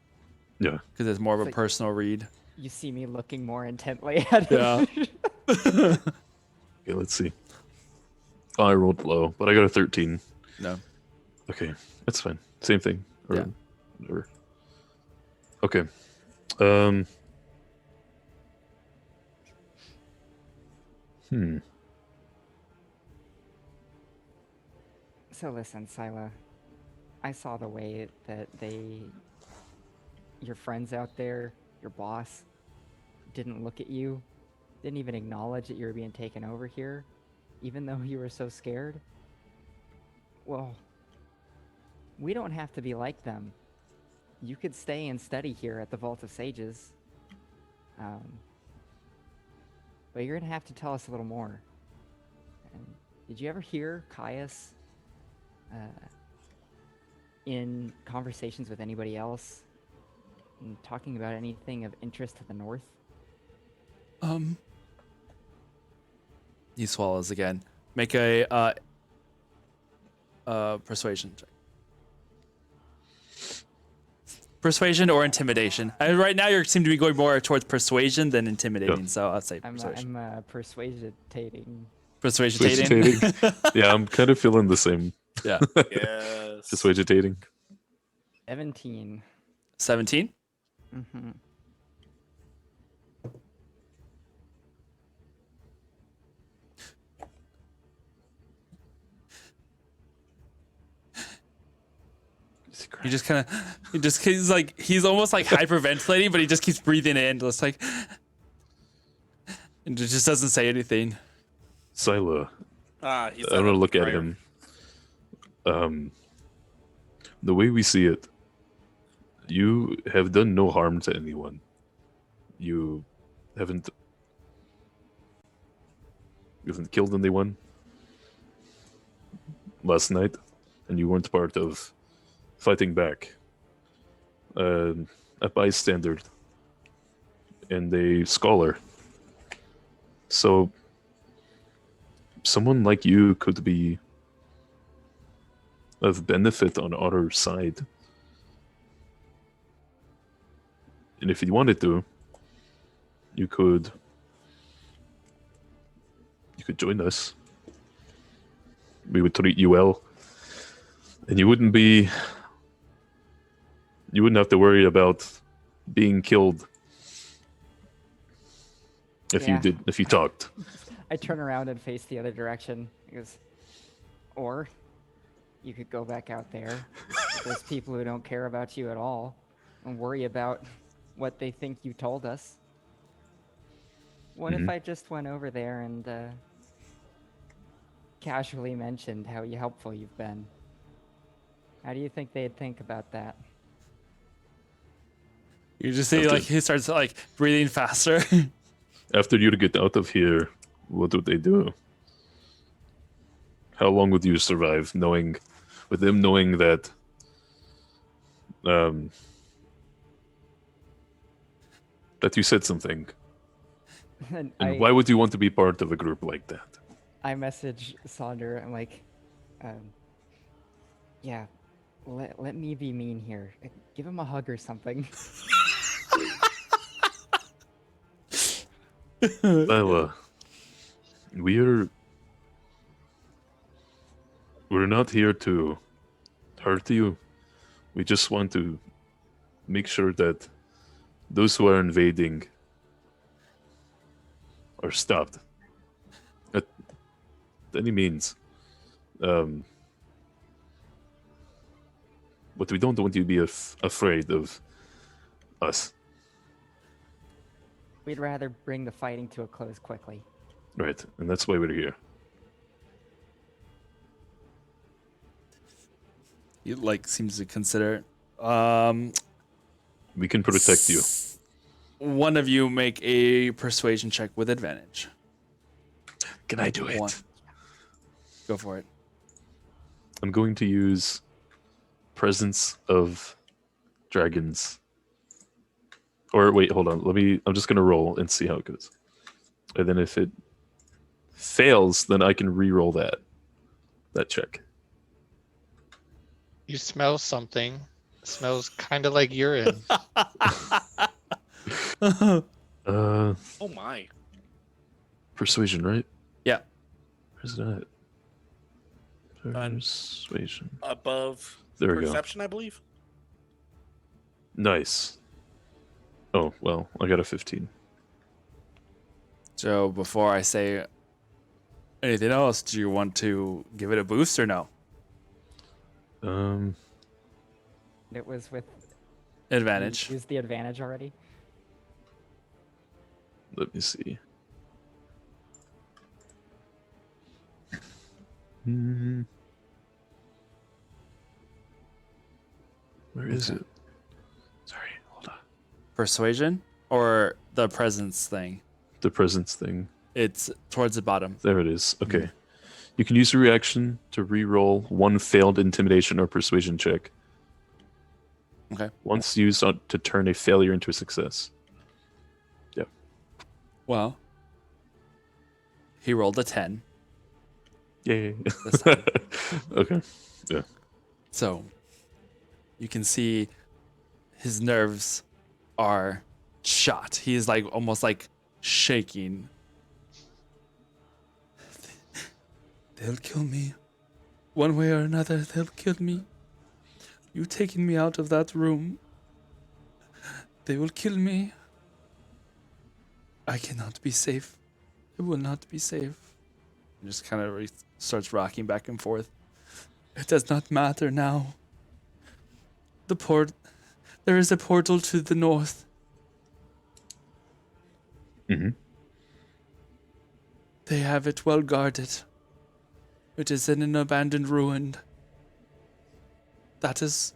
Yeah. Because it's more of a It's like- personal read. You see me looking more intently at Yeah. him. Okay, let's see. Oh, I rolled low, but I got a 13. No. Okay, that's fine. Same thing. Or Yeah. whatever. Okay. So listen, Sila. I saw the way that your friends out there, your boss, didn't look at you, didn't even acknowledge that you were being taken over here, even though you were so scared. Well, we don't have to be like them. You could stay and study here at the Vault of Sages. But you're gonna have to tell us a little more. And did you ever hear Caius in conversations with anybody else and talking about anything of interest to the north? He swallows again. Make a persuasion check. Persuasion or intimidation. Right now, you seem to be going more towards persuasion than intimidating. Yeah. So I'll say persuasion. I'm persuaditating. Persuasion. Yeah, I'm kind of feeling the same. Yeah. Yes. Just vegetating. 17. 17. Mm-hmm. He just kind of, he's almost like hyperventilating, but he just keeps breathing in, just like, and just doesn't say anything. Sila, He's I'm gonna look at him. The way we see it, You have done no harm to anyone. You haven't killed anyone last night, and you weren't part of fighting back. A bystander and a scholar. So, someone like you could be of benefit on our side. And if you wanted to, you could join us. We would treat you well. And you wouldn't have to worry about being killed if Yeah. you talked. I turn around and face the other direction. He goes, or you could go back out there with those people who don't care about you at all and worry about what they think you told us. What if Mhm. I just went over there and casually mentioned how helpful you've been? How do you think they'd think about that? You just see After- like he starts like breathing faster. After you get out of here, what would they do? How long would you survive with them knowing that that you said something? And And why would you want to be part of a group like that? I message Sonder. I'm like, yeah, let me be mean here. Give him a hug or something. Well, we're not here to hurt you. We just want to make sure that those who are invading are stopped at any means. But we don't want you to be afraid of us. We'd rather bring the fighting to a close quickly. Right, and that's why we're here. He like seems to consider. We can protect you. One of you make a persuasion check with advantage. Can I do it? One. Go for it. I'm going to use Presence of Dragons. Or wait, hold on. I'm just gonna roll and see how it goes. And then if it fails, then I can re-roll that check. You smell something. It smells kind of like urine. Oh my. Persuasion, right? Yeah. Where's that? Done. Persuasion. Above There we go. perception, I believe. Nice. Oh, well, I got a 15. So before I say anything else, do you want to give it a boost or no? It was with Advantage. Use the advantage already. Let me see. Where is it? Sorry, hold on. Persuasion or the presence thing? The presence thing. It's towards the bottom. There it is. Okay. You can use a reaction to re-roll one failed intimidation or persuasion check. Okay. Once used to turn a failure into a success. Yep. Well, he rolled a 10. Yay. This time. Okay. Yeah. So you can see his nerves are shot. He is like almost like shaking. They'll kill me. One way or another, they'll kill me. You taking me out of that room. They will kill me. I cannot be safe. I will not be safe. Just kind of starts rocking back and forth. It does not matter now. There is a portal to the north. Mm-hmm. They have it well guarded. It is in an abandoned ruin. That is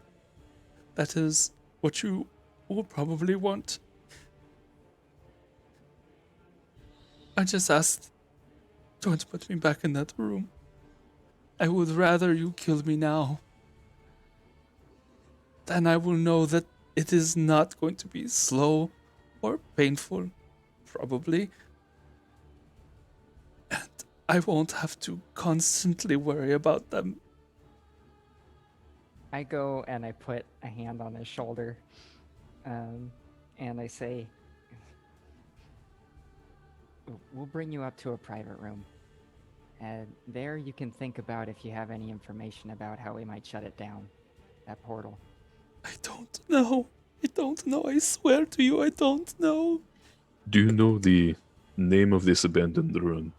what you will probably want. I just asked, don't put me back in that room. I would rather you kill me now. Then I will know that it is not going to be slow or painful, probably. And I won't have to constantly worry about them. I go and I put a hand on his shoulder, and I say, "We'll bring you up to a private room, and there you can think about if you have any information about how we might shut it down, that portal." I don't know. I don't know. I swear to you, I don't know. Do you know the name of this abandoned ruin?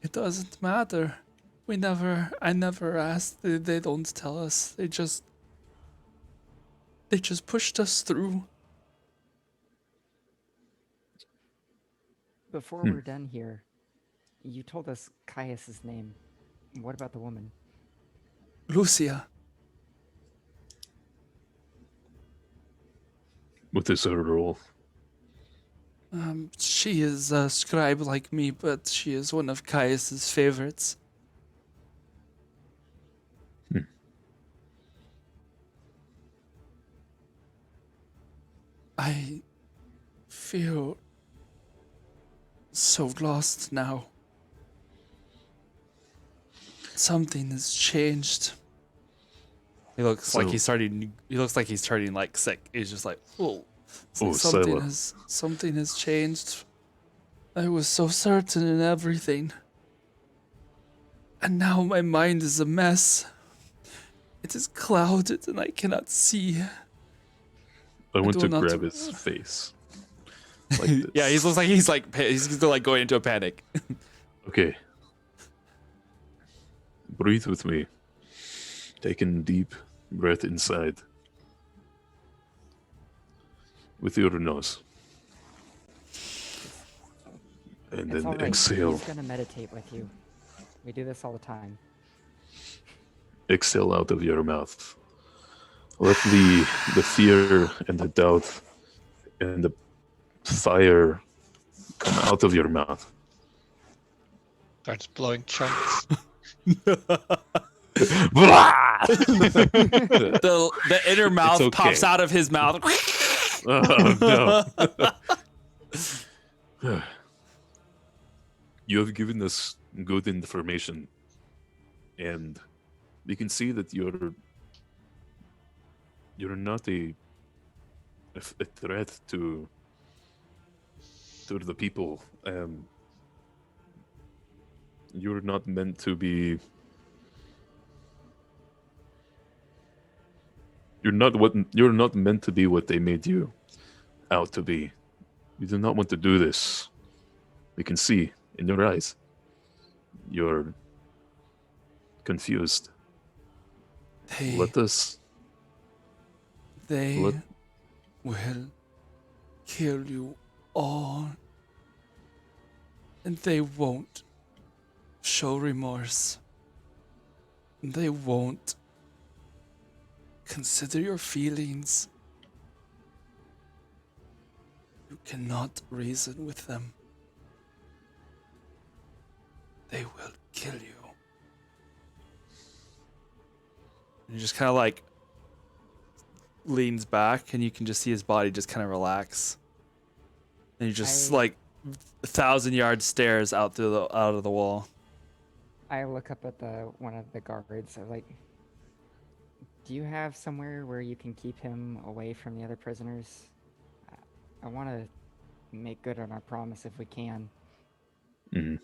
It doesn't matter. I never asked. They don't tell us. They just pushed us through. Before we're done here, you told us Caius's name. What about the woman? Lucia. What is her role? She is a scribe like me, but she is one of Caius's favorites. I feel so lost now. Something has changed. He looks like he's starting. He looks like he's turning like sick. He's just like, oh, something has changed. I was so certain in everything, and now my mind is a mess. It is clouded, and I cannot see. I want do to not- grab his face. Like this. Yeah, he looks like he's like going into a panic. Okay. Breathe with me. Take a deep breath inside. With your nose. And It's then all right. exhale. He's gonna meditate with you. We do this all the time. Exhale out of your mouth. Let the fear and the doubt and the fire come out of your mouth. Starts blowing chunks. The inner mouth okay. pops out of his mouth. Oh no. You have given us good information, and we can see that you're not a threat to the people. You're not meant to be. You're not meant to be what they made you out to be. You do not want to do this. We can see in your eyes. You're confused. Let us. They Let- will kill you all. And they won't show remorse. They won't consider your feelings. You cannot reason with them. They will kill you. And he just kind of like leans back, and you can just see his body just kind of relax. And he just like 1,000-yard stares out of the wall. I look up at one of the guards. I'm like, "Do you have somewhere where you can keep him away from the other prisoners? I want to make good on our promise if we can." Mhm.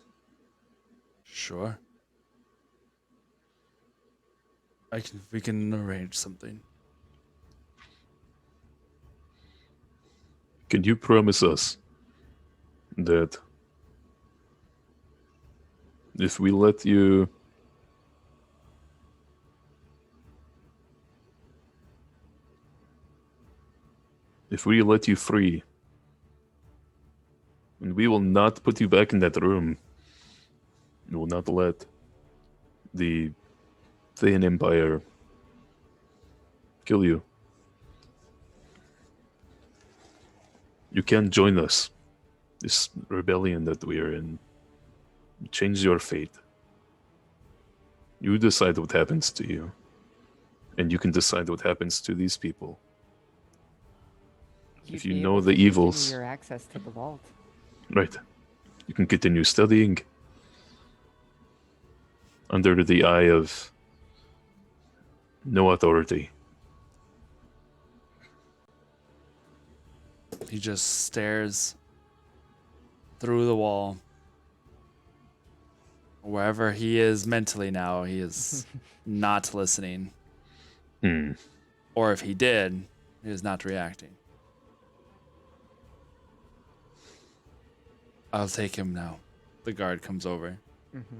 Sure. We can arrange something. Can you promise us that if we let you free, and we will not put you back in that room, we will not let the Thayan Empire kill you You can join us. This rebellion that we are in. Change your fate. You decide what happens to you. And you can decide what happens to these people. You'd If you be know able the to continue evils. your access to the vault. Right. You can continue studying under the eye of no authority. He just stares through the wall. Wherever he is mentally now, he is not listening. Hmm. Or if he did, he is not reacting. I'll take him now. The guard comes over. Mm-hmm.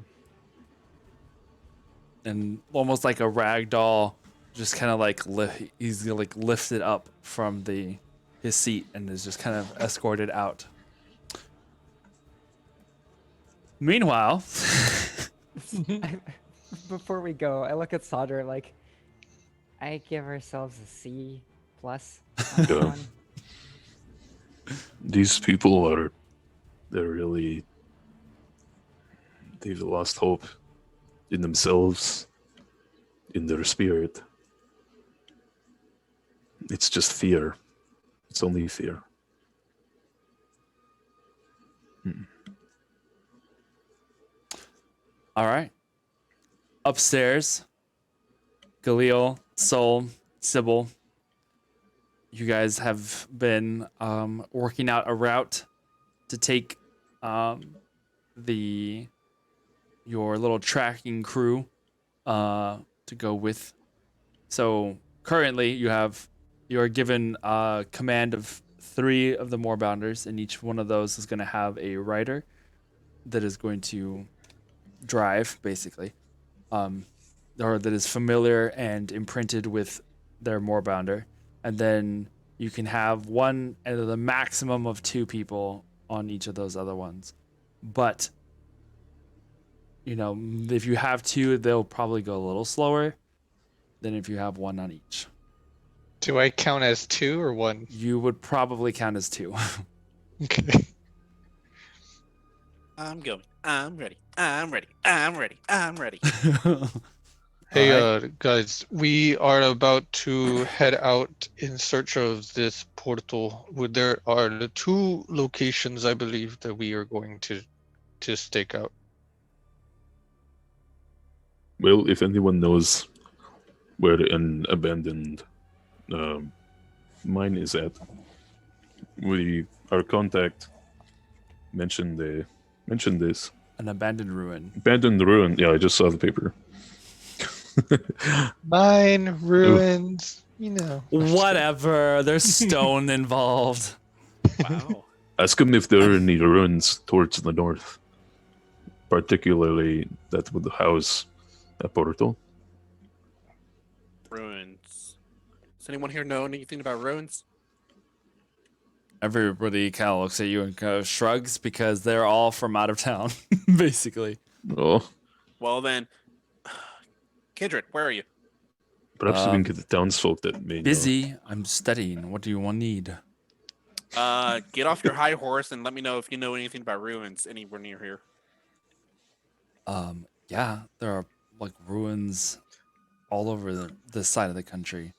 And almost like a rag doll, just kind of like he's like lifted up from his seat and is just kind of escorted out. Meanwhile, Before we go, I look at Sodder like, I give ourselves a C plus on that Yeah. one. These people they're really, they've lost hope in themselves, in their spirit. It's just fear. It's only fear. all right. Upstairs, Galil, Sol, Sybil, you guys have been working out a route to take your little tracking crew to go with. So currently you are given command of 3 of the Moorbounders, and each one of those is going to have a rider that is going to drive, basically, or that is familiar and imprinted with their Moorbounder. And then you can have one and the maximum of 2 people on each of those other ones. But if you have 2, they'll probably go a little slower than if you have 1 on each. Do I count as 2 or 1? You would probably count as 2. Okay. I'm going. I'm ready. I'm ready. I'm ready. I'm ready. Hey, Alright. guys, we are about to head out in search of this portal. There are the 2 locations, I believe, that we are going to stake out. Well, if anyone knows where an abandoned mine is at, our contact mentioned this An abandoned ruin. abandoned ruin. Yeah, I just saw the paper. Mine, ruins, Whatever. There's stone involved. Wow. Ask him if there are any ruins towards the north, particularly that would house a portal. Ruins. Does anyone here know anything about ruins? Everybody kind of looks at you and kind of shrugs because they're all from out of town, basically. Oh, Well then, Kindred, where are you? perhaps we can get the townsfolk that may know. Busy. I'm studying. What do you want need? Get off your high horse and let me know if you know anything about ruins anywhere near here. Yeah, there are like ruins all over this side of the country.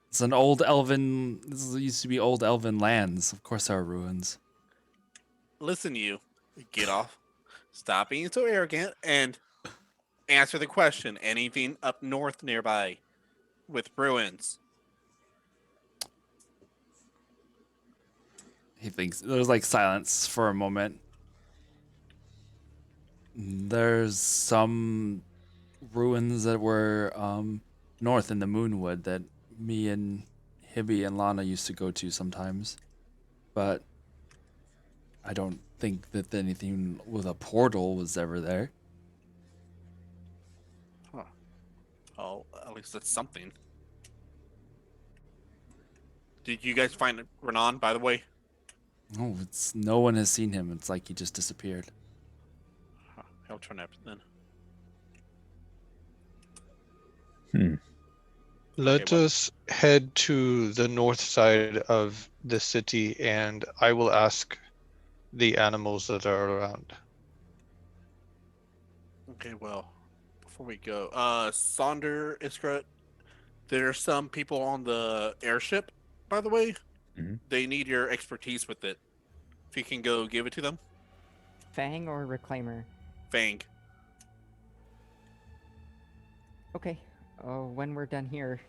It's an old elven. This used to be old elven lands. Of course, there are ruins. Listen, you. Get off. Stop being so arrogant and answer the question. Anything up north nearby with ruins? He thinks there's like silence for a moment. There's some ruins that were north in the Moonwood that me and Hibby and Lana used to go to sometimes, but I don't think that anything with a portal was ever there. Huh. Oh, at least that's something. Did you guys find Renan, by the way? Oh, no one has seen him. It's like he just disappeared. Huh. I'll turn up then. Let well, us head to the north side of the city, and I will ask the animals that are around. okay, well, before we go, Sonder, Iskra, there are some people on the airship, by the way. Mhm. They need your expertise with it. If you can go give it to them. Fang or Reclaimer? Fang. Okay. When we're done here,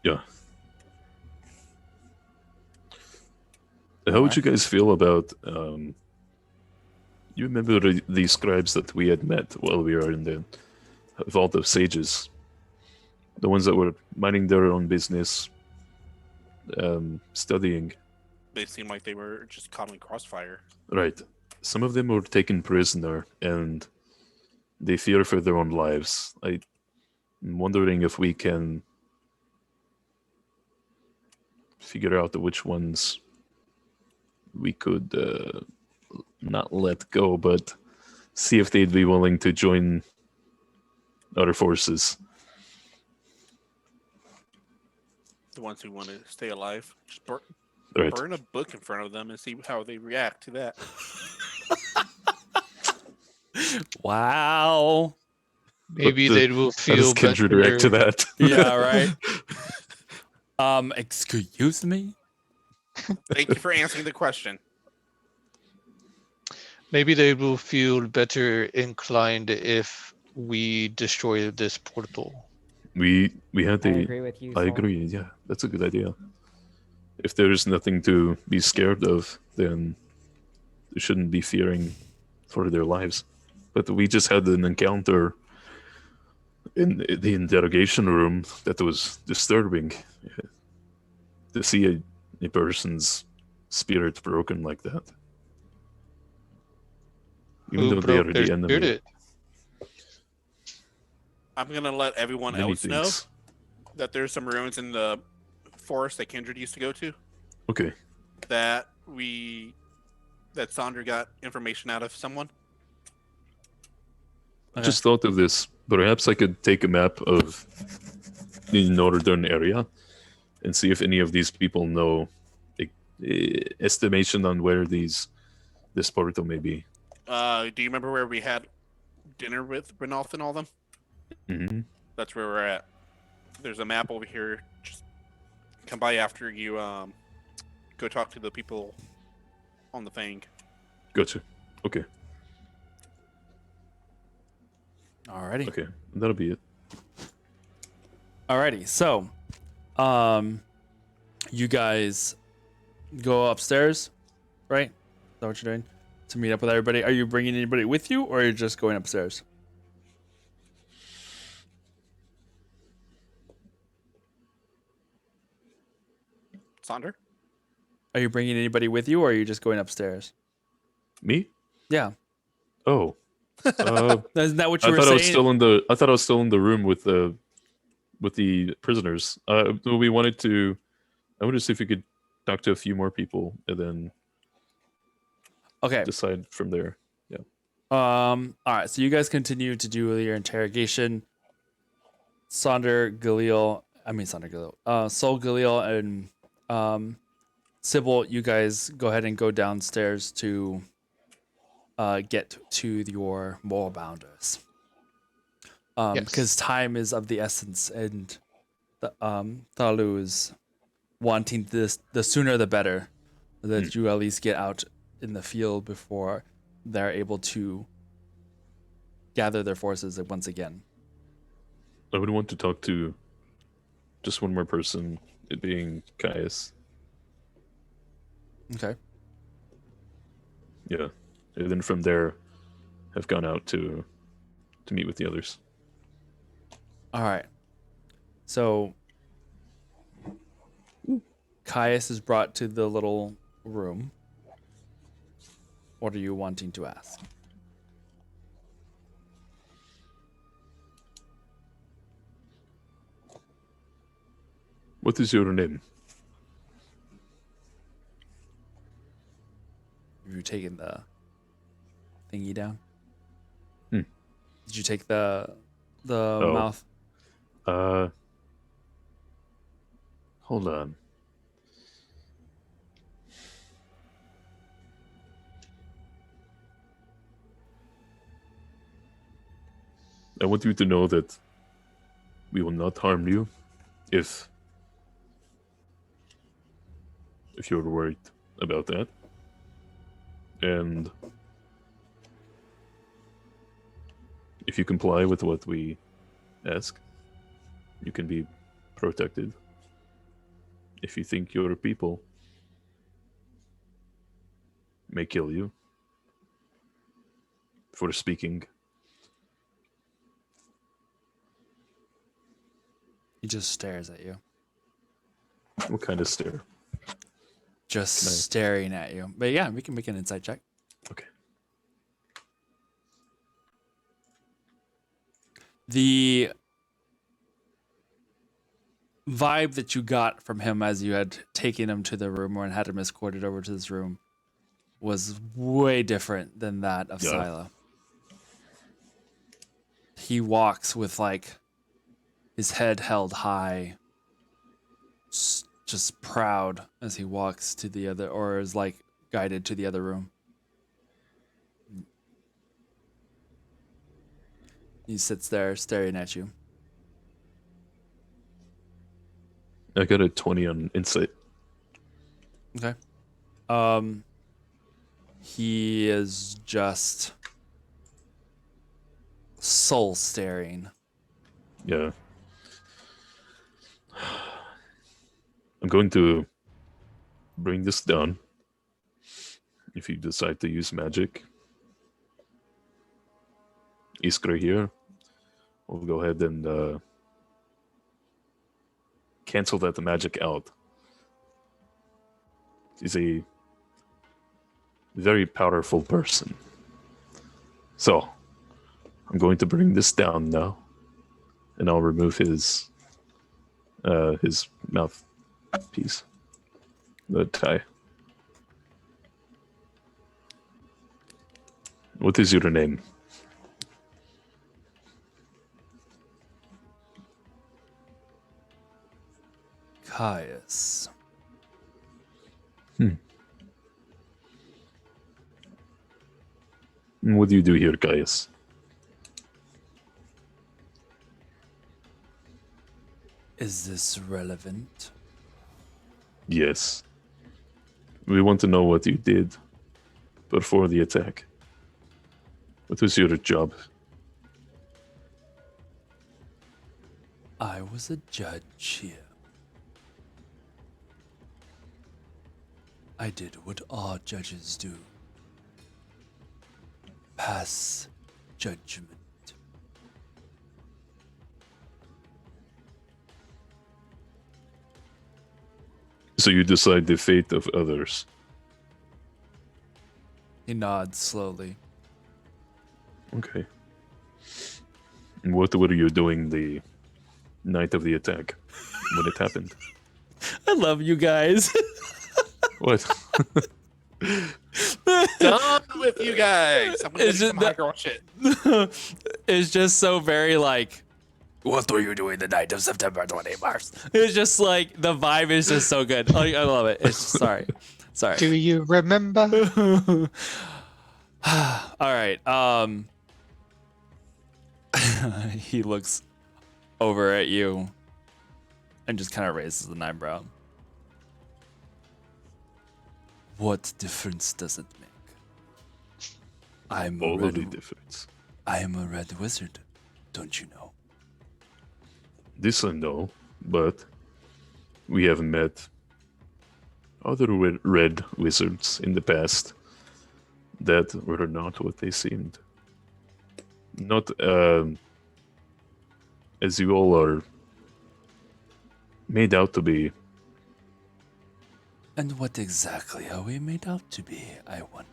Yeah. How would Alright. you guys feel about you remember the scribes that we had met while we were in the Vault of Sages? The ones that were minding their own business, studying. They seem like they were just caught in crossfire. Right. Some of them were taken prisoner and they fear for their own lives. I'm wondering if we can figure out which ones we could not let go, but see if they'd be willing to join other forces. The ones who want to stay alive. Just Right. burn a book in front of them and see how they react to that. Wow. Maybe But they will how does feel Kindred react to better. that? Yeah, right. Excuse me? Thank you for answering the question. Maybe they will feel better inclined if we destroy this portal. We had I a. agree with you, I Sol. agree. Yeah, that's a good idea. If there's nothing to be scared of, then they shouldn't be fearing for their lives. But we just had an encounter in the interrogation room that was disturbing. To see a person's spirit broken like that. Even Who though they broke are their the enemy. spirit? I'm going to let everyone Many else know things. that there's some ruins in the forest that Kindred used to go to Okay. that Sonder got information out of someone. I Okay. just thought of this. Perhaps I could take a map of the northern area and see if any of these people know estimation on where this portal may be. Do you remember where we had dinner with Renalth and all them? Hmm. That's where we're at. There's a map over here. Just come by after you go talk to the people on the Fang. Gotcha. Okay. Alrighty. Okay. That'll be it. Alrighty. So, you guys go upstairs, right? Is that what you're doing? To meet up with everybody. Are you bringing anybody with you, or are you just going upstairs? Sonder? Are you bringing anybody with you, or are you just going upstairs? Me? Yeah. Oh. Isn't that what you I were thought I was saying? still in the. I thought I was still in the room with the prisoners. We wanted to. I wanted to see if we could talk to a few more people and then Okay. decide from there. All right. So you guys continue to do your interrogation. Sonder Galil, Sol Galil and Sybil, you guys go ahead and go downstairs to get to your moorbounders. Yes. Because time is of the essence, and the Thalu is wanting this the sooner the better, that you at least get out in the field before they're able to gather their forces once again. I would want to talk to just one more person, it being Caius. Okay. Yeah. And then from there, have gone out to meet with the others. All right. So Caius is brought to the little room. What are you wanting to ask? What is your name? Have you taken the thingy down? Hmm. Did you take the mouth? Uh, Hold on. I want you to know that we will not harm you if you're worried about that. And if you comply with what we ask, you can be protected. If you think your people may kill you for speaking, He just stares at you. what kind of stare? Just Can I- staring at you. But yeah, we can make an insight check. Okay. The vibe that you got from him as you had taken him to the room or had him escorted over to this room was way different than that of Yeah. Sila. He walks with like his head held high, just proud as he walks to the other, or is like guided to the other room. He sits there staring at you. I got a 20 on insight. Okay. He is just soul staring. Yeah. I'm going to bring this down. If you decide to use magic, Iskra here will go ahead and cancel that magic out. He's a very powerful person. So, I'm going to bring this down now, and I'll remove his mouthpiece, the tie. What is your name? Caius. And what do you do here, Caius? Is this relevant? Yes. We want to know what you did before the attack. What was your job? I was a judge here. I did what all judges do. Pass judgment. So you decide the fate of others. He nods slowly. Okay. And what were you doing the night of the attack when it happened? I love you guys. What? Done with you guys. I'm gonna Is do it some the- high girl shit. It's just so very like, what were you doing the night of September 21st? It's just like, the vibe is just so good. Like, I love it. It's sorry. Do you remember? All right. He looks over at you and just kind of raises an eyebrow. What difference does it make? I'm a All of the red. difference. I am a red wizard. Don't you know? This I know, but we have met other red wizards in the past that were not what they seemed. Not as you all are made out to be. And what exactly are we made out to be, I wonder?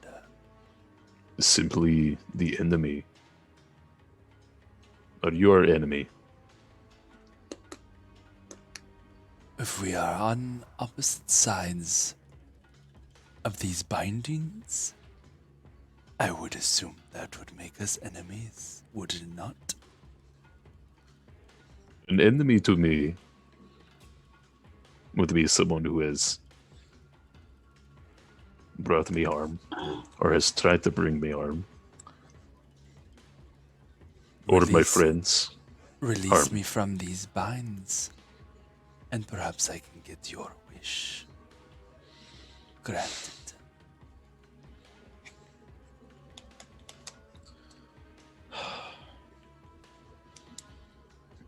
Simply the enemy. Or your enemy. If we are on opposite sides of these bindings, I would assume that would make us enemies, would it not? An enemy to me would be someone who has brought me harm, or has tried to bring me harm, or my friends. Release harm. me from these binds, and perhaps I can get your wish granted.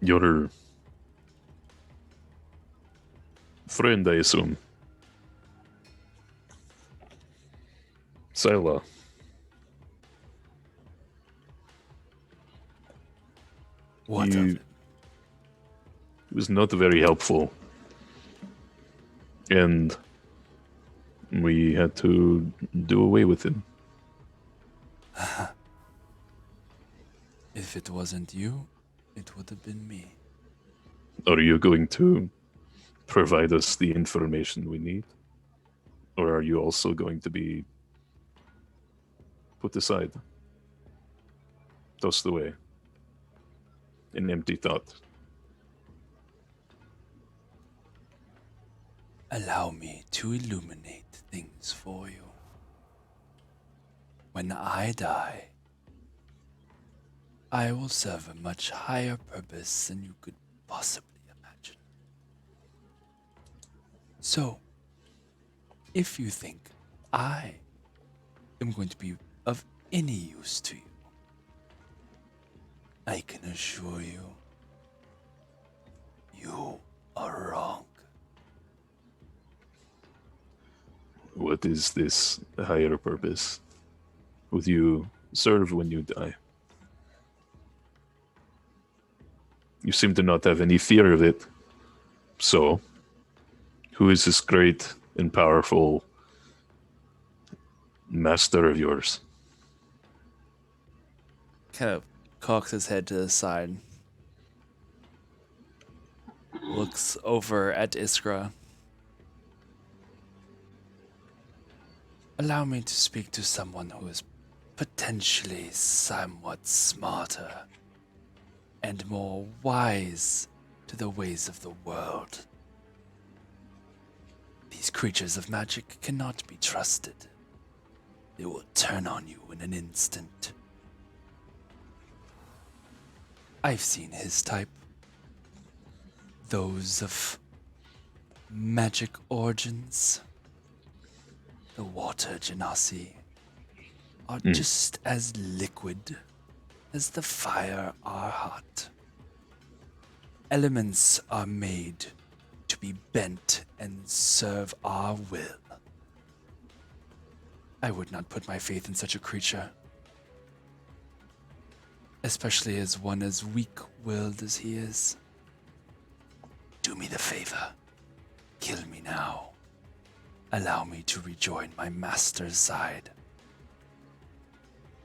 Your friend, I assume. Sila. What You- of it? He was not very helpful. And we had to do away with him. If it wasn't you, it would have been me. Are you going to provide us the information we need? Or are you also going to be put aside? Tossed away? An empty thought? Allow me to illuminate things for you. When I die, I will serve a much higher purpose than you could possibly imagine. So, if you think I am going to be of any use to you, I can assure you, you are wrong. What is this higher purpose? Would you serve when you die? You seem to not have any fear of it. So, who is this great and powerful master of yours? Kind of cocks his head to the side. Looks over at Iskra. Allow me to speak to someone who is potentially somewhat smarter and more wise to the ways of the world. These creatures of magic cannot be trusted. They will turn on you in an instant. I've seen his type. Those of magic origins. The water genasi are just as liquid as the fire are hot. Elements are made to be bent and serve our will. I would not put my faith in such a creature, especially as one as weak-willed as he is. Do me the favor. Kill me now. Allow me to rejoin my master's side.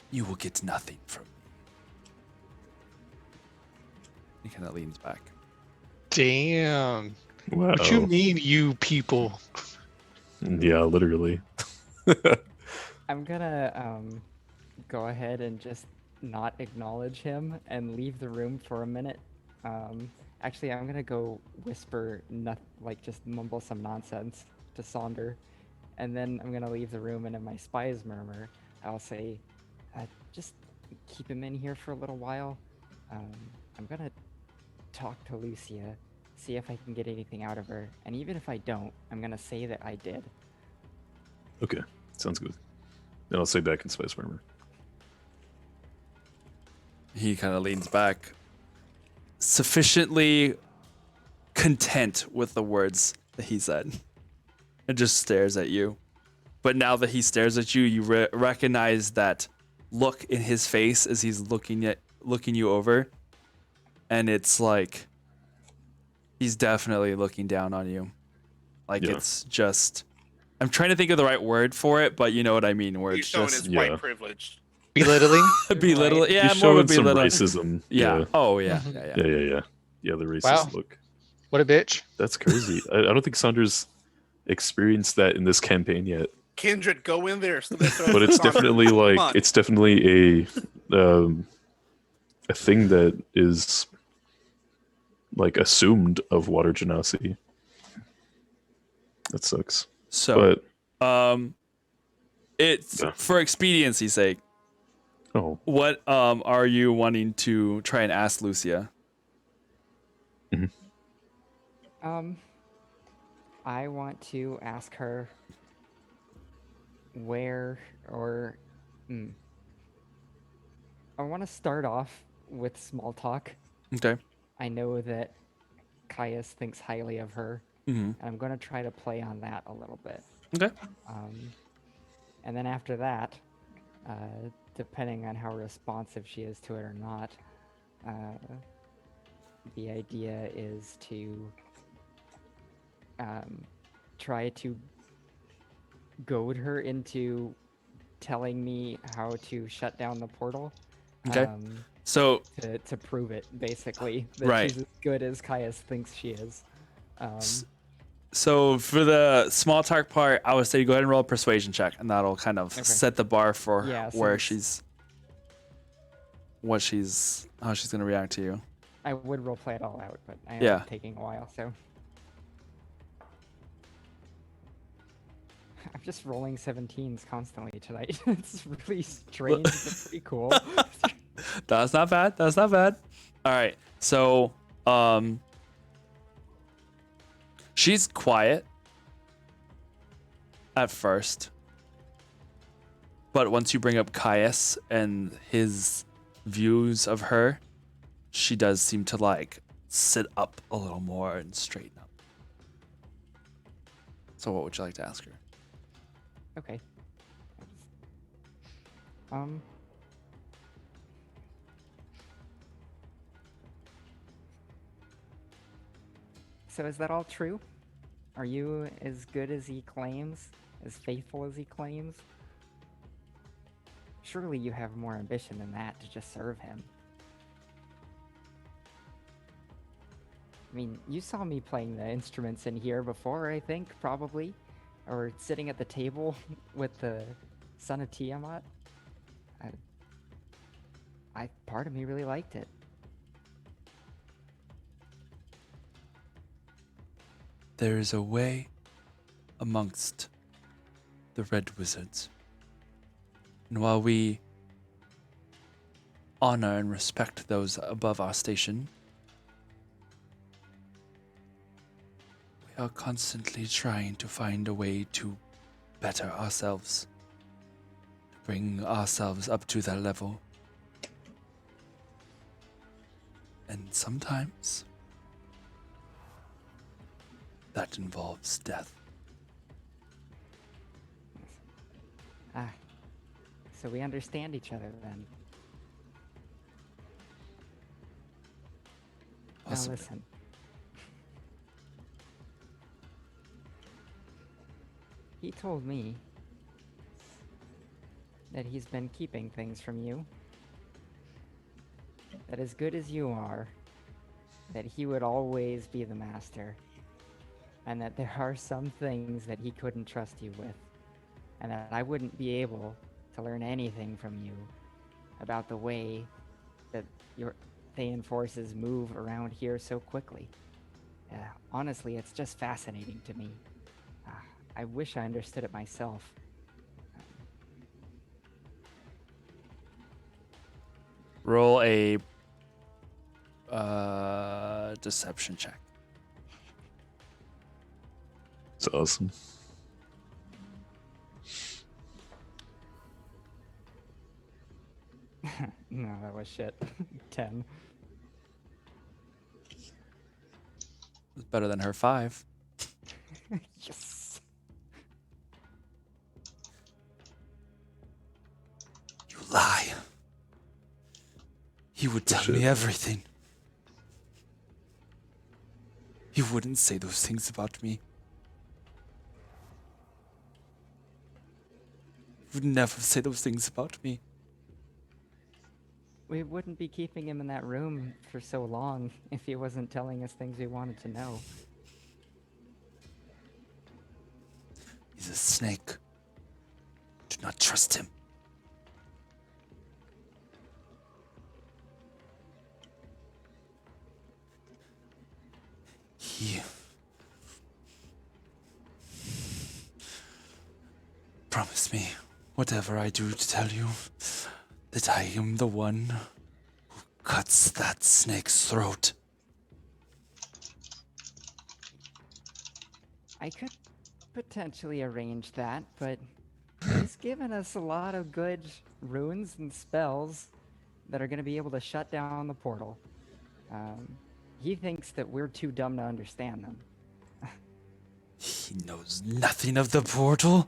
You will get nothing from me. He kind of leans back. Damn. Wow. What you mean, you people? Yeah, literally. I'm gonna go ahead and just not acknowledge him and leave the room for a minute. Actually, I'm gonna go whisper, like just mumble some nonsense to Sonder, and then I'm gonna leave the room. And in my spy's murmur, I'll say, just keep him in here for a little while. I'm gonna talk to Lucia, see if I can get anything out of her, and even if I don't, I'm gonna say that I did. Okay, sounds good. Then I'll say back in Spice Murmur. He kind of leans back, sufficiently content with the words that he said, and just stares at you. But now that he stares at you, you recognize that look in his face as he's looking you over, and it's like he's definitely looking down on you. Like Yeah. it's just, I'm trying to think of the right word for it, but you know what I mean. Where He's it's showing just his Yeah. white privilege. Belittling? belittle. Yeah, He's more of a showing some belittle. racism. Yeah. Oh yeah. Mhm. Yeah. Yeah. Yeah, the racist Wow. look. What a bitch. That's crazy. I don't think Saunders experienced that in this campaign yet. Kindred, go in there. So that's But it's definitely Come like on. it's definitely a thing that is like assumed of water genasi. That sucks. So, But it's Yeah. for expediency's sake. oh, What are you wanting to try and ask Lucia? Um, I want to ask her where or. Hmm. I want to start off with small talk. Okay. I know that Caius thinks highly of her, Mm-hmm. and I'm going to try to play on that a little bit. Okay. And then after that, depending on how responsive she is to it or not, the idea is to try to goad her into telling me how to shut down the portal. Okay. So, To prove it, basically, that Right. she's as good as Caius thinks she is. so for the small talk part, I would say go ahead and roll a persuasion check, and that'll kind of set the bar for Yeah, where since- how she's gonna react to you. I would roleplay it all out, but I am Yeah. taking a while, so. I'm just rolling 17s constantly tonight. It's really strange, but pretty cool. That's not bad. That's not bad. All right. So, she's quiet at first, but once you bring up Caius and his views of her, she does seem to like sit up a little more and straighten up. So, what would you like to ask her? Okay. So is that all true? Are you as good as he claims? As faithful as he claims? Surely you have more ambition than that to just serve him. I mean, you saw me playing the instruments in here before, I think, probably. Or sitting at the table with the son of Tiamat. Part of me really liked it. There is a way amongst the Red Wizards. And while we honor and respect those above our station, we are constantly trying to find a way to better ourselves, to bring ourselves up to their level. And sometimes that involves death. Ah. So we understand each other then. Now Possibly. listen. He told me that he's been keeping things from you. That as good as you are, that he would always be the master. And that there are some things that he couldn't trust you with. And that I wouldn't be able to learn anything from you about the way that your Thayan forces move around here so quickly. Honestly, it's just fascinating to me. I wish I understood it myself. Roll a deception check. it's awesome. No, that was shit. 10. It's better than her 5. Yes. You lie. He would tell me Shit. everything. He wouldn't say those things about me. He would never say those things about me. We wouldn't be keeping him in that room for so long if he wasn't telling us things we wanted to know. He's a snake. Do not trust him. promise me, whatever I do to tell you, that I am the one who cuts that snake's throat. I could potentially arrange that, but he's given us a lot of good runes and spells that are going to be able to shut down the portal. He thinks that we're too dumb to understand them. He knows nothing of the portal.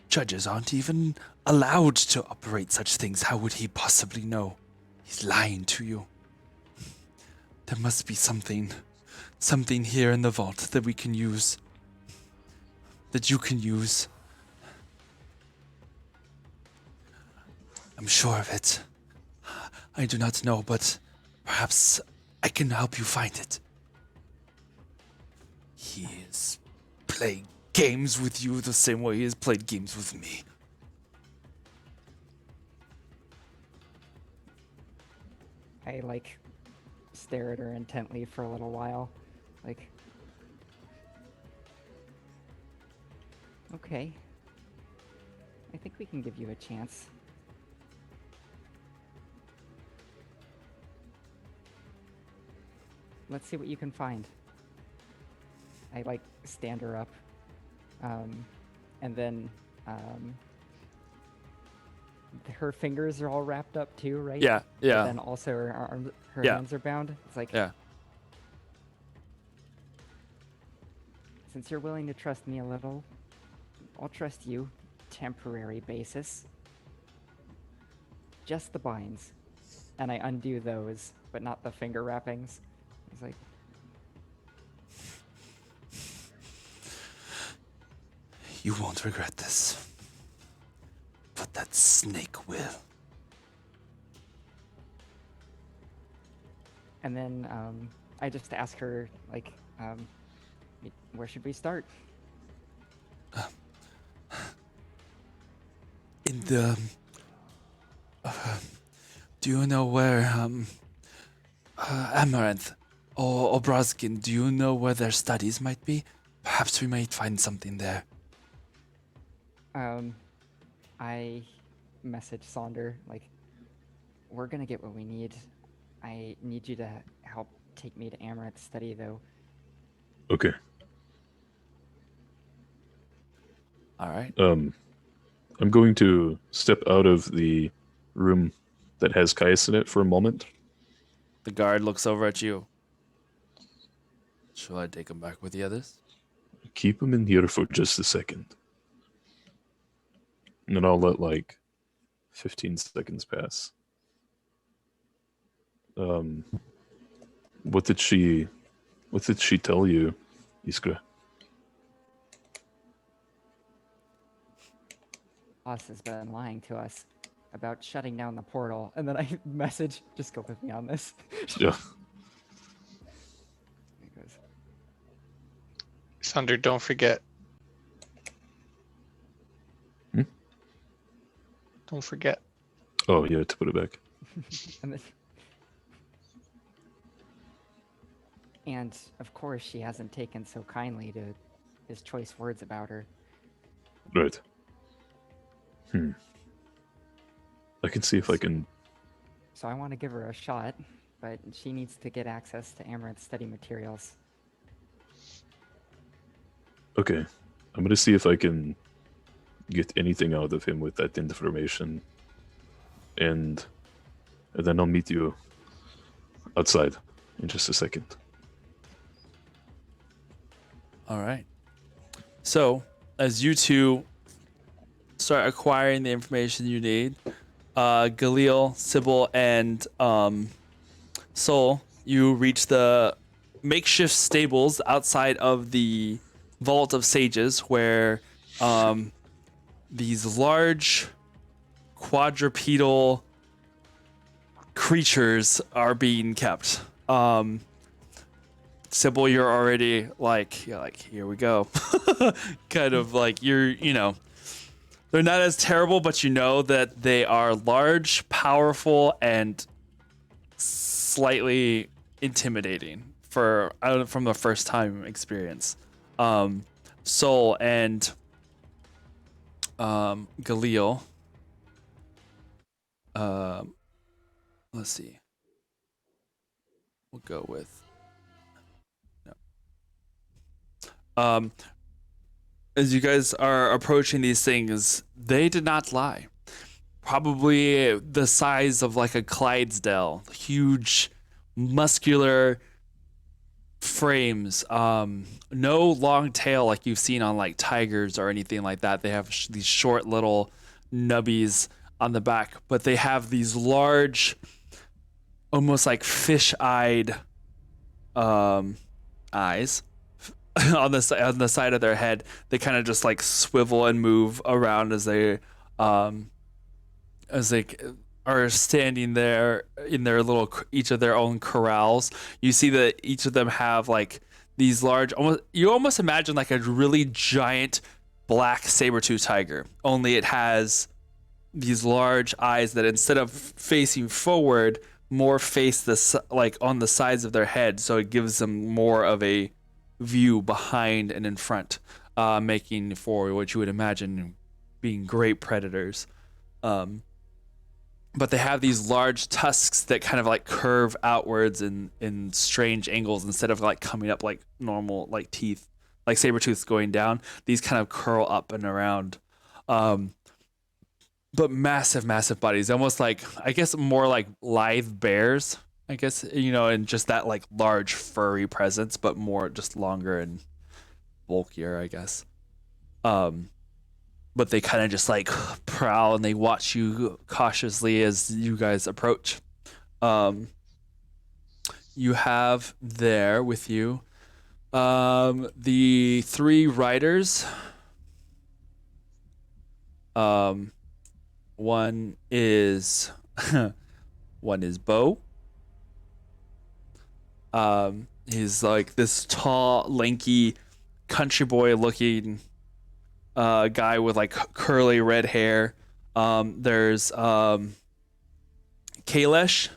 Judges aren't even allowed to operate such things. How would he possibly know? He's lying to you. There must be something here in the vault that we can use. That you can use. I'm sure of it. I do not know, but perhaps I can help you find it. He is playing games with you the same way he has played games with me. I stare at her intently for a little while. Okay. I think we can give you a chance. Let's see what you can find. I stand her up. And then her fingers are all wrapped up too, right? Yeah. But then also her arms, her hands are bound. It's yeah. Since you're willing to trust me a little, I'll trust you. Temporary basis. Just the binds. And I undo those, but not the finger wrappings. It's You won't regret this. But that snake will. And then I just ask her, where should we start? In the... do you know where, Amaranth or Broskin, do you know where their studies might be? Perhaps we might find something there. I message Sonder, we're gonna get what we need. I need you to help take me to Amaranth's study, though. Okay. All right. I'm going to step out of the room that has Caius in it for a moment. The guard looks over at you. Shall I take him back with the others? Keep him in here for just a second. And then I'll let 15 seconds pass. What did she tell you, Iskra? Boss has been lying to us about shutting down the portal, and then I message, just go with me on this. Yeah. He goes, Sunder, don't forget. Don't forget. Oh, yeah, to put it back. And of course, she hasn't taken so kindly to his choice words about her. Right. I can see if I can... So I want to give her a shot, but she needs to get access to Amaranth's study materials. Okay. I'm going to see if I can get anything out of him with that information. And then I'll meet you outside in just a second. All right. So, as you two start acquiring the information you need, Galil, Sybil, and Sol, you reach the makeshift stables outside of the Vault of Sages, where these large quadrupedal creatures are being kept. Sybil, you're already here we go. Kind of they're not as terrible, but you know that they are large, powerful, and slightly intimidating from the first time experience. Sol and Galil. Let's see. We'll go with as you guys are approaching these things, they did not lie. Probably the size of like a Clydesdale, huge, muscular frames. No long tail like you've seen on like tigers or anything like that. They have these short little nubbies on the back, but they have these large, almost like fish-eyed eyes on the side of their head. They kind of just like swivel and move around as they are standing there in their little each of their own corrals. You see that each of them have like these large, you almost imagine like a really giant black saber-tooth tiger, only it has these large eyes that instead of facing forward, more face like on the sides of their head, so it gives them more of a view behind and in front, making for what you would imagine being great predators. But they have these large tusks that kind of like curve outwards in strange angles instead of like coming up like normal like teeth, like saber tooths going down. These kind of curl up and around. But massive bodies, almost like, I guess more like lithe bears, I guess, and just that like large furry presence, but more just longer and bulkier, I guess. But they kind of just like prowl and they watch you cautiously as you guys approach. You have there with you the 3 riders. One is Bo. He's like this tall, lanky, country boy looking guy with like curly red hair. There's Kalesh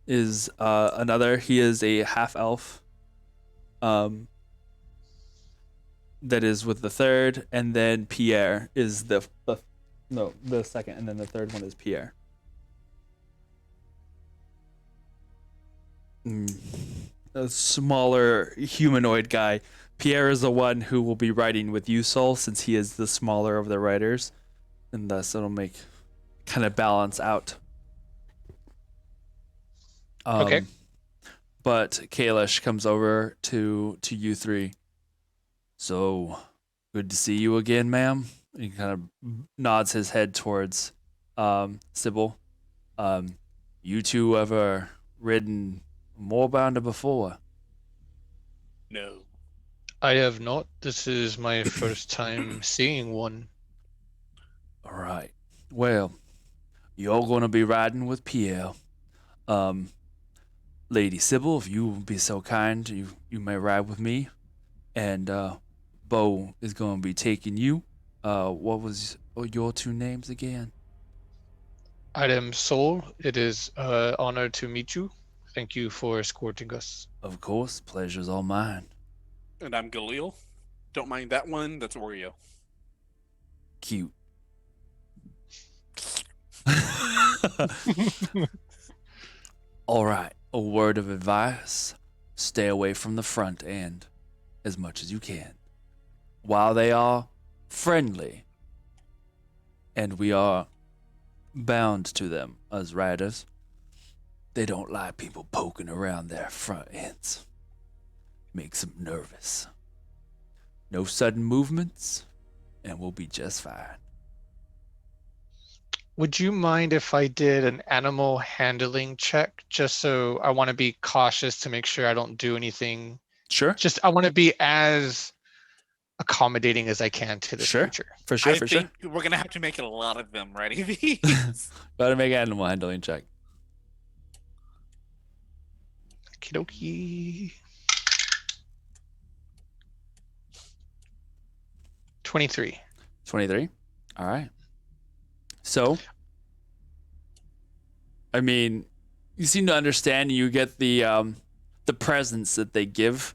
is another. He is a half elf. That is with the third, and then Pierre is the second, and then the third one is Pierre. A smaller humanoid guy. Pierre is the one who will be riding with you, Sol, since he is the smaller of the riders, and thus it'll make kind of balance out. Okay. But Kalish comes over to you 3. So, good to see you again, ma'am. He kind of nods his head towards Sybil. You 2 ever ridden Moorbounder before? No. I have not. This is my first time seeing one. All right. Well, you're going to be riding with Pierre. Lady Sybil, if you will be so kind, you may ride with me. And Bo is going to be taking you. What was your 2 names again? I am Sol. It is honor to meet you. Thank you for escorting us. Of course, pleasure's all mine. And I'm Galil. Don't mind that one. That's Oreo. Cute. All right, a word of advice. Stay away from the front end as much as you can. While they are friendly, and we are bound to them as riders, they don't like people poking around their front ends. Makes them nervous. No sudden movements, and we'll be just fine. Would you mind if I did an animal handling check? Just so I want to be cautious to make sure I don't do anything. Sure. Just I want to be as accommodating as I can to this Sure. creature. For sure, I for sure. think we're gonna have to make a lot of them writing these. Gotta make an animal handling check. Okie dokie. 23. 23. All right. So, I mean, you seem to understand. You get the presents that they give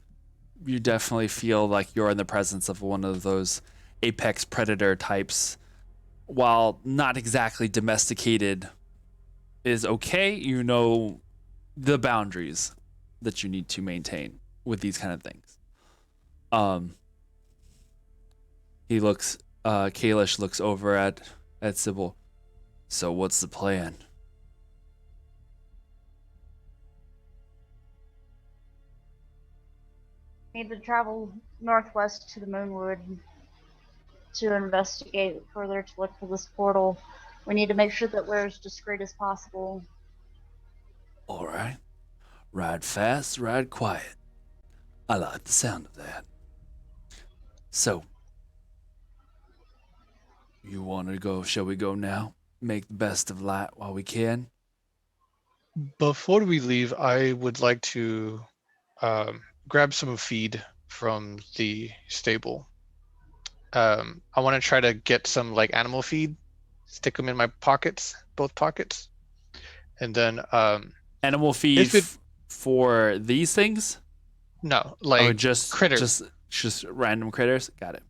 you definitely feel like you're in the presence of one of those apex predator types. While not exactly domesticated is okay, you know the boundaries that you need to maintain with these kind of things. Kalish looks over at Sybil. So what's the plan? Need to travel northwest to the Moonwood to investigate further to look for this portal. We need to make sure that we're as discreet as possible. All right. Ride fast, ride quiet. I like the sound of that. So, you want to go? Shall we go now? Make the best of light while we can. Before we leave, I would like to grab some feed from the stable. I want to try to get some like animal feed, stick them in my pockets, both pockets, and then Animal feed if it for these things? no Oh, like just critters. random critters. Got it.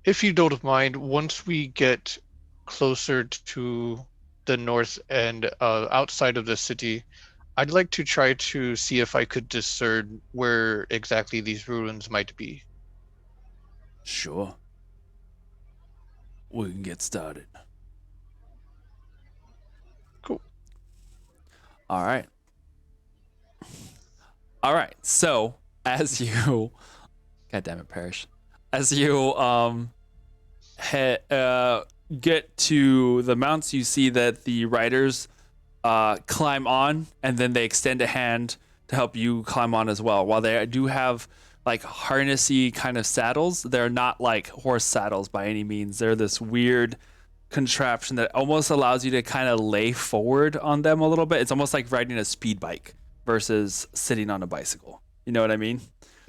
If you don't mind, once we get closer to the north and outside of the city, I'd like to try to see if I could discern where exactly these ruins might be. Sure. We can get started. Cool. All right. All right. So, as you God damn it, Parrish. As you get to the mounts, you see that the riders climb on, and then they extend a hand to help you climb on as well. While they do have like harnessy kind of saddles, they're not like horse saddles by any means. They're this weird contraption that almost allows you to kind of lay forward on them a little bit. It's almost like riding a speed bike versus sitting on a bicycle. You know what I mean?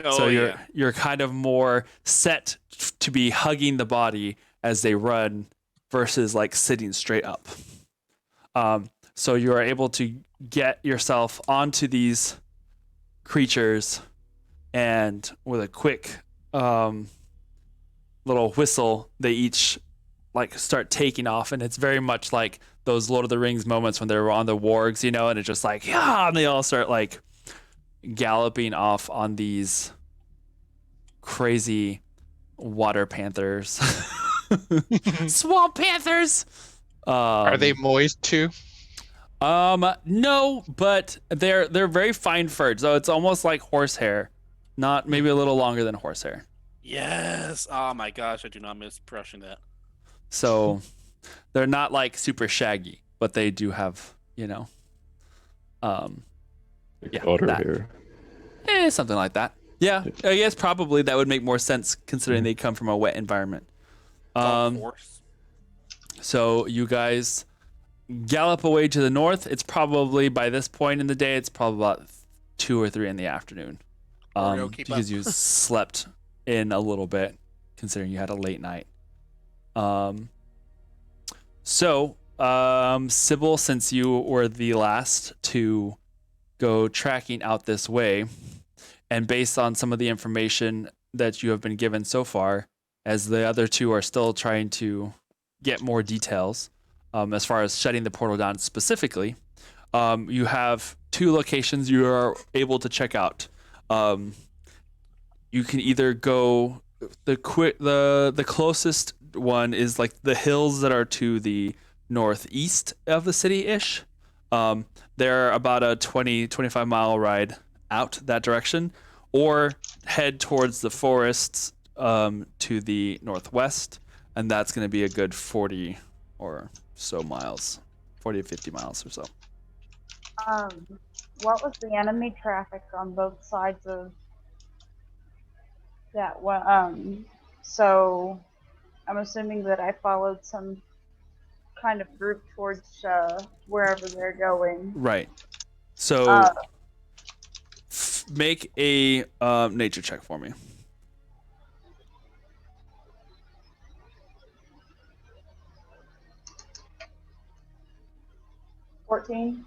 Oh, So yeah. you're kind of more set to be hugging the body as they run versus like sitting straight up. So you are able to get yourself onto these creatures, and with a quick little whistle, they each like start taking off, and it's very much like those Lord of the Rings moments when they were on the wargs, you know, and it's just like, yeah, and they all start like galloping off on these crazy water panthers. Swamp panthers. Are they moist too? No, but they're very fine furred, so it's almost like horsehair, not maybe a little longer than horsehair. Yes. Oh my gosh, I do not miss brushing that. So they're not like super shaggy, but they do have, you know, Like otter that. hair. Something like that. Yeah, I guess probably that would make more sense considering they come from a wet environment. Dog horse. So you guys gallop away to the north. It's probably by this point in the day, it's probably about 2 or 3 in the afternoon, Oreo, keep because up. you slept in a little bit, considering you had a late night. So Sybil, since you were the last to go tracking out this way, and based on some of the information that you have been given so far, as the other two are still trying to get more details, as far as shutting the portal down specifically, you have 2 locations you are able to check out. You can either go the closest one is like the hills that are to the northeast of the city-ish. They're about a 25 mile ride out that direction, or head towards the forests to the northwest, and that's going to be a good 40 or so miles, 40 to 50 miles or so. What was the enemy traffic on both sides of that one? So I'm assuming that I followed some kind of group towards wherever they're going. Right. So make a nature check for me. 14.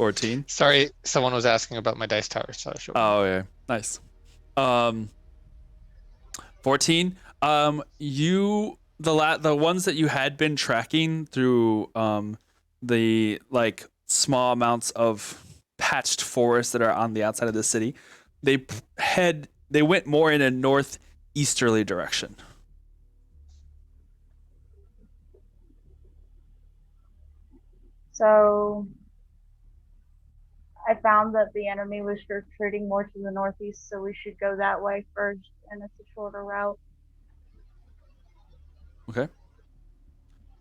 14. Sorry, someone was asking about my dice tower, so I showed. Oh yeah, nice. 14. The ones that you had been tracking through the like small amounts of patched forest that are on the outside of the city, they went more in a northeasterly direction. So I found that the enemy was retreating more to the northeast, so we should go that way first, and it's a shorter route. Okay.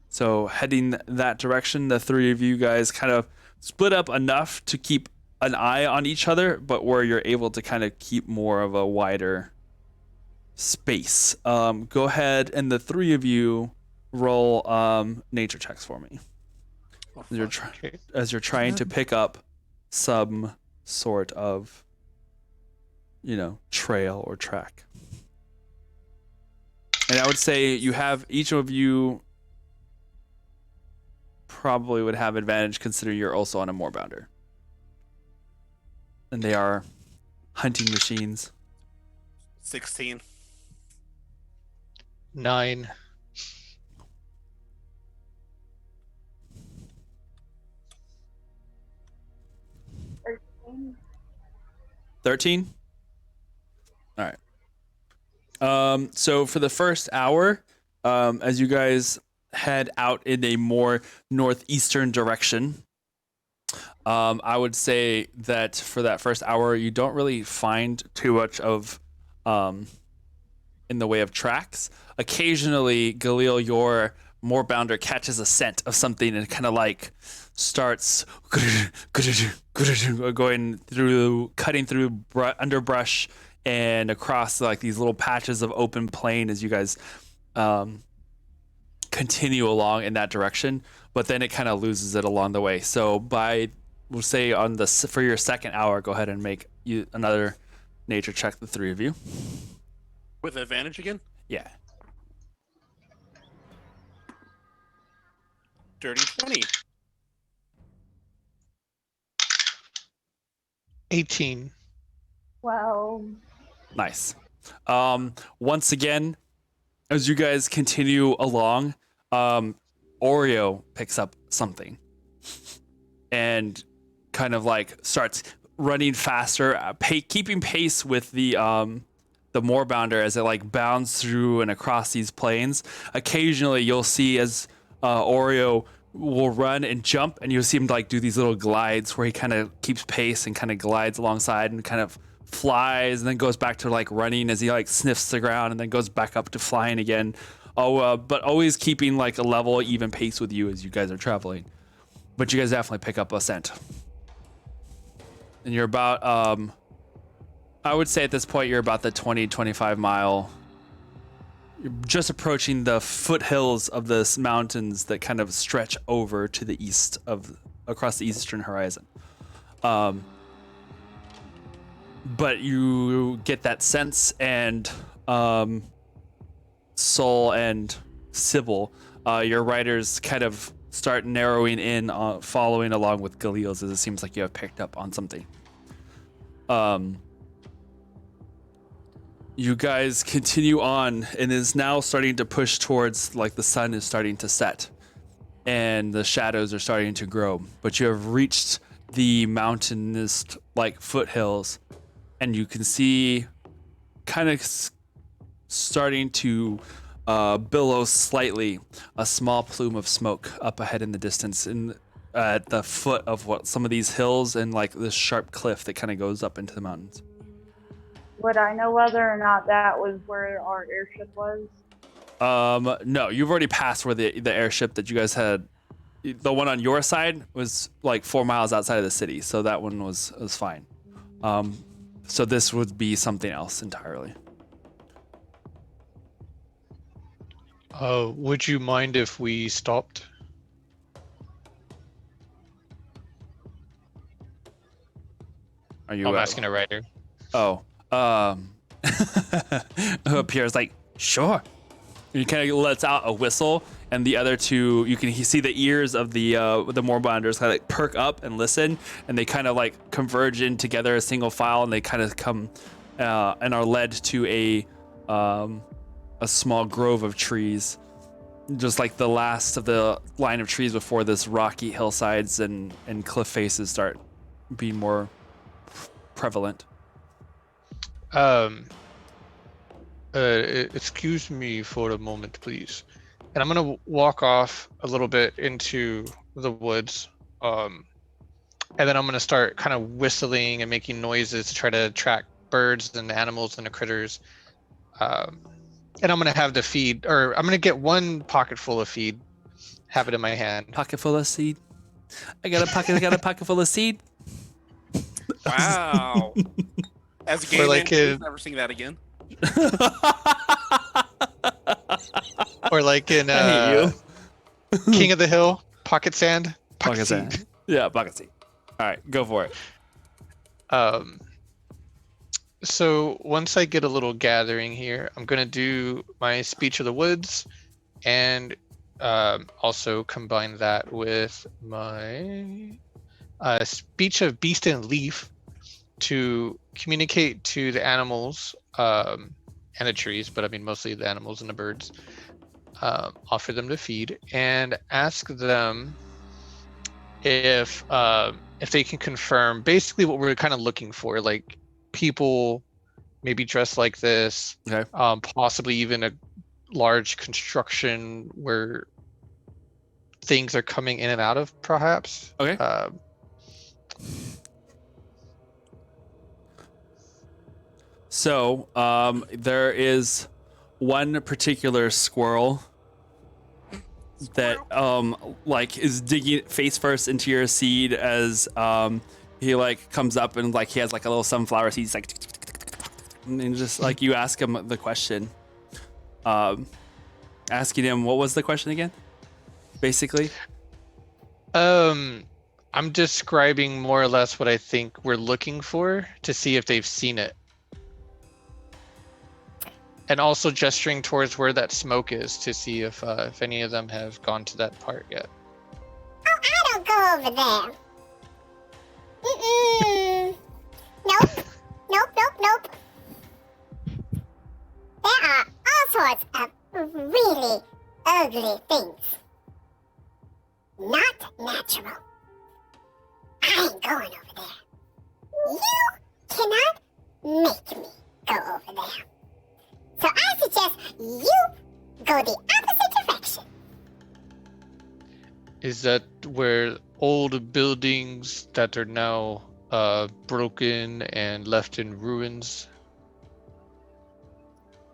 So heading that direction, the three of you guys kind of split up enough to keep an eye on each other, but where you're able to kind of keep more of a wider space. Go ahead and the three of you roll nature checks for me Oh, as you're, fuck. Okay. as you're trying to pick up some sort of, trail or track. And I would say you have each of you probably would have advantage considering you're also on a moorbounder. And they are hunting machines. 16. 9. 13. 13? All right. So for the first hour, as you guys head out in a more northeastern direction, I would say that for that first hour, you don't really find too much of in the way of tracks. Occasionally, Galil, your moorbounder, catches a scent of something and kind of like starts going through, cutting through underbrush and across like these little patches of open plain as you guys continue along in that direction. But then it kind of loses it along the way. So we'll say for your second hour, go ahead and make another nature check, the three of you. With advantage again? Yeah. Dirty 20. 18. Well, Nice. Once again, as you guys continue along, Oreo picks up something and kind of like starts running faster, keeping pace with the moorbounder as it like bounds through and across these plains. Occasionally, you'll see as Oreo will run and jump, and you'll see him like do these little glides where he kind of keeps pace and kind of glides alongside and kind of flies and then goes back to like running as he like sniffs the ground and then goes back up to flying again. But always keeping like a level, even pace with you as you guys are traveling. But you guys definitely pick up a scent. And you're about, I would say at this point, you're about the 20-25 mile. You're just approaching the foothills of the mountains that kind of stretch over to the east across the eastern horizon. But you get that sense, and Sol and Sybil, your riders kind of start narrowing in, following along with Galil's, as it seems like you have picked up on something. You guys continue on, and is now starting to push towards, like, the sun is starting to set, and the shadows are starting to grow. But you have reached the mountainous, like, foothills, and you can see kind of starting to billow slightly a small plume of smoke up ahead in the distance at the foot of some of these hills and like this sharp cliff that kind of goes up into the mountains. would I know whether or not that was where our airship was? No, you've already passed where the airship that you guys had. The one on your side was like 4 miles outside of the city, so that one was fine. So this would be something else entirely. Would you mind if we stopped? Are you? I'm asking a writer. Oh, Pierre's like, sure. He kind of lets out a whistle, and the other two, you can see the ears of the Moorbinders kind of like perk up and listen, and they kind of like converge in together a single file, and they kind of come and are led to a small grove of trees, just like the last of the line of trees before this rocky hillsides and cliff faces start being more prevalent. Excuse me for a moment, please. And I'm gonna walk off a little bit into the woods, and then I'm gonna start kind of whistling and making noises to try to attract birds and animals and the critters. And I'm gonna have the feed, or I'm gonna get one pocket full of feed, have it in my hand. Pocket full of seed. I got a pocket full of seed. Wow. As a gay like man, please never sing that again. Or like in I hate you. King of the Hill, pocket sand, Pocket seed. seed. Yeah, pocket seed. All right, go for it. So once I get a little gathering here, I'm gonna do my speech of the woods, and also combine that with my speech of beast and leaf to communicate to the animals and the trees, but I mean mostly the animals and the birds. Offer them to feed and ask them if they can confirm basically what we're kind of looking for, like people maybe dressed like this, Okay. possibly even a large construction where things are coming in and out of, perhaps. Okay. So there is one particular squirrel that like is digging face first into your seed as he like comes up and like he has like a little sunflower seed. He's like, and just like you ask him the question, asking him what was the question again, basically. I'm describing more or less what I think we're looking for to see if they've seen it. And also gesturing towards where that smoke is to see if any of them have gone to that part yet. Oh, I don't go over there. Nope. Nope. There are all sorts of really ugly things. Not natural. I ain't going over there. You cannot make me go over there. So I suggest you go the opposite direction. Is that where old buildings that are now broken and left in ruins?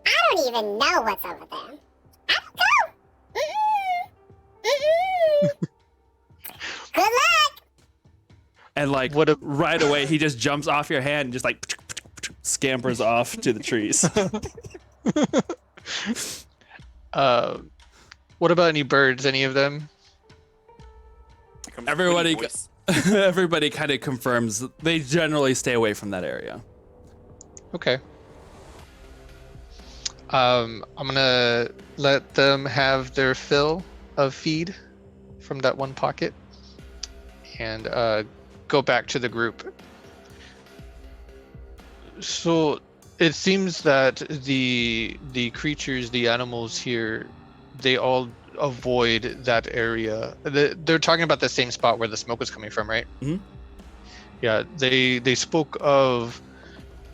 I don't even know what's over there. I don't go. Good luck. And like right away, he just jumps off your hand and just like scampers off to the trees. What about any birds? Any of them? Everybody kind of confirms they generally stay away from that area. Okay. I'm gonna let them have their fill of feed from that one pocket and go back to the group. So it seems that the creatures, the animals here, they all avoid that area. They're talking about the same spot where the smoke was coming from, right? Mm-hmm. Yeah, they spoke of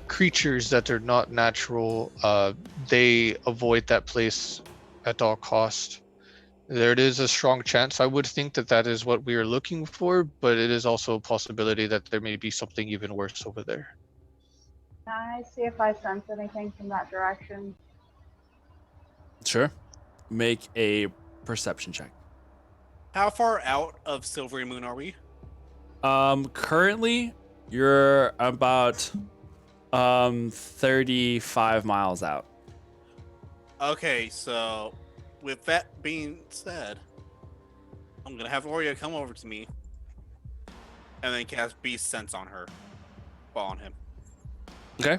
creatures that are not natural. They avoid that place at all cost. There is a strong chance, I would think, that is what we are looking for, but it is also a possibility that there may be something even worse over there. Can I see if I sense anything from that direction? Sure. Make a perception check. How far out of Silvery Moon are we? Currently, you're about 35 miles out. Okay, so with that being said, I'm gonna have Oreo come over to me and then cast Beast Sense on her. Well, on him. Okay.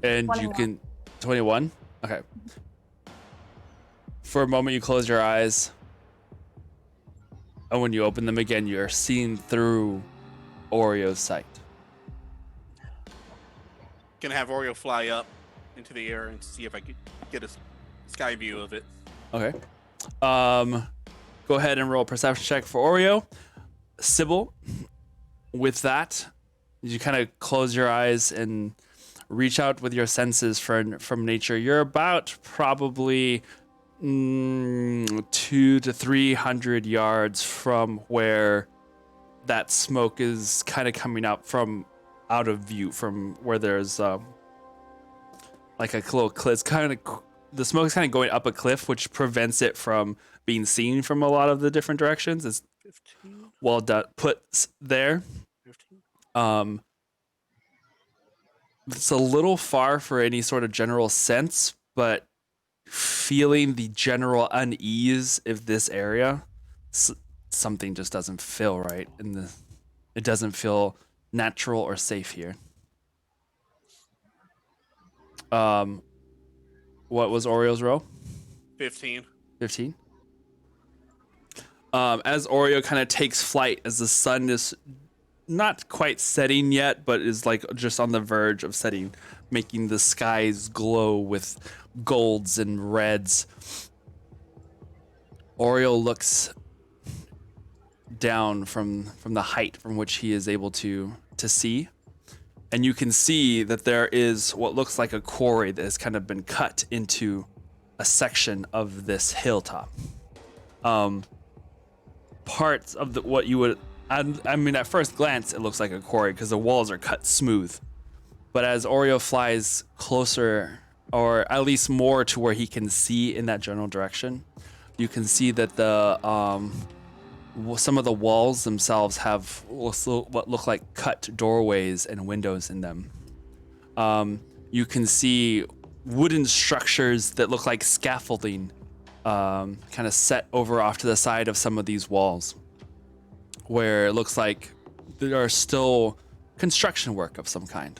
And 21. you can 21. Okay. For a moment, you close your eyes. And when you open them again, you're seeing through Oreo's sight. Gonna have Oreo fly up into the air and see if I could get a sky view of it. Okay. Go ahead and roll a perception check for Oreo. Sybil, with that, you kind of close your eyes and reach out with your senses from nature. You're about probably 200 to 300 yards from where that smoke is kind of coming up from out of view, from where there's like a little cliff. It's kind of, the smoke is kind of going up a cliff, which prevents it from being seen from a lot of the different directions. It's 15. well done, put there. 15. It's a little far for any sort of general sense, but feeling the general unease of this area, something just doesn't feel right, and it doesn't feel natural or safe here. What was Oreo's row? 15. 15. As Oreo kind of takes flight, as the sun is not quite setting yet, but is like just on the verge of setting, making the skies glow with golds and reds. Oreo looks down from the height from which he is able to see, and you can see that there is what looks like a quarry that has kind of been cut into a section of this hilltop. Parts of what you would, I mean, at first glance, it looks like a quarry because the walls are cut smooth. But as Oreo flies closer, or at least more to where he can see in that general direction, you can see that some of the walls themselves have what look like cut doorways and windows in them. You can see wooden structures that look like scaffolding kind of set over off to the side of some of these walls, where it looks like there are still construction work of some kind.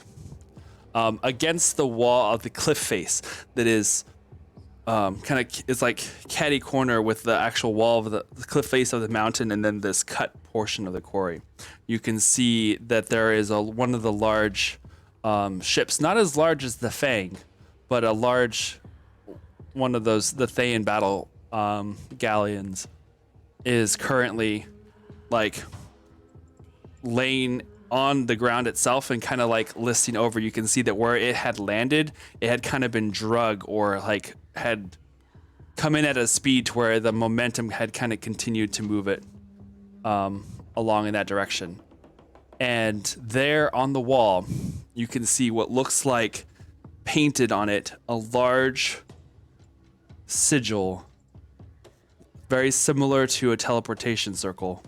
Against the wall of the cliff face that is it's like catty corner with the actual wall of the cliff face of the mountain and then this cut portion of the quarry. You can see that there is one of the large ships, not as large as the Fang, but a large one of those, the Thayan battle galleons, is currently like laying on the ground itself and kind of like listing over. You can see that where it had landed, it had kind of been drug or like had come in at a speed to where the momentum had kind of continued to move it along in that direction. And there on the wall, you can see what looks like painted on it a large sigil, very similar to a teleportation circle,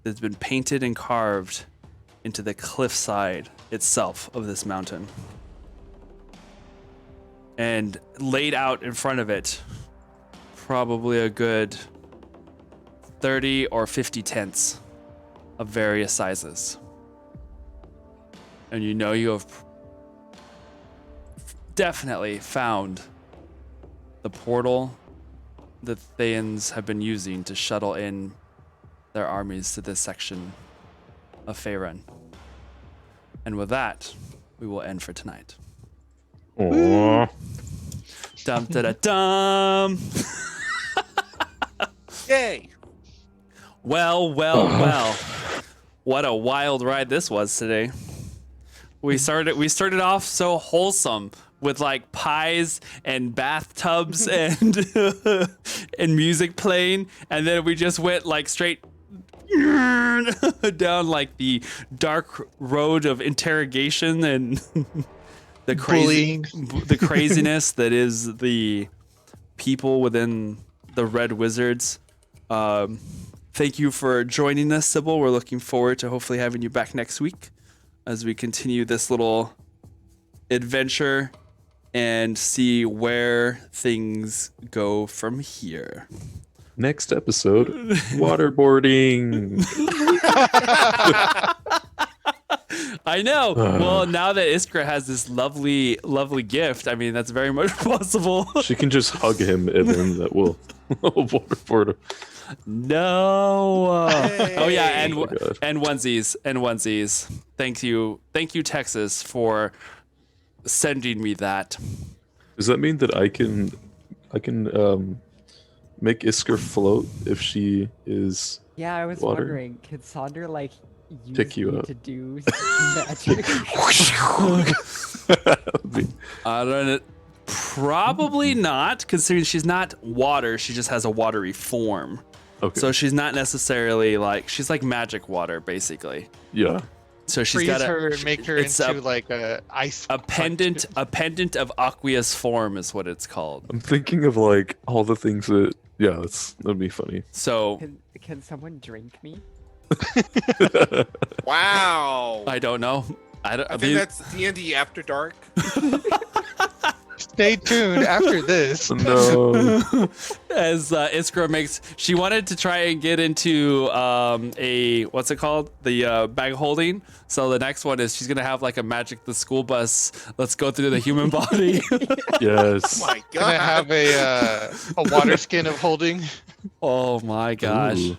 that's been painted and carved into the cliffside itself of this mountain. And laid out in front of it, probably a good 30 or 50 tents of various sizes. And you know you have definitely found the portal that Thayans have been using to shuttle in their armies to this section of Faerun. And with that, we will end for tonight. Aww. Dum da da dum. Yay! Well. What a wild ride this was today. We started off so wholesome with like pies and bathtubs and and music playing, and then we just went like straight down like the dark road of interrogation and the craziness that is the people within the Red Wizards. Thank you for joining us, Sybil. We're looking forward to hopefully having you back next week as we continue this little adventure and see where things go from here. Next episode, waterboarding. I know. Well, now that Iskra has this lovely, lovely gift, I mean, that's very much possible. She can just hug him, and then that will waterboard him. No. Oh yeah, and Oh my God. and onesies. Thank you, Texas, for sending me that. Does that mean that I can make Isker float if she is? Yeah, I was Water. wondering, could Sonder like use Pick you me up. to do magic? I don't know. Probably not, considering she's not water. She just has a watery form. Okay. So she's not necessarily like, she's like magic water, basically. Yeah. So she's Freeze got her and make her it's into like a ice. a pendant of aqueous form is what it's called. I'm thinking of like all the things that. Yeah, that'd be funny. So Can someone drink me? Wow. I don't know. I think that's D&D After Dark. Stay tuned after this. No. As Iskra she wanted to try and get into a, what's it called? The bag holding. So the next one is she's going to have like a Magic the School Bus. Let's go through the human body. Yes. Oh my Gonna God. have a water skin of holding. Oh my gosh. Ooh.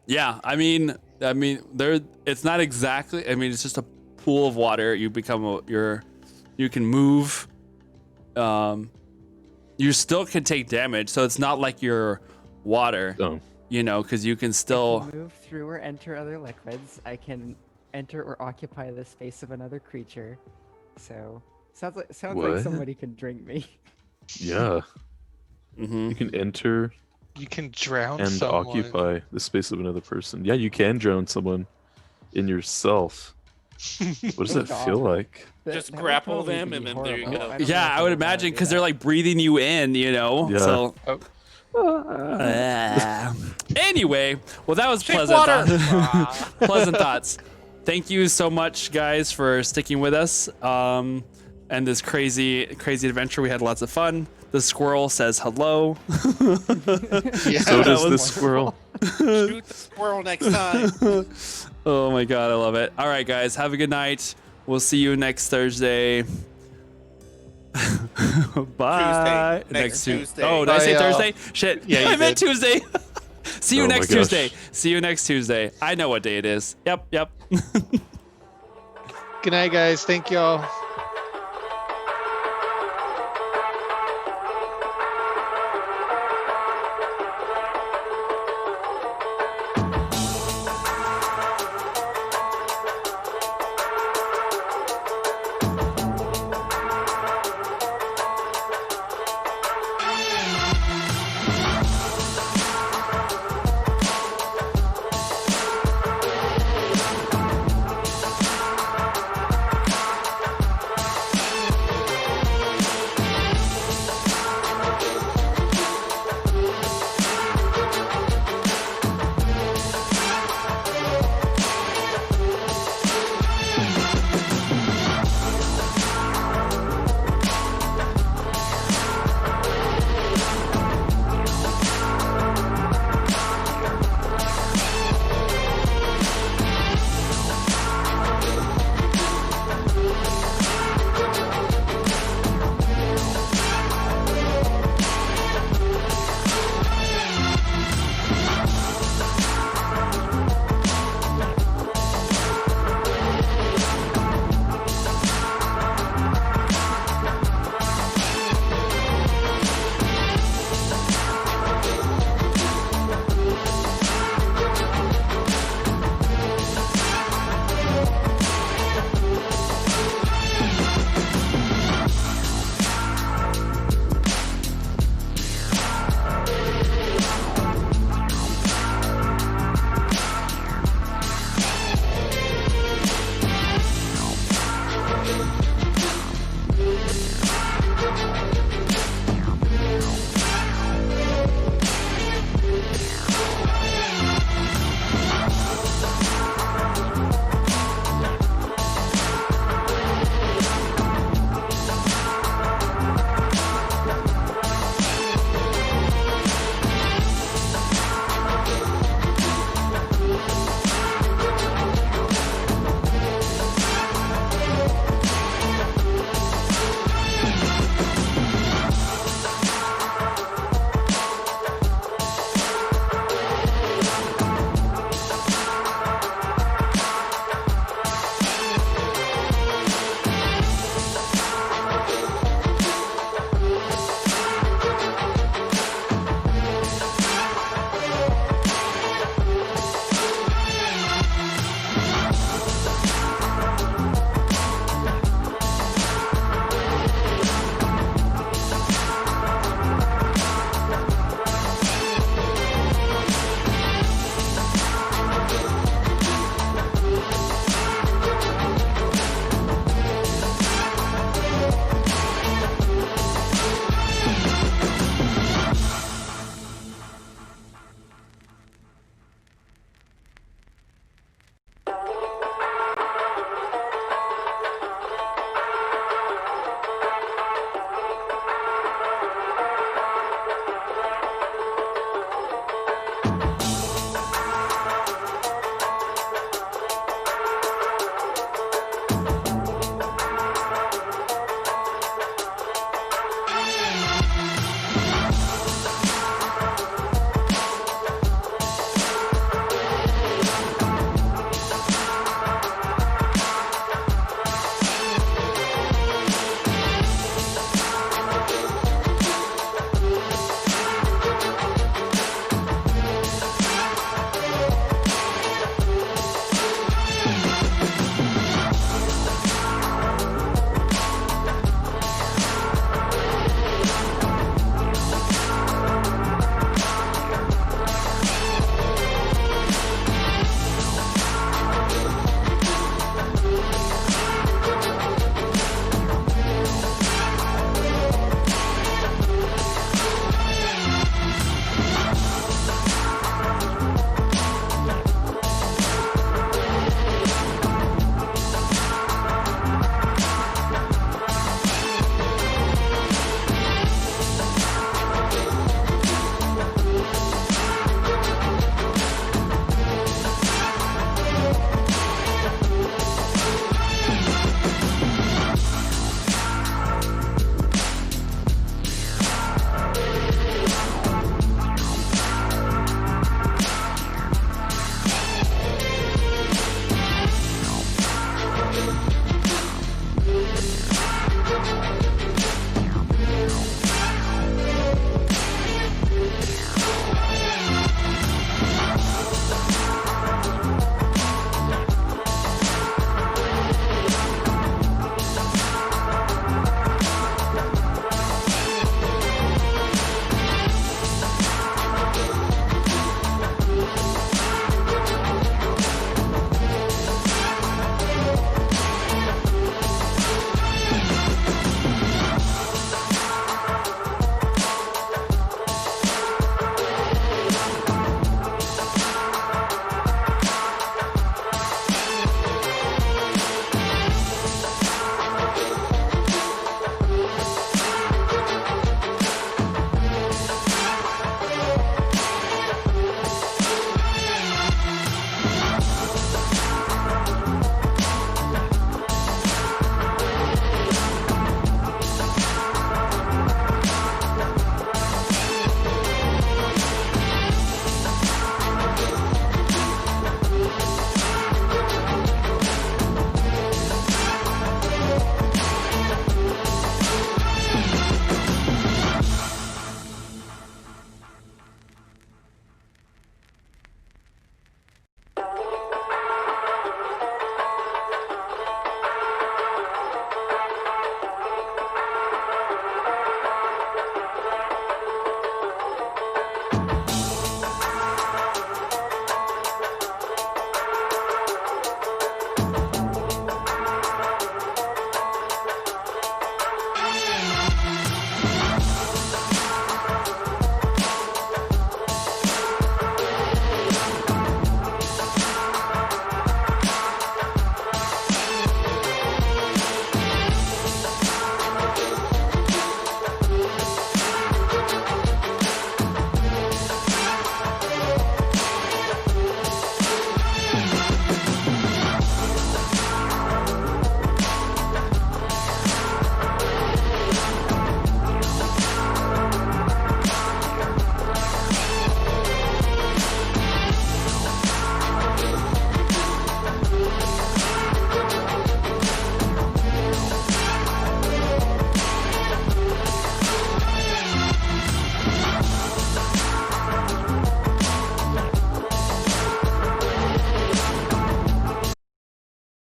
Yeah, I mean, there. It's not exactly. I mean, it's just a pool of water. You become you can move. You still can take damage, so it's not like you're water. Oh. You know, because you can I still. can move through or enter other liquids. I can enter or occupy the space of another creature. So sounds like What? somebody can drink me. Yeah. Mhm. You can enter You can drown and someone. occupy the space of another person. Yeah, you can drown someone in yourself. What does Oh, that feel God. like? Just That would grapple probably them be and then there you horrible. go. don't know Yeah, if I would wanna imagine do because they're that. like breathing you in. You know. Yeah. So. Anyway, well, that was Shake pleasant. water. Pleasant thoughts. Thank you so much, guys, for sticking with us. And this crazy adventure. We had lots of fun. The squirrel says hello. Yeah. So does was this squirrel. Shoot the squirrel next time. Oh my god, I love it. All right, guys, have a good night. We'll see you next Thursday. Bye. Tuesday. Next Tuesday. Oh, did I say Bye, y'all. Thursday? Shit. Yeah, you I meant did. Tuesday. See you Oh my next gosh. Tuesday. See you next Tuesday. I know what day it is. Yep. Good night, guys. Thank y'all.